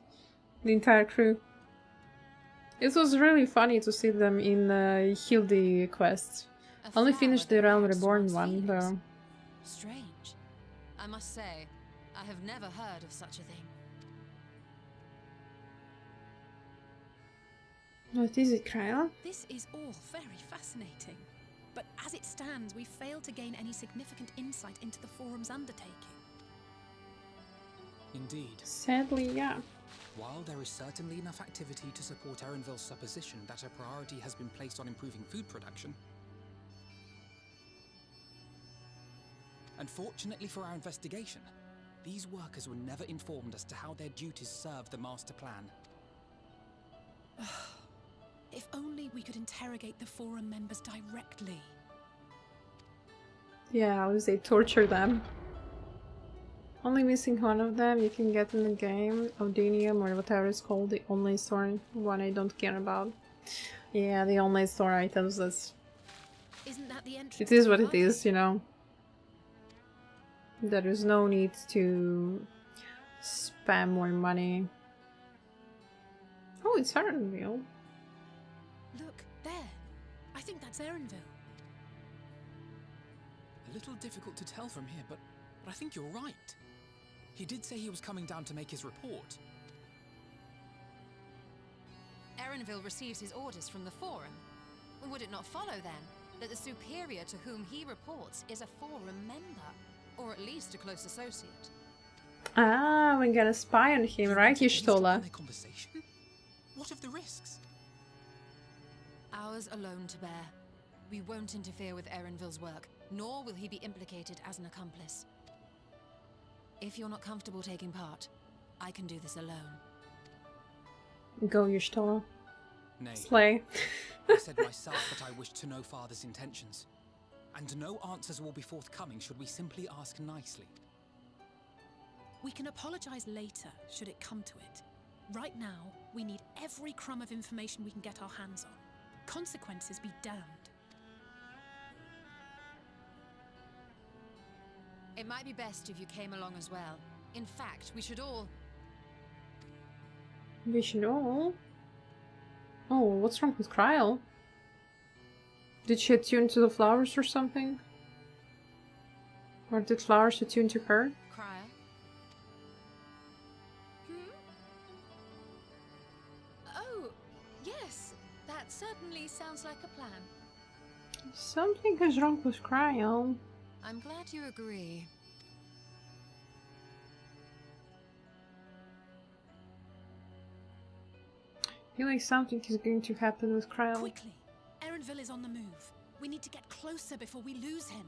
the entire crew. It was really funny to see them in Hildy quests. Only finished the Realm Reborn one, though. Strange. I must say, I have never heard of such a thing. What is it, Kryle? This is all very fascinating. But as it stands, we fail to gain any significant insight into the forum's undertaking. Indeed. Sadly, yeah. While there is certainly enough activity to support Erenville's supposition that a priority has been placed on improving food production, unfortunately for our investigation, These workers were never informed as to how their duties serve the master plan. If only we could interrogate the forum members directly. Yeah, I would say torture them. Only missing one of them you can get in the game, Odinium or whatever it's called, the online store, one I don't care about. Yeah, the online store items, that's... Isn't that the entrance? It is what it is, you know. There is no need to spam more money. Oh, it's Ardenville. Look, there. I think that's Erenville. A little difficult to tell from here, but I think you're right. He did say he was coming down to make his report. Erenville receives his orders from the Forum. Would it not follow, then, that the superior to whom he reports is a Forum member? Or at least a close associate? Ah, we're gonna spy on him, right, Y'shtola? What of the risks? Ours alone to bear. We won't interfere with Erenville's work, nor will he be implicated as an accomplice. If you're not comfortable taking part, I can do this alone. Go, Y'shtola. Nay. Slay. I said myself that I wished to know Father's intentions. And no answers will be forthcoming should we simply ask nicely. We can apologize later, should it come to it. Right now, we need every crumb of information we can get our hands on. Consequences be damned. It might be best if you came along as well. In fact, we should all... We should all... Oh, what's wrong with Kryl? Did she attune to the flowers or something? Or did flowers attune to her? Cryer? Oh, yes. That certainly sounds like a plan. Something is wrong with Kryl. I'm glad you agree. I feel like something is going to happen with Kryl. Quickly! Erenville is on the move. We need to get closer before we lose him.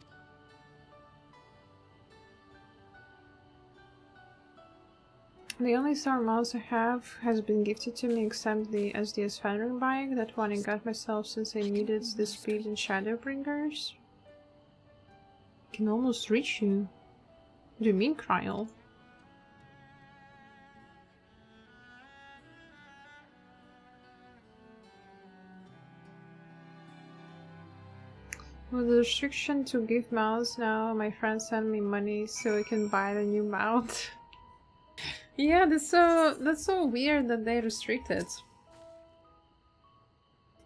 The only star mouse I have has been gifted to me except the SDS Fenrir bike, that one I got myself since I needed the speed in Shadowbringers. I can almost reach you. What do you mean, Kryl? With the restriction to give mouse now, my friends send me money so I can buy the new mount. Yeah, that's so weird that they restrict it.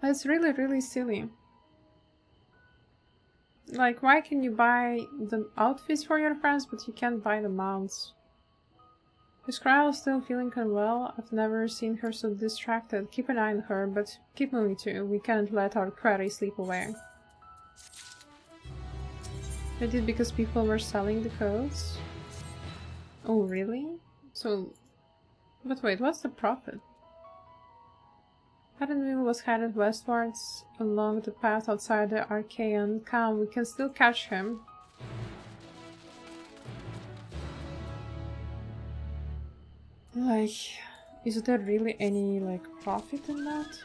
That's really silly. Like, why can you buy the outfits for your friends, but you can't buy the mounts? Is Kryl still feeling unwell? I've never seen her so distracted. Keep an eye on her, but keep moving too. We can't let our query sleep away. I did because people were selling the codes? Oh, really? So... But wait, what's the profit? Haddonville was headed westwards along the path outside the Archaean camp. We can still catch him. Like, is there really any, like, profit in that?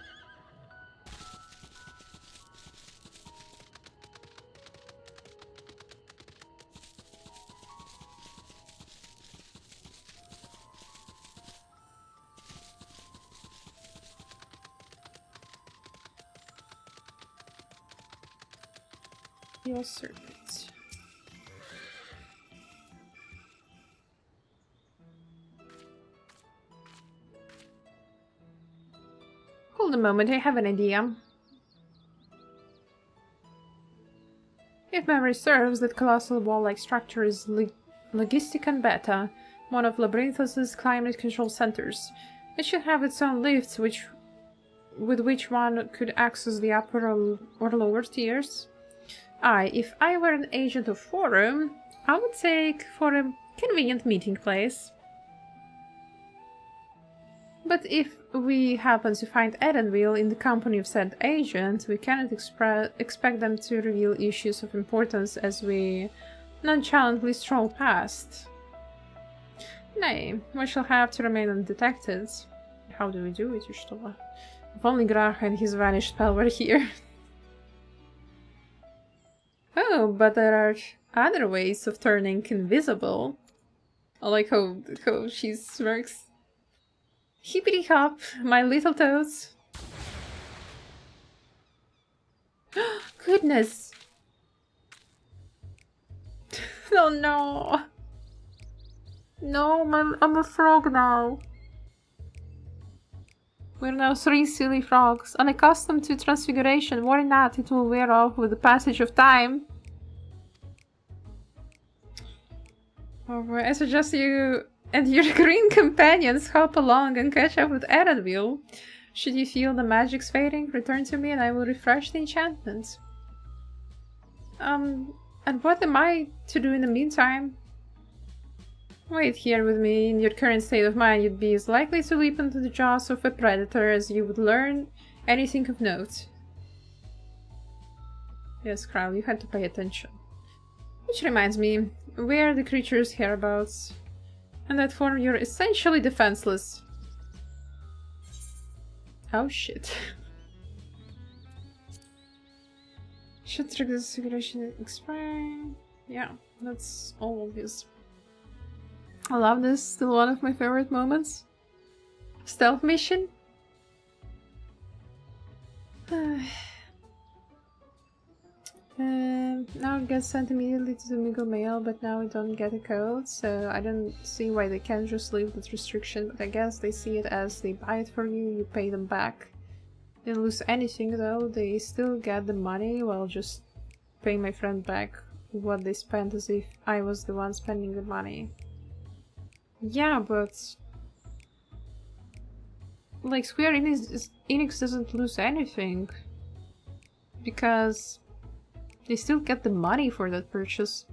Your servant. Hold a moment, I have an idea. If memory serves, that colossal wall-like structure is Logisticon Beta, one of Labyrinthos' climate control centers. It should have its own lifts, with which one could access the upper or lower tiers. If I were an agent of Forum, I would take for a convenient meeting place. But if we happen to find Erenville in the company of said agent, we cannot expect them to reveal issues of importance as we nonchalantly stroll past. Nay, we shall have to remain undetected. How do we do it, Yushtola? If only Grach and his vanished spell were here. Oh, but there are other ways of turning invisible. I like how she smirks. Hippity hop, my little toes. Goodness! Oh no! No, I'm a frog now. We're now 3 silly frogs, unaccustomed to transfiguration. Worry not, it will wear off with the passage of time. Oh, I suggest you and your green companions hop along and catch up with Erenville. Should you feel the magic's fading, return to me and I will refresh the enchantment. And what am I to do in the meantime? Wait here with me. In your current state of mind, you'd be as likely to leap into the jaws of a predator as you would learn anything of note. Yes, Kral, you had to pay attention. Which reminds me, where are the creatures hereabouts? In that form, you're essentially defenseless. Oh shit. Should trigger the circulation expire. Yeah, that's all obvious. I love this, still one of my favorite moments. Stealth mission? Now it gets sent immediately to the Migo mail, but now we don't get a code, so I don't see why they can't just leave that restriction, but I guess they see it as they buy it for you, you pay them back. They don't lose anything though, they still get the money while just paying my friend back what they spent as if I was the one spending the money. Yeah, but like Square Enix doesn't lose anything because they still get the money for that purchase.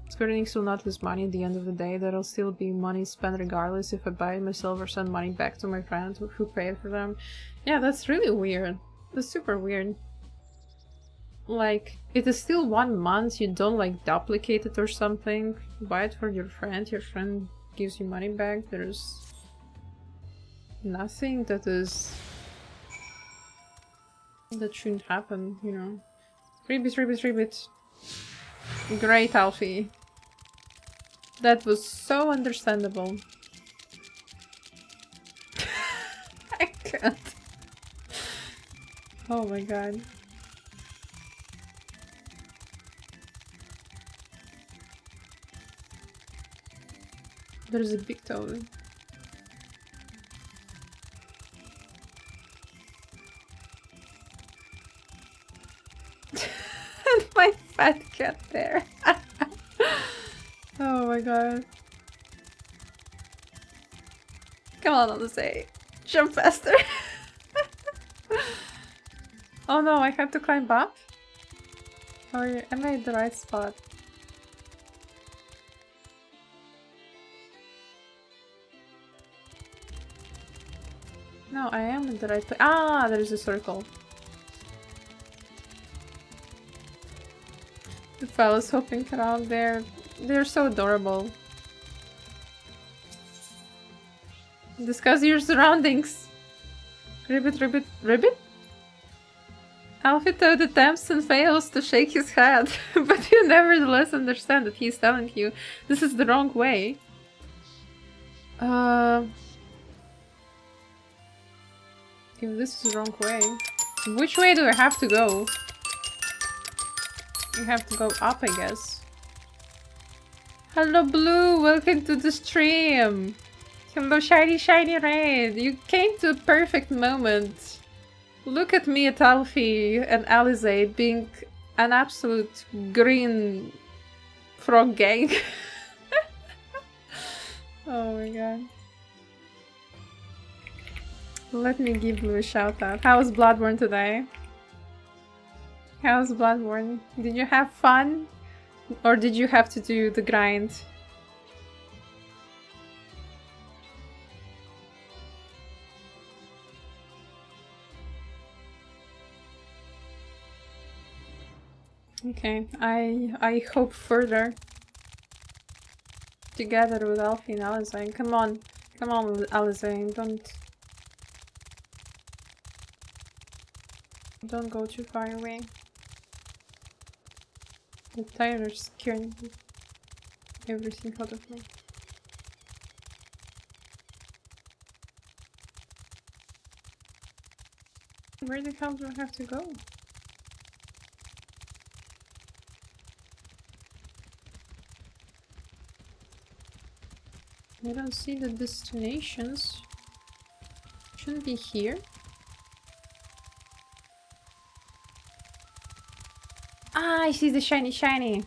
Square Enix will not lose money at the end of the day. There'll still be money spent regardless if I buy it myself or send money back to my friend who paid for them. Yeah, that's really weird. That's super weird. Like, it is still 1 month, you don't like duplicate it or something. You buy it for your friend gives you money back. There's nothing that shouldn't happen, you know. Ribbit. Great, Alfie. That was so understandable. I can't. Oh my god. There's a big toad. And my fat cat there. Oh my god. Come on, Odyssey. Jump faster. Oh no, I have to climb up? Or am I at the right spot? No, I am in the right place. Ah, there's a circle. The fellas hopping around there. They're so adorable. Discuss your surroundings. Ribbit? Alfie Toad attempts and fails to shake his head, but you nevertheless understand that he's telling you this is the wrong way. If this is the wrong way, which way do I have to go? You have to go up, I guess. Hello, Blue! Welcome to the stream! Hello, shiny red! You came to a perfect moment. Look at me at Alfie and Alizade being an absolute green frog gang. Oh my god. Let me give Blue a shout out. How was Bloodborne today? How's Bloodborne? Did you have fun? Or did you have to do the grind? Okay, I hope further. together with Alfie and Alizane. Come on, Alizane, don't go too far away. The tiger's scaring everything out of me. Where the hell do I have to go? I don't see the destinations. Shouldn't be here. Ah, I see the shiny.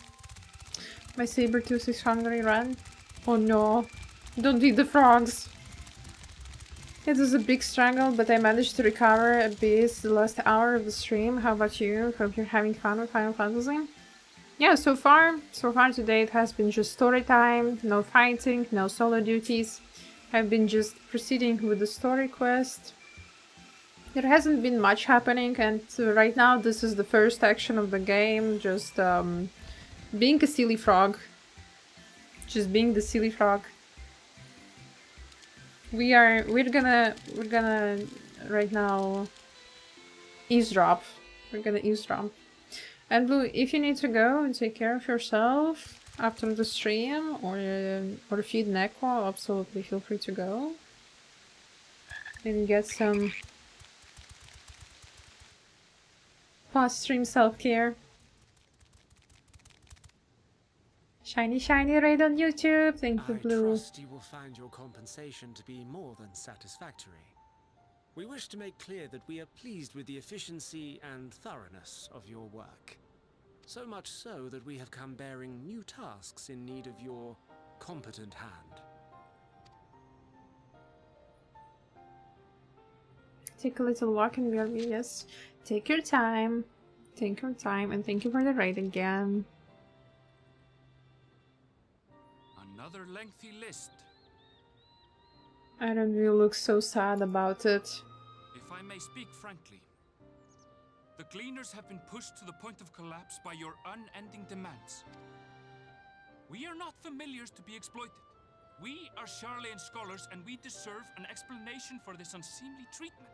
My saber-tooth is hungry, run. Oh no. Don't eat the frogs. It was a big struggle, but I managed to recover a bit the last hour of the stream. How about you? Hope you're having fun with Final Fantasy. Yeah, so far today it has been just story time, no fighting, no solo duties. I've been just proceeding with the story quest. There hasn't been much happening, and right now this is the first action of the game, just being a silly frog. Just being the silly frog. We're gonna right now eavesdrop. We're gonna eavesdrop. And Blue, if you need to go and take care of yourself after the stream or feed Neko, absolutely feel free to go and get some post-stream self-care. Shiny raid on YouTube. Thank you, Blue. I trust you will find your compensation to be more than satisfactory. We wish to make clear that we are pleased with the efficiency and thoroughness of your work. So much so that we have come bearing new tasks in need of your competent hand. Take a little walk and we'll be, yes. Take your time. Take your time, and thank you for the raid again. Another lengthy list. I don't really look so sad about it. If I may speak frankly, the Gleaners have been pushed to the point of collapse by your unending demands. We are not familiars to be exploited. We are Sharlayan scholars, and we deserve an explanation for this unseemly treatment.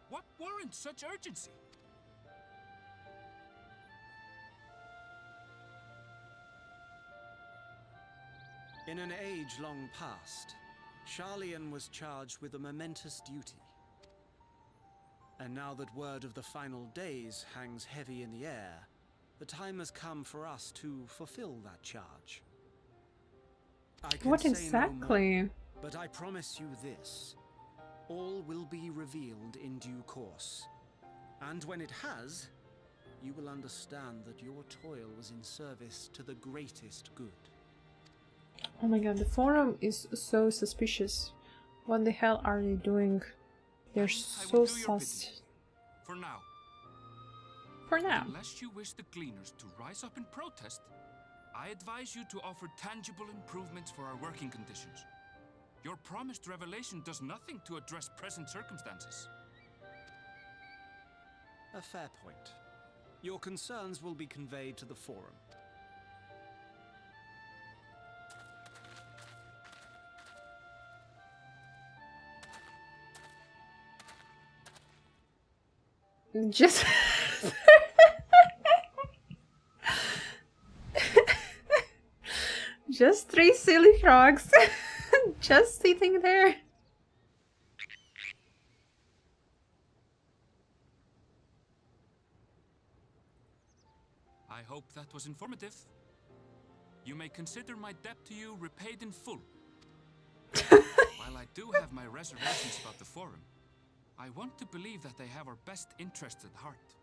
What warrants such urgency? In an age long past, Sharlayan was charged with a momentous duty. And now that word of the final days hangs heavy in the air, the time has come for us to fulfill that charge. What exactly? No more, but I promise you this. All will be revealed in due course. And when it has, you will understand that your toil was in service to the greatest good. Oh my god, the forum is so suspicious. What the hell are they doing? They're so sus. For now. For now. Unless you wish the Gleaners to rise up in protest, I advise you to offer tangible improvements for our working conditions. Your promised revelation does nothing to address present circumstances. A fair point. Your concerns will be conveyed to the forum. Just just 3 silly frogs just sitting there. I hope that was informative. You may consider my debt to you repaid in full. While I do have my reservations about the forum, I want to believe that they have our best interests at heart.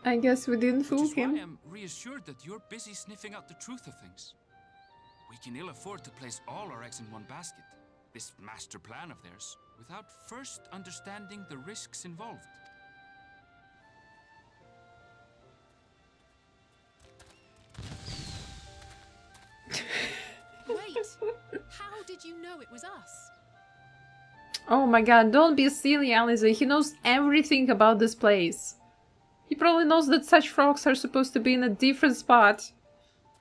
I guess we didn't fool Which is why him. I am reassured that you're busy sniffing out the truth of things. We can ill afford to place all our eggs in one basket, this master plan of theirs, without first understanding the risks involved. Wait! How did you know it was us? Oh my god, don't be silly, Aliza. He knows everything about this place. He probably knows that such frogs are supposed to be in a different spot.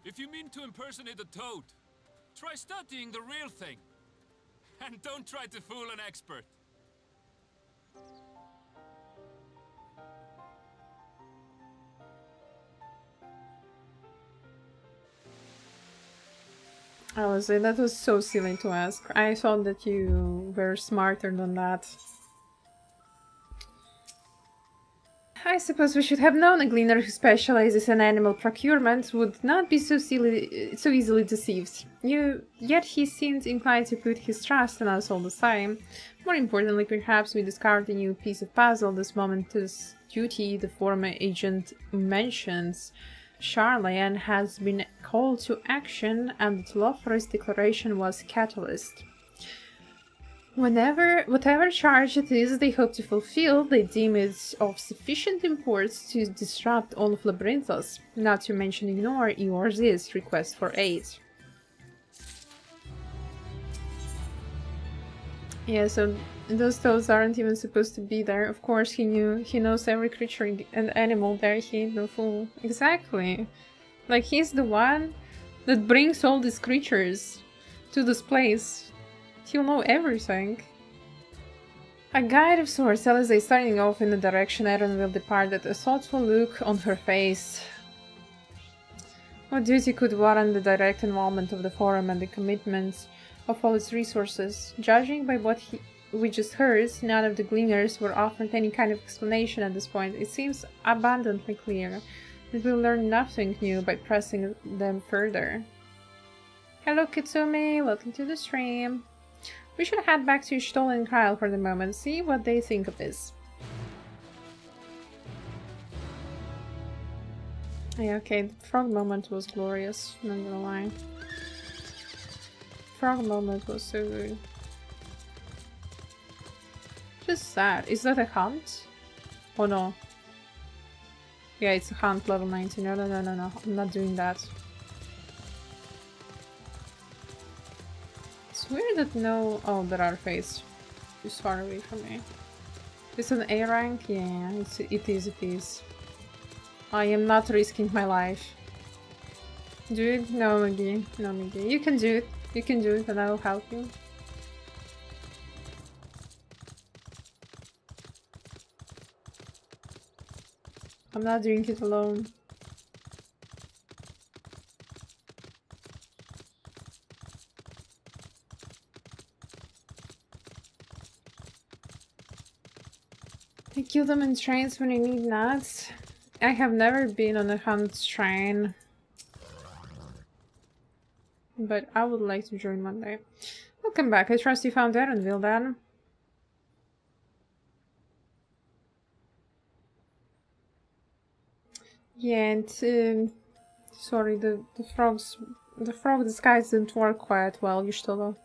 If you mean to impersonate a toad, try studying the real thing. And don't try to fool an expert. Honestly, that was so silly to ask. I thought that you were smarter than that. I suppose we should have known a gleaner who specializes in animal procurement would not be so easily deceived. Yet he seemed inclined to put his trust in us all the time. More importantly, perhaps we discovered a new piece of puzzle this momentous duty the former agent mentions. Charlian has been called to action, and the Lothra's declaration was catalyst. Whatever charge it is they hope to fulfill, they deem it of sufficient import to disrupt all of Labyrinthos, not to mention ignore Eorz's request for aid. Yeah, so those toads aren't even supposed to be there. Of course he knows every creature and animal there, he ain't no fool. Exactly. Like, he's the one that brings all these creatures to this place. He'll know everything. A guide of sorts, Alisaie starting off in the direction Erenville departed, a thoughtful look on her face. What duty could warrant the direct involvement of the Forum and the commitment of all its resources? Judging by what we just heard, none of the gleaners were offered any kind of explanation at this point. It seems abundantly clear that we'll learn nothing new by pressing them further. Hello Kitsumi, welcome to the stream. We should head back to Stoll and Kyle for the moment, see what they think of this. Yeah, okay, the frog moment was glorious, not gonna lie. Frog moment was so good. Just that. Is that a hunt? Oh no. Yeah, it's a hunt level 90. No, I'm not doing that. It's weird that no... Oh, there are fates. It's far away from me. It's an A rank? Yeah, it is. I am not risking my life. Dude, no Migi. No Migi. You can do it. You can do it and I will help you. I'm not doing it alone. I kill them in trains when I need nuts. I have never been on a hunt train. But I would like to join one day. Welcome back. I trust you found Erenville then. Yeah, and sorry, the frog disguise didn't work quite well, Yshtolo.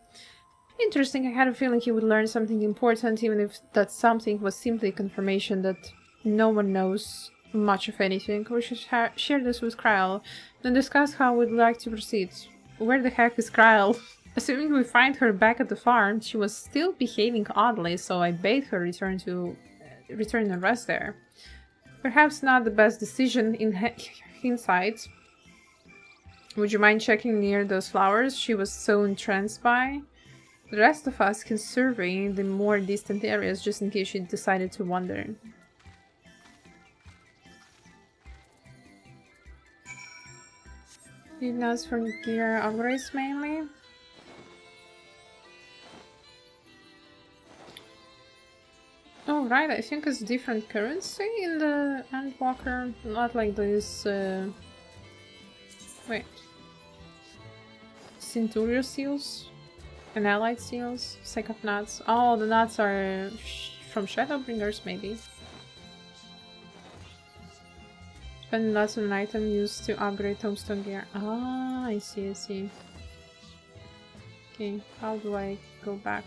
Interesting, I had a feeling he would learn something important, even if that something was simply confirmation that no one knows much of anything. We should share this with Kryl, then discuss how we'd like to proceed. Where the heck is Kryl? Assuming we find her back at the farm, she was still behaving oddly, so I bade her return and rest there. Perhaps not the best decision in hindsight. Would you mind checking near those flowers she was so entranced by? The rest of us can survey the more distant areas just in case she decided to wander. Need nuts for gear upgrades mainly? Oh right, I think it's different currency in the Endwalker, not like this, wait. Centurio seals? And allied seals? Sake of nuts. Oh, the nuts are from Shadowbringers, maybe. Spend nuts on an item used to upgrade tombstone gear. Ah, I see. Okay, how do I go back?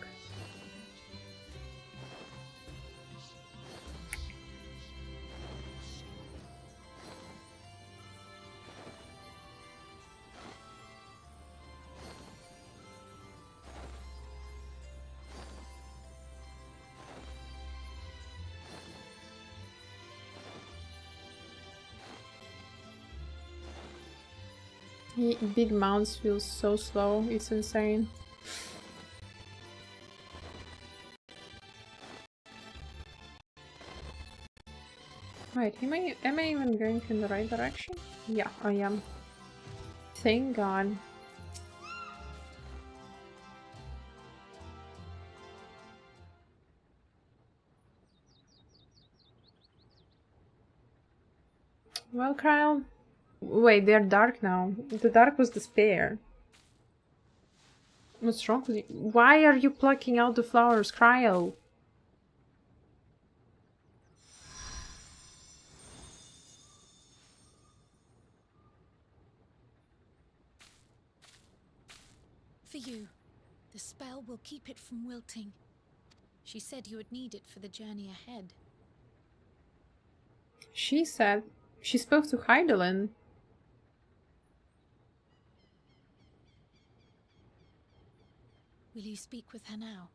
Big mounts feel so slow, it's insane. Wait, am I even going in the right direction? Yeah, I am. Thank God. Well, Kyle. Wait, they're dark now. The dark was despair. What's wrong with you? Why are you plucking out the flowers, Cryo? For you. The spell will keep it from wilting. She said you would need it for the journey ahead. She said she spoke to Heidelin. Will you speak with her now?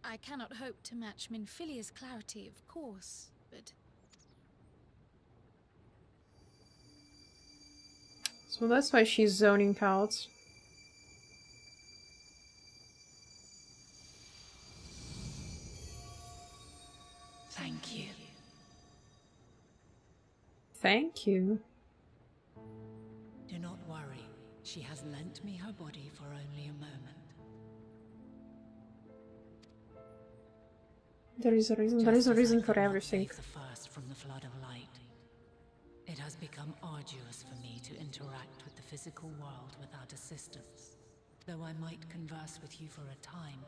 I cannot hope to match Minfilia's clarity, of course, but... So that's why she's zoning out. Thank you. Thank you. Do not worry. She has lent me her body for only a moment. There is a reason. There is a reason for everything. The first from the flood of light. It has become arduous for me to interact with the physical world without assistance. Though I might converse with you for a time,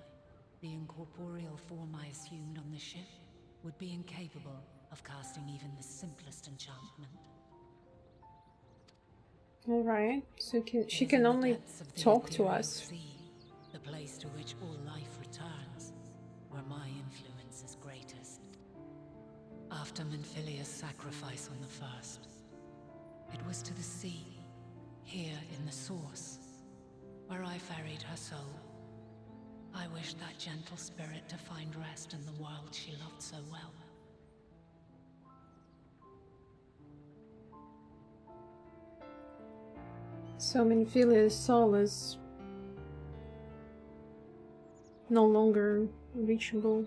the incorporeal form I assumed on the ship would be incapable of casting even the simplest enchantment. Alright, so she can only talk to us. Sea, the place to which all life returns, where my influence is greatest. After Minfilia's sacrifice on the first, it was to the sea, here in the source, where I ferried her soul. I wish that gentle spirit to find rest in the world she loved so well. So Minfilia's soul is no longer reachable.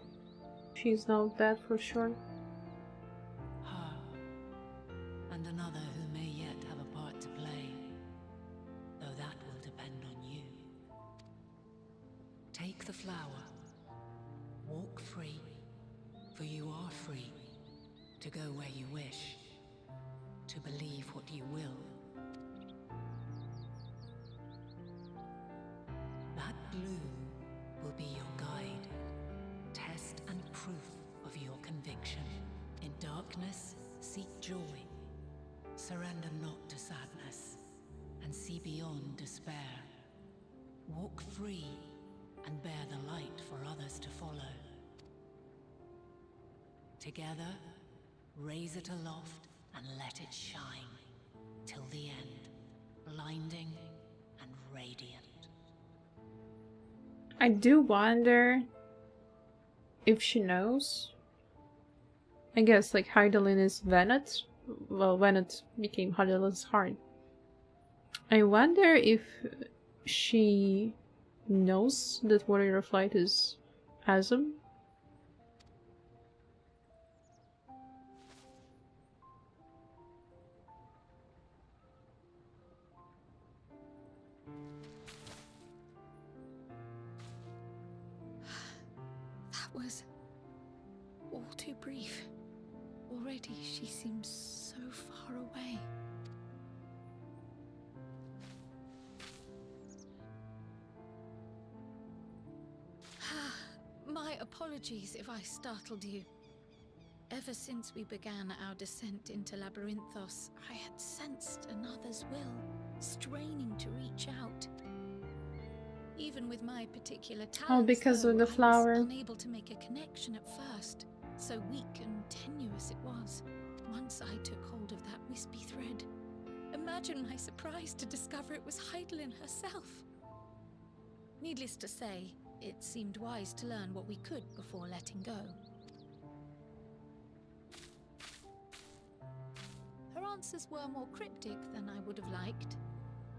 She's now dead for sure. Her, and another who may yet have a part to play, though that will depend on you. Take the flower, walk free, for you are free, to go where you wish, to believe what you will. That bloom will be your guide, test and proof of your conviction. In darkness, seek joy. Surrender not to sadness, and see beyond despair. Walk free, and bear the light for others to follow. Together, raise it aloft and let it shine, till the end, blinding and radiant. I do wonder if she knows. I guess like Heidelin is Venet. Well, Venet became Heidelin's heart. I wonder if she knows that Warrior of Light is Asm. That was all too brief. Already she seems so far away. My apologies if I startled you. Ever since we began our descent into Labyrinthos, I had sensed another's will, straining to reach out. Even with my particular talents, because of though, the flower. I was unable to make a connection at first. So weak and tenuous it was. Once I took hold of that wispy thread. Imagine my surprise to discover it was Heidelin herself. Needless to say, it seemed wise to learn what we could before letting go. Her answers were more cryptic than I would have liked.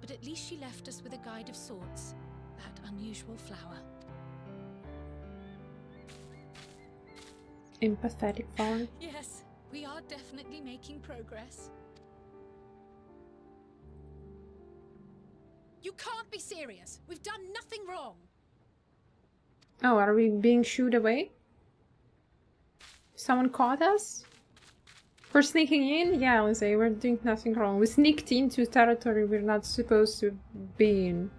but at least she left us with a guide of sorts. That unusual flower. Empathetic phone. Yes, we are definitely making progress. You can't be serious. We've done nothing wrong. Oh, are we being shooed away? Someone caught us? For sneaking in? Yeah, Lindsay, we're doing nothing wrong. We sneaked into territory we're not supposed to be in.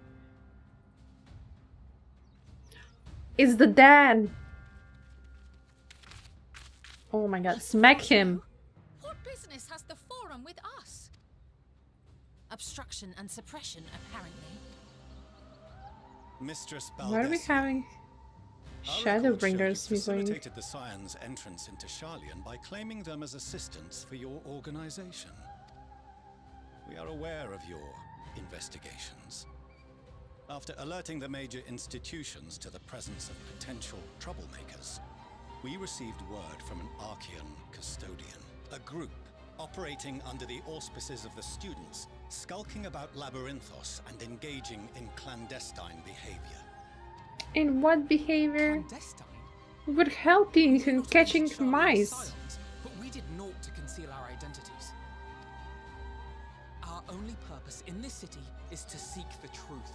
It's the dad! Oh my god, smack him! What business has the Forum with us? Obstruction and suppression, apparently. Mistress Why are we Baldesia, having our records show you Shadowbringers missing? facilitated the Scions' entrance into Sharlayan by claiming them as assistants for your organization. We are aware of your investigations. After alerting the major institutions to the presence of potential troublemakers, we received word from an Archean custodian, a group operating under the auspices of the students, skulking about Labyrinthos and engaging in clandestine behavior. In what behavior? Clandestine? We were helping We and not catching against Sharlayan mice. scions, but we did naught to conceal our identities. Our only purpose in this city is to seek the truth.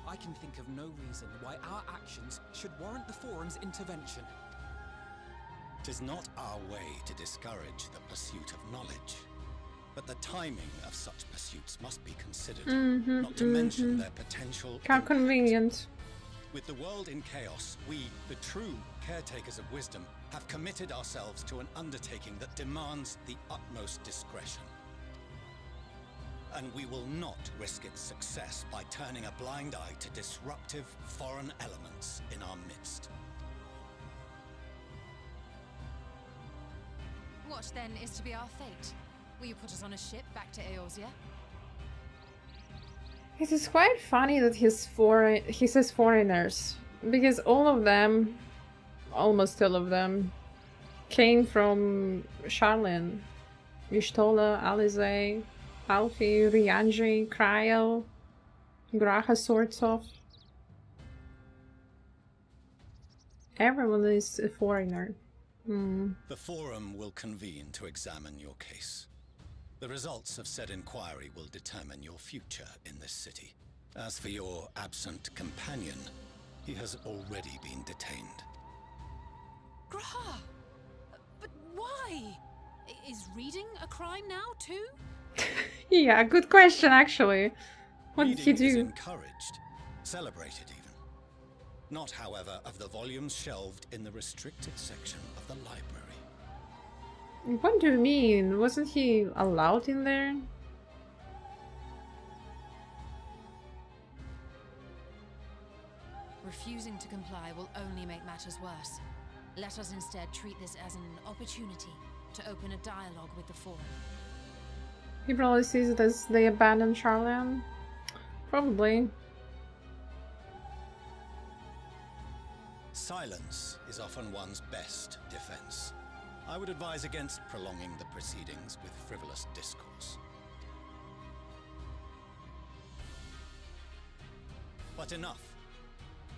I can think of no reason why our actions should warrant the Forum's intervention. 'Tis not our way to discourage the pursuit of knowledge, but the timing of such pursuits must be considered, not to mention their potential How impact. convenient. With the world in chaos, we, the true caretakers of wisdom, have committed ourselves to an undertaking that demands the utmost discretion. And we will not risk its success by turning a blind eye to disruptive foreign elements in our midst. What then is to be our fate? Will you put us on a ship back to Eorzea? It is quite funny that he says foreigners, because all of them, almost all of them, came from Sharlayan. Y'shtola, Alize, Alfie, Rianji, Cryo, Graha, sorts of. Everyone is a foreigner. The Forum will convene to examine your case. The results of said inquiry will determine your future in this city. As for your absent companion, he has already been detained. Graha! But why? Is reading a crime now, too? Yeah, good question actually. What did he Reading is do? encouraged, celebrated even. Not, however, of the volumes shelved in the restricted section of the library. What do you mean? Wasn't he allowed in there? Refusing to comply will only make matters worse. Let us instead treat this as an opportunity to open a dialogue with the Forum. He probably sees it as they abandoned Sharlayan. Probably. Silence is often one's best defense. I would advise against prolonging the proceedings with frivolous discourse. But enough.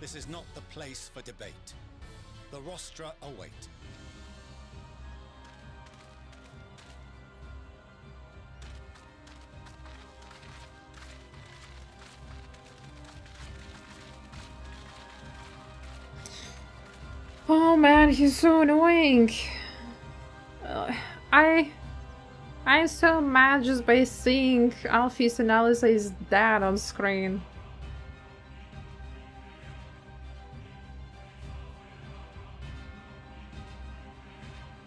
This is not the place for debate. The rostra await. Oh man, he's so annoying. I'm so mad just by seeing Alfie's and Alice's dad on screen.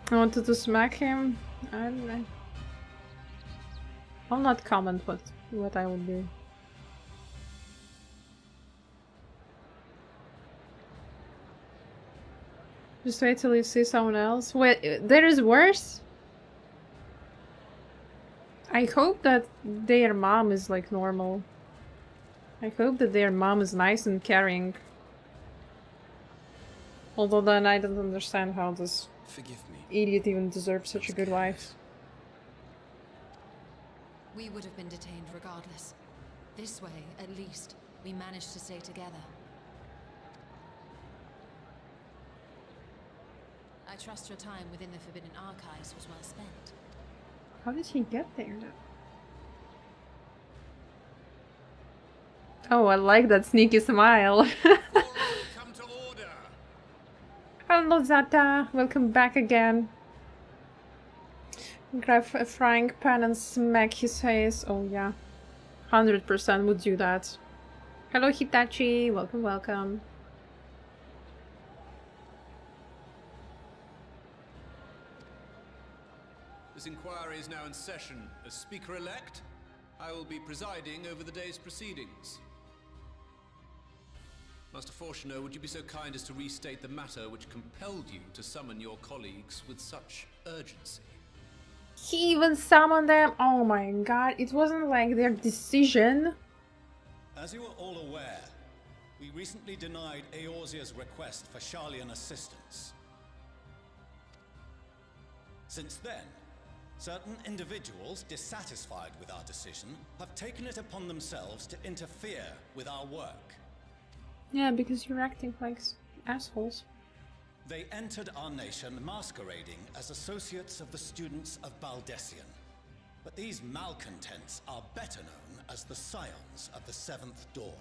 I wanted to smack him. I'll not comment what I will do. Just wait till you see someone else. Wait, there is worse? I hope that their mom is like normal. I hope that their mom is nice and caring. Although then I don't understand how this Forgive me. idiot even deserves such a good wife. We would have been detained regardless. This way, at least, we managed to stay together. I trust your time within the Forbidden Archives was well spent. How did he get there? Oh, I like that sneaky smile. Come to order. Hello, Zata. Welcome back again. Grab a frying pan and smack his face. Oh, yeah. 100% would do that. Hello, Hitachi. Welcome, welcome. This inquiry is now in session. As Speaker-elect, I will be presiding over the day's proceedings. Master Fortuner, would you be so kind as to restate the matter which compelled you to summon your colleagues with such urgency? He even summoned them? Oh my god, it wasn't like their decision. As you are all aware, we recently denied Eorzea's request for Sharlayan assistance. Since then, certain individuals dissatisfied with our decision have taken it upon themselves to interfere with our work. Yeah, because you're acting like assholes. They entered our nation masquerading as associates of the students of Baldessian. But these malcontents are better known as the Scions of the Seventh Dawn.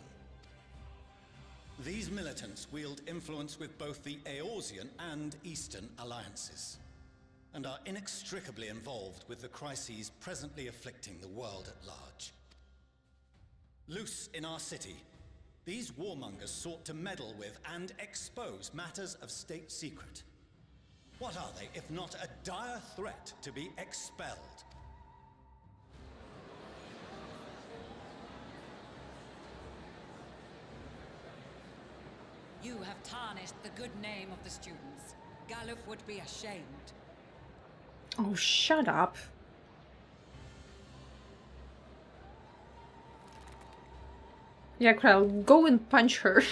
These militants wield influence with both the Eorzean and Eastern alliances, and are inextricably involved with the crises presently afflicting the world at large. Loose in our city, these warmongers sought to meddle with and expose matters of state secret. What are they, if not a dire threat to be expelled? You have tarnished the good name of the students. Galuf would be ashamed. Oh, shut up. Yeah, Krell, go and punch her.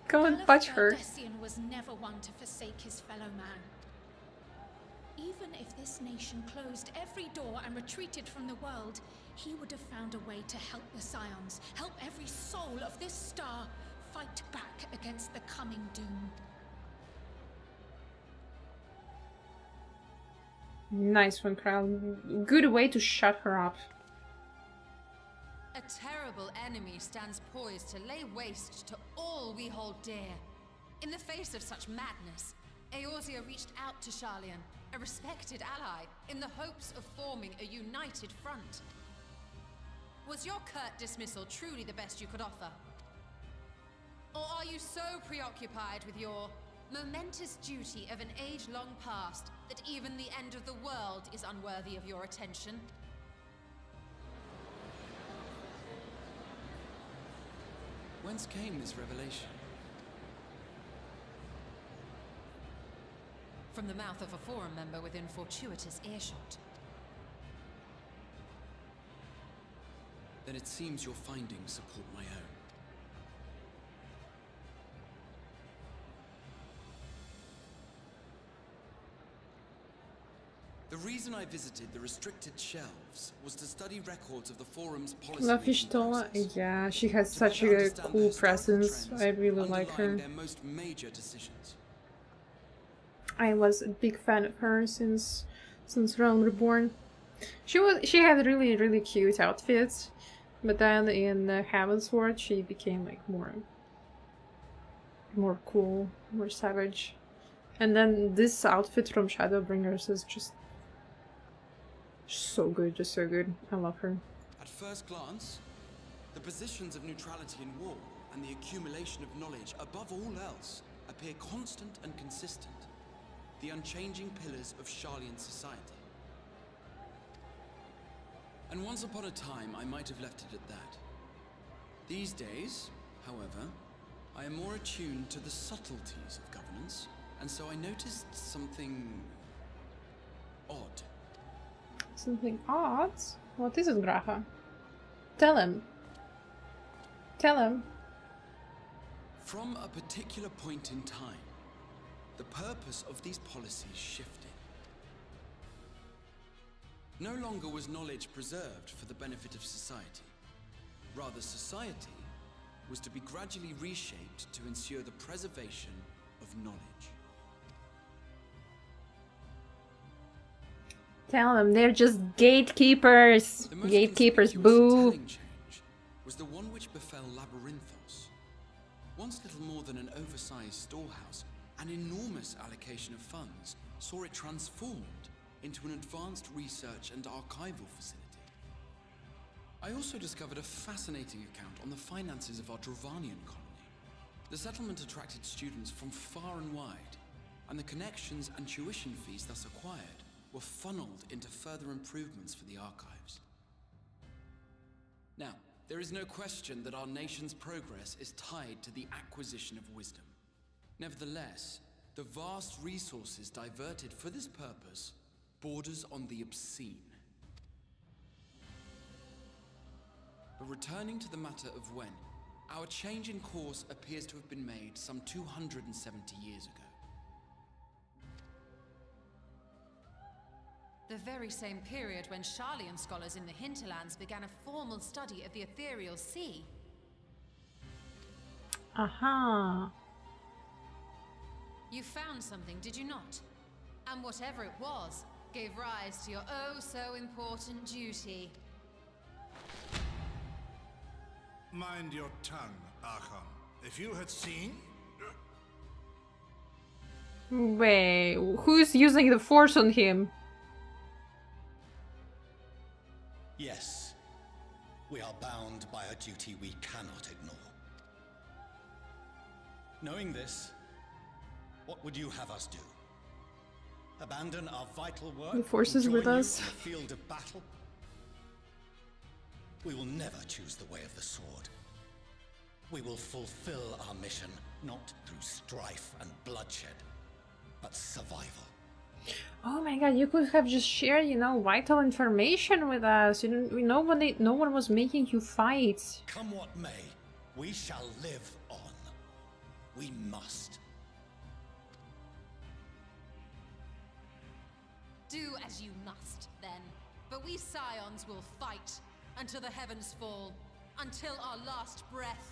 Go and punch her. Baldessian was never one to forsake his fellow man. Even if this nation closed every door and retreated from the world, he would have found a way to help the Scions, help every soul of this star fight back against the coming doom. Nice one, Krell. Good way to shut her up. A terrible enemy stands poised to lay waste to all we hold dear. In the face of such madness, Eorzea reached out to Sharlayan, a respected ally, in the hopes of forming a united front. Was your curt dismissal truly the best you could offer? Or are you so preoccupied with your momentous duty of an age long past that even the end of the world is unworthy of your attention? Whence came this revelation? From the mouth of a forum member within fortuitous earshot. Then it seems your findings support my own. The reason I visited the restricted shelves was to study records of the forum's policy making process. Yeah, she has such a cool presence. I really like her. Their most major decisions. I was a big fan of her since Realm Reborn. She had really cute outfits, but then in Heavensward she became like more cool, more savage. And then this outfit from Shadowbringers is just so good, just so good. I love her. At first glance, the positions of neutrality in war and the accumulation of knowledge above all else appear constant and consistent, the unchanging pillars of Sharlayan society. And once upon a time, I might have left it at that. These days, however, I am more attuned to the subtleties of governance, and so I noticed something odd. Something odd? What is it, Graha? Tell him. Tell him. From a particular point in time, the purpose of these policies shifted. No longer was knowledge preserved for the benefit of society, rather society, was to be gradually reshaped to ensure the preservation of knowledge. Tell them they're just gatekeepers. The most Gatekeepers, conspicuous and boo. telling change was the one which befell Labyrinthos. Once little more than an oversized storehouse, an enormous allocation of funds saw it transformed into an advanced research and archival facility. I also discovered a fascinating account on the finances of our Dravanian colony. The settlement attracted students from far and wide, and the connections and tuition fees thus acquired were funneled into further improvements for the archives. Now, there is no question that our nation's progress is tied to the acquisition of wisdom. Nevertheless, the vast resources diverted for this purpose borders on the obscene. But returning to the matter of when, our change in course appears to have been made some 270 years ago. The very same period when Sharlayan scholars in the hinterlands began a formal study of the ethereal sea. Aha. You found something, did you not? And whatever it was, gave rise to your oh-so-important duty. Mind your tongue, Archon. If you had seen... Wait, who's using the force on him? Yes, we are bound by a duty we cannot ignore. Knowing this, what would you have us do? Abandon our vital work? The force is with us. In the field of battle? We will never choose the way of the sword. We will fulfill our mission, not through strife and bloodshed, but survival. Oh my god, you could have just shared, you know, vital information with us. We know when no one was making you fight. Come what may, we shall live on. We must. Do as you must, then. But we Scions will fight until the heavens fall, until our last breath.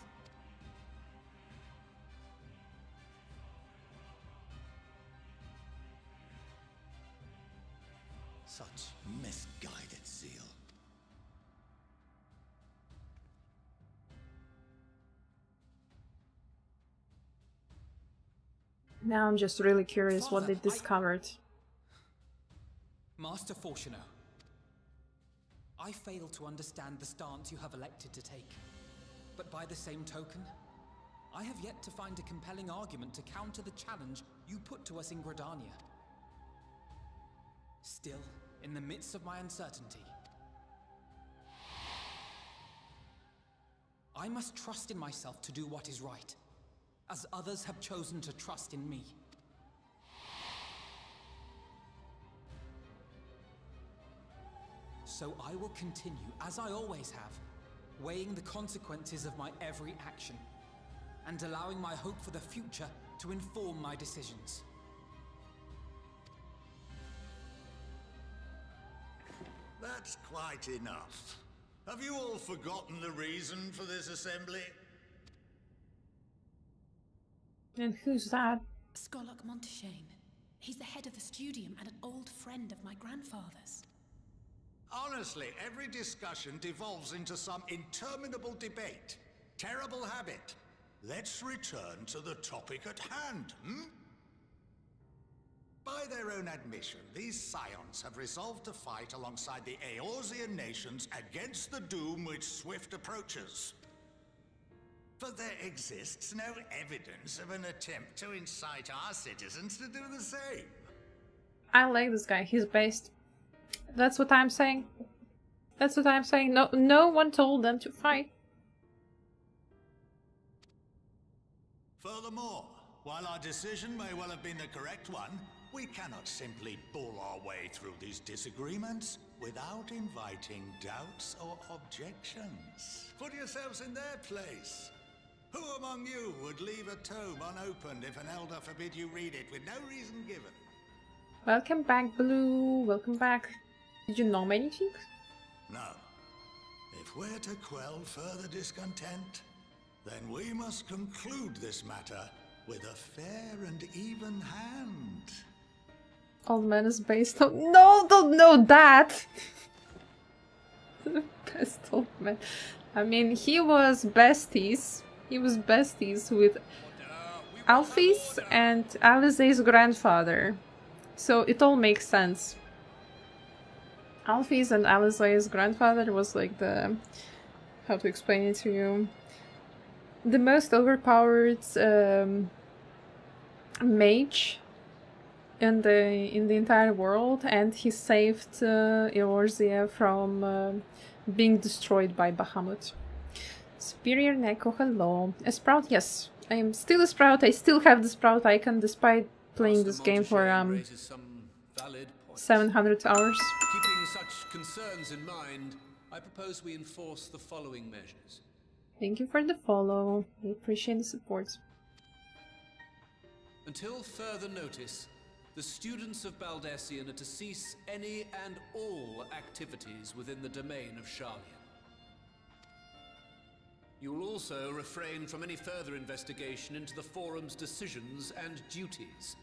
Such misguided zeal. Now I'm just really curious what they discovered. Master Fortuner, I fail to understand the stance you have elected to take. But by the same token, I have yet to find a compelling argument to counter the challenge you put to us in Gridania. Still, in the midst of my uncertainty, I must trust in myself to do what is right, as others have chosen to trust in me. So I will continue, as I always have, weighing the consequences of my every action, and allowing my hope for the future to inform my decisions. That's quite enough. Have you all forgotten the reason for this assembly? And who's that? Skolok Monteshane. He's the head of the studium and an old friend of my grandfather's. Honestly, every discussion devolves into some interminable debate. Terrible habit. Let's return to the topic at hand, By their own admission, these Scions have resolved to fight alongside the Eorzean nations against the doom which swift approaches. But there exists no evidence of an attempt to incite our citizens to do the same. I like this guy. He's based. That's what I'm saying. That's what I'm saying. No one told them to fight. Furthermore, while our decision may well have been the correct one, we cannot simply bull our way through these disagreements without inviting doubts or objections. Put yourselves in their place. Who among you would leave a tome unopened if an elder forbid you read it with no reason given? Welcome back, Blue. Welcome back. Did you know anything? No. If we're to quell further discontent, then we must conclude this matter with a fair and even hand. Old man is based on— No, don't know that! Best old man. I mean, he was besties. He was besties with Alfie's and Alize's grandfather. So it all makes sense. Alfie's and Alize's grandfather was like the— how to explain it to you? The most overpowered mage in the entire world, and he saved Eorzea from being destroyed by Bahamut. Superior Neko, hello. A Sprout, yes. I am still a Sprout. I still have the Sprout icon despite playing this game for 700 hours. Keeping such concerns in mind, I propose we enforce the following measures. Thank you for the follow. We appreciate the support. Until further notice, the students of Baldessian are to cease any and all activities within the domain of Sharlian. You will also refrain from any further investigation into the Forum's decisions and duties.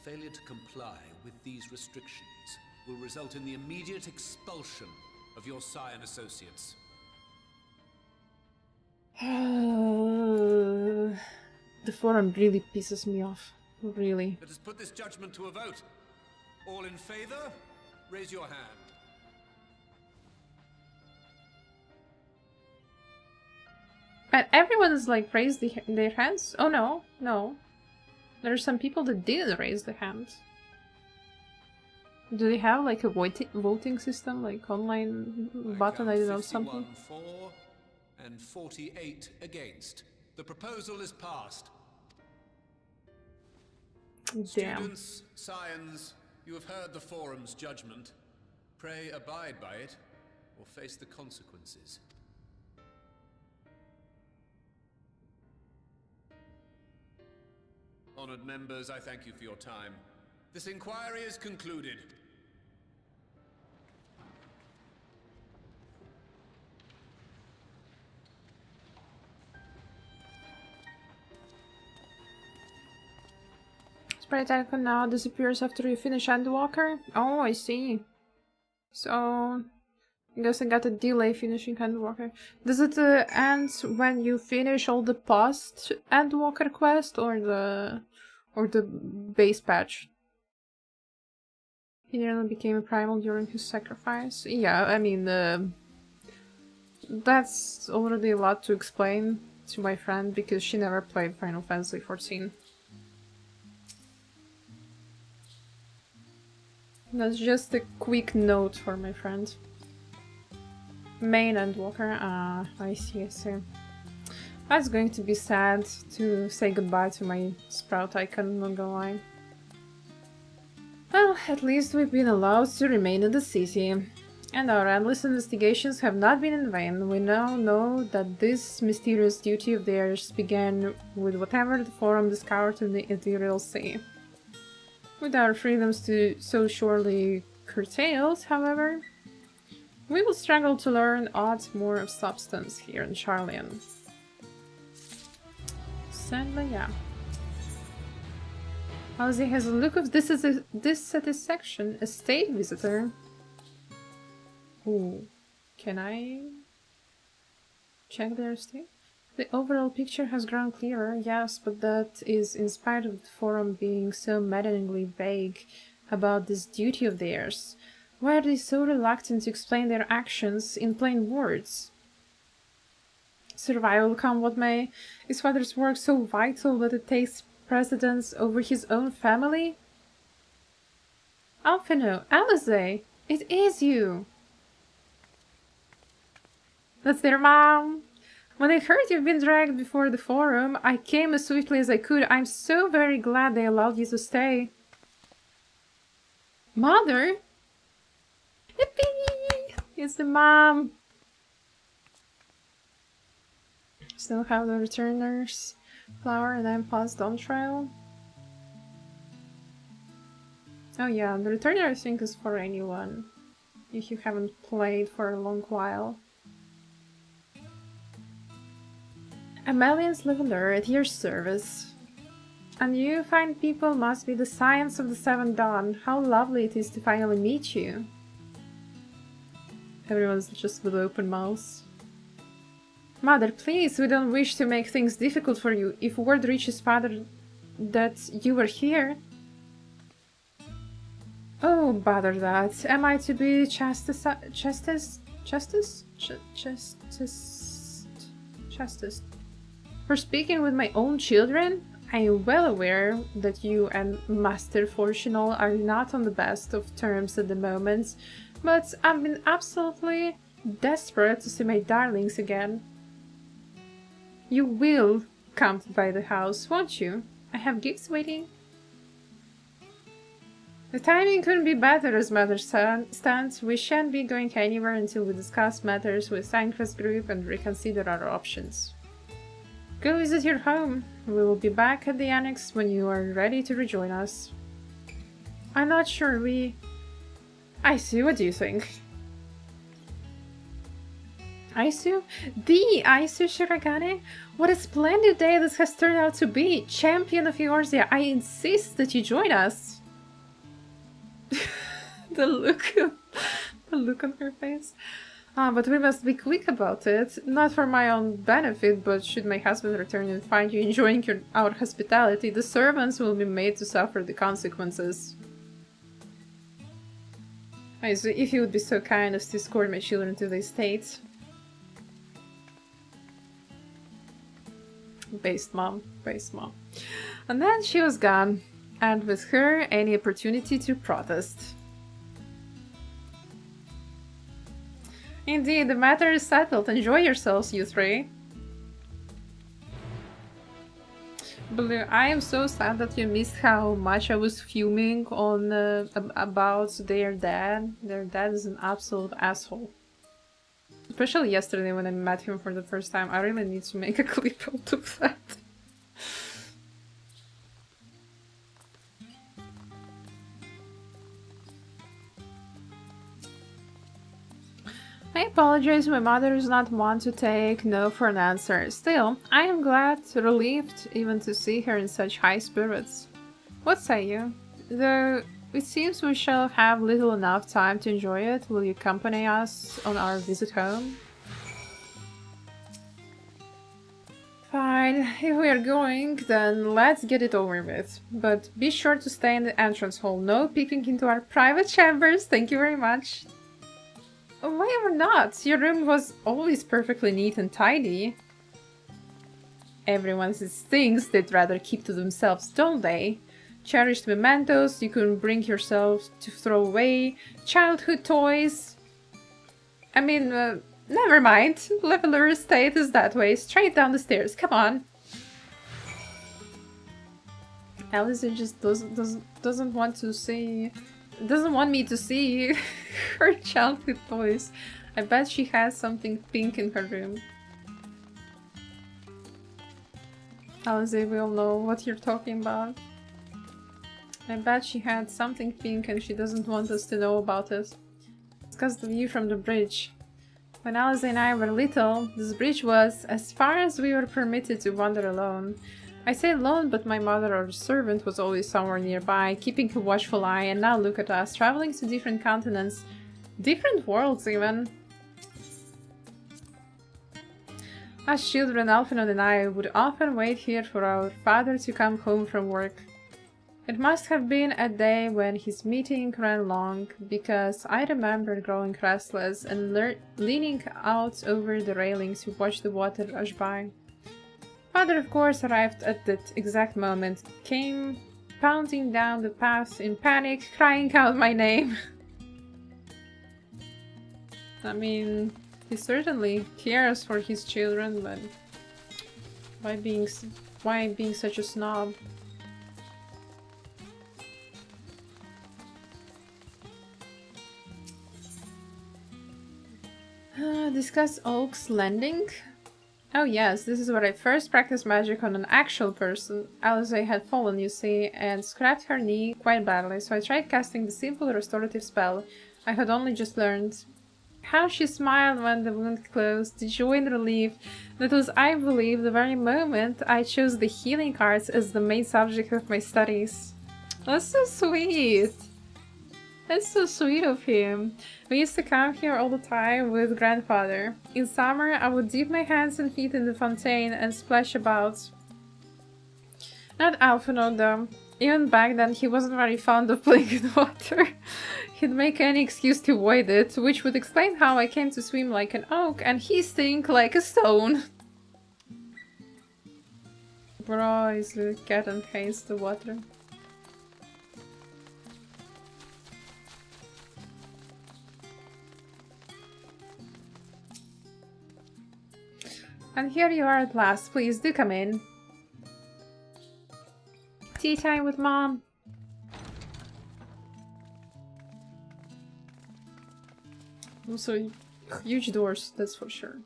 Failure to comply with these restrictions will result in the immediate expulsion of your Scion associates. The Forum really pisses me off. Really. Let us put this judgment to a vote. All in favor, raise your hand. And everyone is like raised their hands? Oh no, no. There are some people that didn't raise their hands. Do they have like a voting system, like online button, I don't know, something? 51 for and 48 against. The proposal is passed. Damn. Students, Scions, you have heard the Forum's judgment. Pray abide by it, or face the consequences. Honored members, I thank you for your time. This inquiry is concluded. Sprite icon now disappears after you finish Endwalker? Oh, I see. So, I guess I got a delay finishing Endwalker. Does it end when you finish all the post Endwalker quest or the base patch? He nearly became a primal during his sacrifice. Yeah, I mean, that's already a lot to explain to my friend because she never played Final Fantasy XIV. That's just a quick note for my friend. Main Endwalker. Ah, I see, I see. That's going to be sad to say goodbye to my Sprout icon, not gonna lie. Well, at least we've been allowed to remain in the city. And our endless investigations have not been in vain. We now know that this mysterious duty of theirs began with whatever the Forum discovered in the Ethereal Sea. With our freedoms so surely curtailed, however, we will struggle to learn aught more of substance here in Sharlian. Sadly, yeah. Ozzy has a look of dissatisfaction, a state visitor. Ooh, can I check their state? The overall picture has grown clearer, yes, but that is in spite of the Forum being so maddeningly vague about this duty of theirs. Why are they so reluctant to explain their actions in plain words? Survival come what may, is father's work so vital that it takes precedence over his own family? Alphino, Alize, it is you! That's their mom! When I heard you've been dragged before the Forum, I came as swiftly as I could. I'm so very glad they allowed you to stay. Mother? Yippee! It's the mom! Still have the returners flower and then paused on trial. Oh yeah, the returner I think is for anyone if you haven't played for a long while. Amelian's leveler at your service. And you fine people must be the science of the Seventh Dawn. How lovely it is to finally meet you. Everyone's just with open mouths. Mother, please, we don't wish to make things difficult for you. If word reaches father that you were here... Oh, bother that. Am I to be chastised for speaking with my own children? I am well aware that you and Master Fortunal are not on the best of terms at the moment, but I've been absolutely desperate to see my darlings again. You will come by the house, won't you? I have gifts waiting. The timing couldn't be better as matters stand. We shan't be going anywhere until we discuss matters with Thancred's group and reconsider our options. Go visit your home. We will be back at the annex when you are ready to rejoin us. I'm not sure Aisu, what do you think? Aisu? The Aisu Shiragane? What a splendid day this has turned out to be! Champion of Eorzea, I insist that you join us! the look on her face. But we must be quick about it. Not for my own benefit, but should my husband return and find you enjoying our hospitality, the servants will be made to suffer the consequences. So if you would be so kind as to escort my children to the estate. Based mom. And then she was gone, and with her any opportunity to protest. Indeed, the matter is settled. Enjoy yourselves, you three. Blue, I am so sad that you missed how much I was fuming on about their dad. Their dad is an absolute asshole. Especially yesterday when I met him for the first time. I really need to make a clip out of that. I apologize, my mother is not one to take no for an answer. Still, I am glad, relieved even to see her in such high spirits. What say you? Though it seems we shall have little enough time to enjoy it, will you accompany us on our visit home? Fine, if we are going, then let's get it over with. But be sure to stay in the entrance hall, no peeking into our private chambers, thank you very much. Why ever not? Your room was always perfectly neat and tidy. Everyone says things they'd rather keep to themselves, don't they? Cherished mementos you couldn't bring yourself to throw away, childhood toys. I mean, never mind. Leveler estate is that way, straight down the stairs, come on. Alice just doesn't want to see... doesn't want me to see her childhood toys. I bet she has something pink in her room. Alice, we all know what you're talking about. I bet she had something pink and she doesn't want us to know about it. Discuss the view from the bridge. When Alice and I were little, this bridge was as far as we were permitted to wander alone. I say alone, but my mother or servant was always somewhere nearby, keeping a watchful eye, and now look at us, traveling to different continents, different worlds even. As children, Alphinaud and I would often wait here for our father to come home from work. It must have been a day when his meeting ran long, because I remember growing restless and leaning out over the railing to watch the water rush by. Father, of course, arrived at that exact moment, came pounding down the path in panic, crying out my name. I mean, he certainly cares for his children, but why being such a snob? Discuss Oak's landing. Oh yes, this is where I first practiced magic on an actual person. Alice had fallen, you see, and scraped her knee quite badly, so I tried casting the simple restorative spell I had only just learned. How she smiled when the wound closed, the joy and relief. That was, I believe, the very moment I chose the healing arts as the main subject of my studies. That's so sweet. That's so sweet of him. We used to come here all the time with grandfather. In summer, I would dip my hands and feet in the fontaine and splash about. Not Alphonse though. Even back then, he wasn't very fond of playing in water. He'd make any excuse to avoid it, which would explain how I came to swim like an oak and he stink like a stone. Bro, is the cat and hates the water. And here you are at last. Please do come in. Tea time with Mom. Also, huge doors, that's for sure.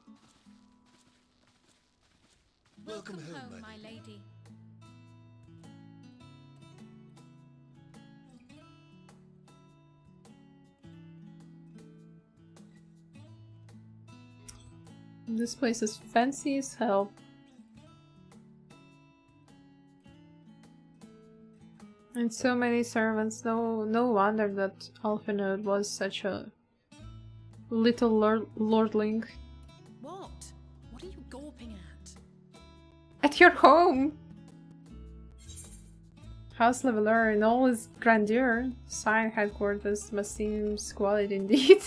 Welcome home, my lady. This place is fancy as hell. And so many servants. No wonder that Alphonse was such a little lordling. What? What are you gawping at? At your home! House Leveler in all its grandeur. Sign headquarters must seem squalid indeed.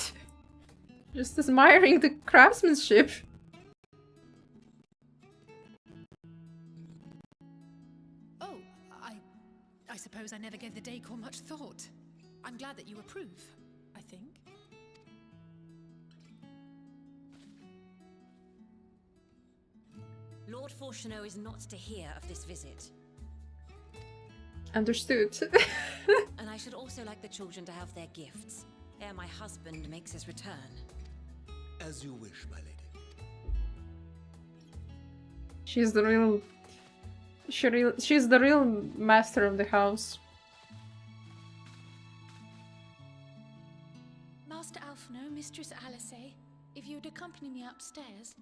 Just admiring the craftsmanship. Oh, I suppose I never gave the decor much thought. I'm glad that you approve, I think. Lord Fortuneau is not to hear of this visit. Understood. And I should also like the children to have their gifts, ere my husband makes his return. As you wish, my lady. She's the real... She's the real master of the house. Master Alphonse, Mistress Alice, if you'd accompany me upstairs.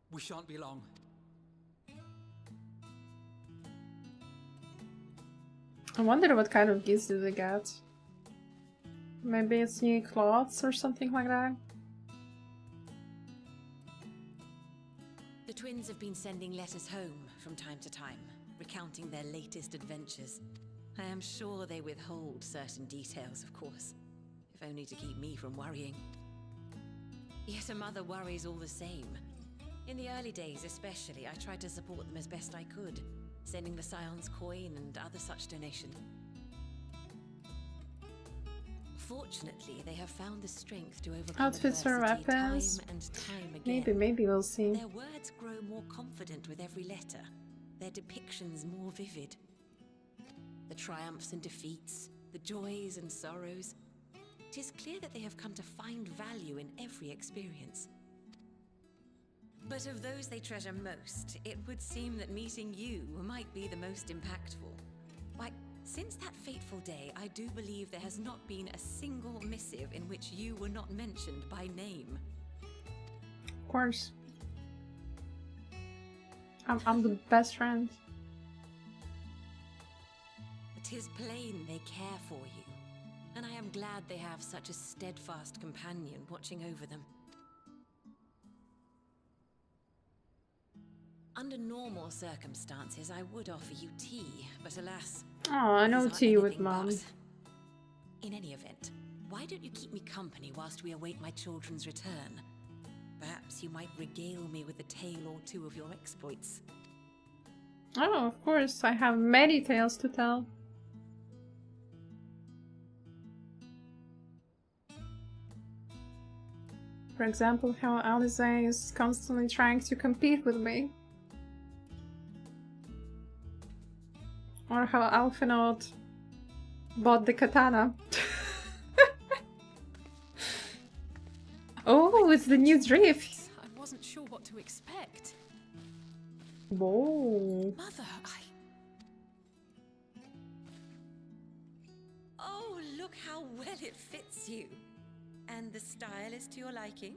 We shan't be long. I wonder what kind of gifts do they get. Maybe it's new clothes or something like that. The twins have been sending letters home from time to time, recounting their latest adventures. I am sure they withhold certain details, of course, if only to keep me from worrying. Yet a mother worries all the same. In the early days especially, I tried to support them as best I could, sending the Scion's coin and other such donations. Fortunately, they have found the strength to overcome Outfits or adversity weapons? time and time again. Maybe we'll see. Their words grow more confident with every letter, their depictions more vivid. The triumphs and defeats, the joys and sorrows. It is clear that they have come to find value in every experience. But of those they treasure most, it would seem that meeting you might be the most impactful. Why, since that fateful day, I do believe there has not been a single missive in which you were not mentioned by name. Of course. I'm the best friend. It is plain they care for you, and I am glad they have such a steadfast companion watching over them. Under normal circumstances, I would offer you tea, but alas... Oh, no these are tea with anything Mom. but. In any event, why don't you keep me company whilst we await my children's return? Perhaps you might regale me with a tale or two of your exploits. Oh, of course, I have many tales to tell. For example, how Alice is constantly trying to compete with me. Or how Alphinaud bought the katana. Oh, it's the new drift. I wasn't sure what to expect. Whoa. Mother, Oh, look how well it fits you. And the style is to your liking?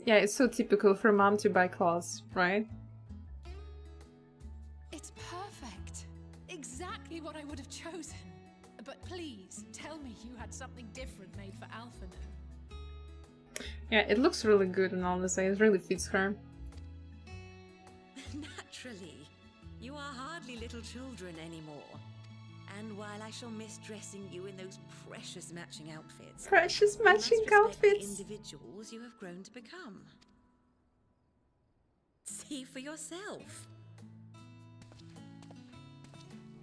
Yeah, it's so typical for mom to buy clothes, right? It's perfect. Exactly what I would have chosen. But please, tell me you had something different made for Alphinaud. Yeah, it looks really good and honestly, it really fits her. Naturally. You are hardly little children anymore. And while I shall miss dressing you in those precious matching outfits, precious matching you must respect outfits, the individuals you have grown to become. See for yourself.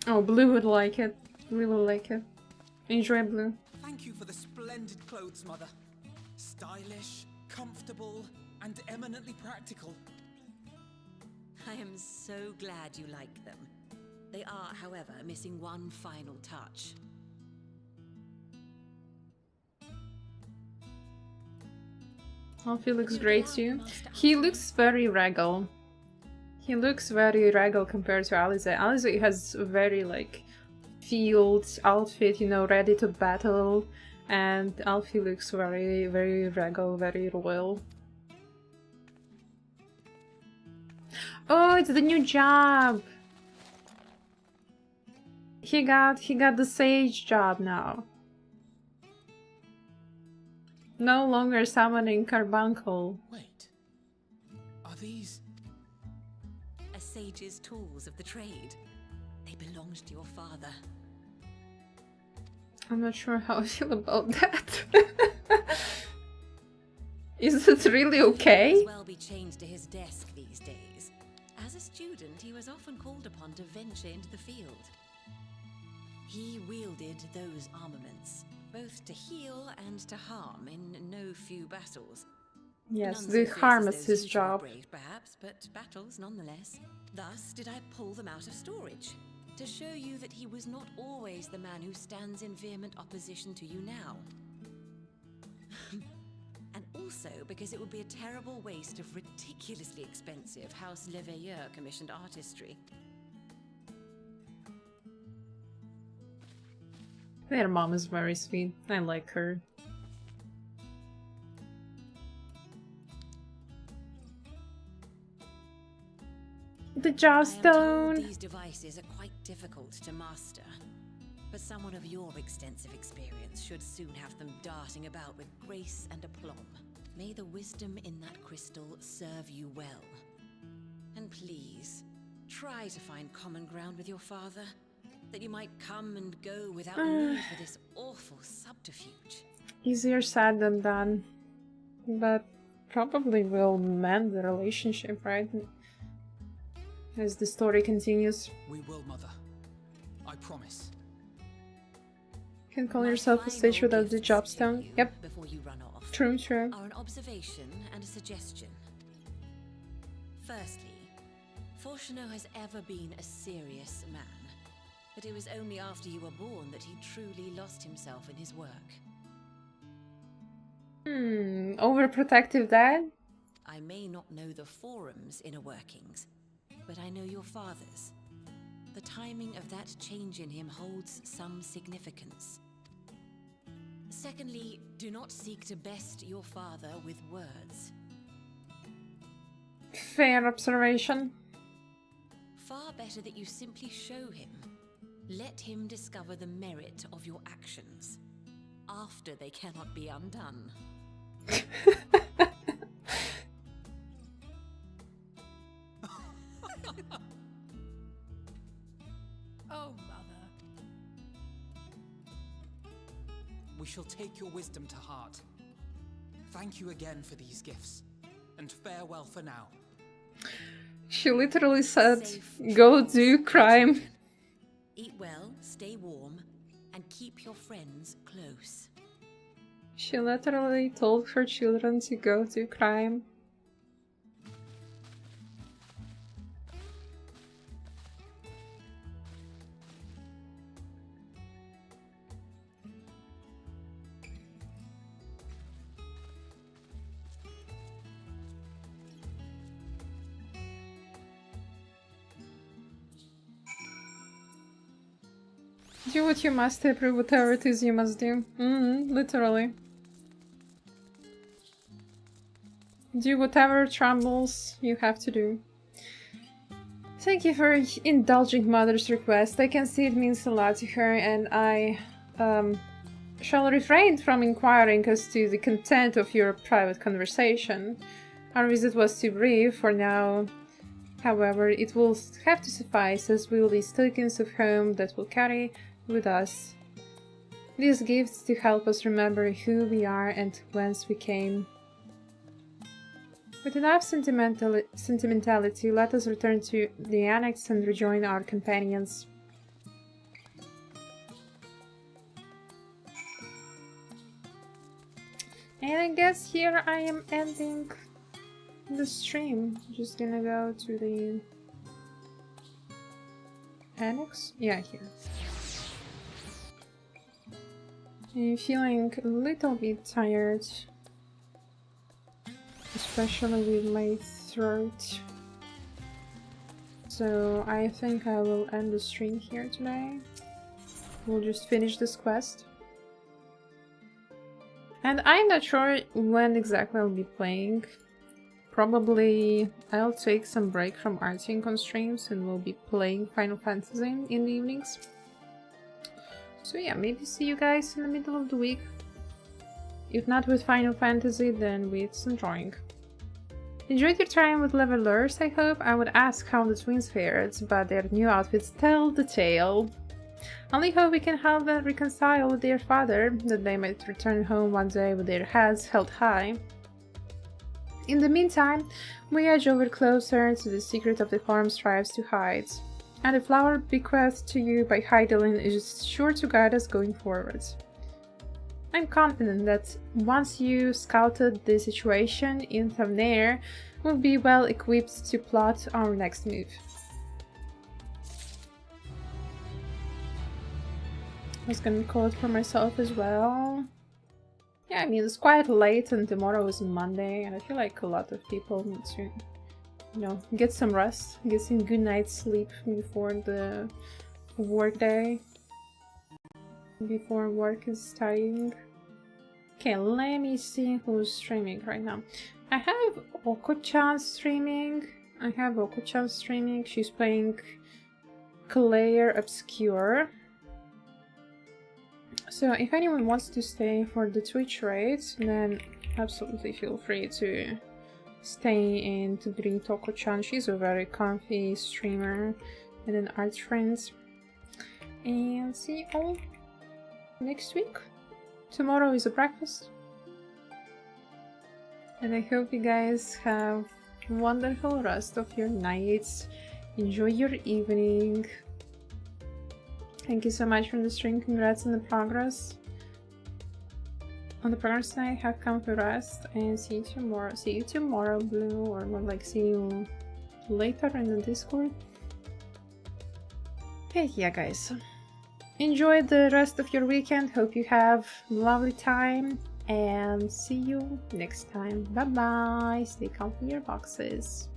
Oh, Blue would like it. Blue will like it. Enjoy Blue. Thank you for the splendid clothes, Mother. Stylish, comfortable, and eminently practical. I am so glad you like them. They are, however, missing one final touch. Alfie looks great too. He looks very regal. He looks very regal compared to Alize. Alize has a very like field outfit, you know, ready to battle, and Alfie looks very, very regal, very royal. Oh, it's the new job. He got the sage job now. No longer summoning carbuncle. Wait. Are these... A sage's tools of the trade. They belonged to your father. I'm not sure how I feel about that. Is it really okay? He may as well be chained to his desk these days. As a student, he was often called upon to venture into the field. He wielded those armaments, both to heal and to harm in no few battles. Yes, None the so harm fierce is as his those job. brave, perhaps, but battles nonetheless. Thus did I pull them out of storage, to show you that he was not always the man who stands in vehement opposition to you now. And also because it would be a terrible waste of ridiculously expensive House Leveilleur commissioned artistry. Their mom is very sweet. I like her. The Jawstone! These devices are quite difficult to master, but someone of your extensive experience should soon have them darting about with grace and aplomb. May the wisdom in that crystal serve you well. And please, try to find common ground with your father, that you might come and go without need for this awful subterfuge. Easier said than done. But probably will mend the relationship, right? As the story continues. We will, Mother. I promise. Can call yourself a sage without the Jawstone. Yep. Before you run off, True, true. are an observation and a suggestion. Firstly, Fortunato has ever been a serious man, but it was only after you were born that he truly lost himself in his work. Overprotective dad? I may not know the forum's inner workings, but I know your father's. The timing of that change in him holds some significance. Secondly, do not seek to best your father with words. Fair observation. Far better that you simply show him. Let him discover the merit of your actions, after they cannot be undone. Oh, Mother. We shall take your wisdom to heart. Thank you again for these gifts, and farewell for now. She literally said, go do crime. Eat well, stay warm, and keep your friends close. She literally told her children to go do crime. Do what you must, approve whatever it is you must do. Literally. do whatever troubles you have to do. Thank you for indulging Mother's request. I can see it means a lot to her, and I shall refrain from inquiring as to the content of your private conversation. Our visit was too brief for now. However, it will have to suffice, as will these tokens of home that we'll carry with us. These gifts to help us remember who we are and whence we came. With enough sentimentality, let us return to the annex and rejoin our companions. And I guess here I am ending the stream. Just gonna go to the annex? Yeah, here. I'm feeling a little bit tired, especially with my throat. So I think I will end the stream here today. We'll just finish this quest. And I'm not sure when exactly I'll be playing. Probably I'll take some break from arting on streams and we'll be playing Final Fantasy in the evenings. So yeah, maybe see you guys in the middle of the week. If not with Final Fantasy, then with some drawing. Enjoyed your time with levelers, I hope. I would ask how the twins fared, but their new outfits tell the tale. Only hope we can help them reconcile with their father, that they might return home one day with their heads held high. In the meantime, we edge over closer to the secret of the farm strives to hide. And the flower bequeathed to you by Heidelin is sure to guide us going forward. I'm confident that once you scouted the situation in Thamnair, we'll be well equipped to plot our next move. I was gonna call it for myself as well. Yeah, I mean, it's quite late and tomorrow is Monday, and I feel like a lot of people need to, you know, get some rest, get some good night's sleep before the work day, before work is starting. Okay, let me see who's streaming right now. I have OwO streaming. She's playing Claire Obscure. So if anyone wants to stay for the Twitch raid, then absolutely feel free to stay and to greet OwO. She's a very comfy streamer and an art friend. And see you all next week. Tomorrow is a breakfast. And I hope you guys have a wonderful rest of your nights. Enjoy your evening. Thank you so much for the stream. Congrats on the progress. On the progress tonight, have come for rest and see you tomorrow. See you tomorrow, Blue, or more like see you later in the Discord. Hey, yeah, guys. Enjoy the rest of your weekend. Hope you have a lovely time and see you next time. Bye bye. Stay comfy in your boxes.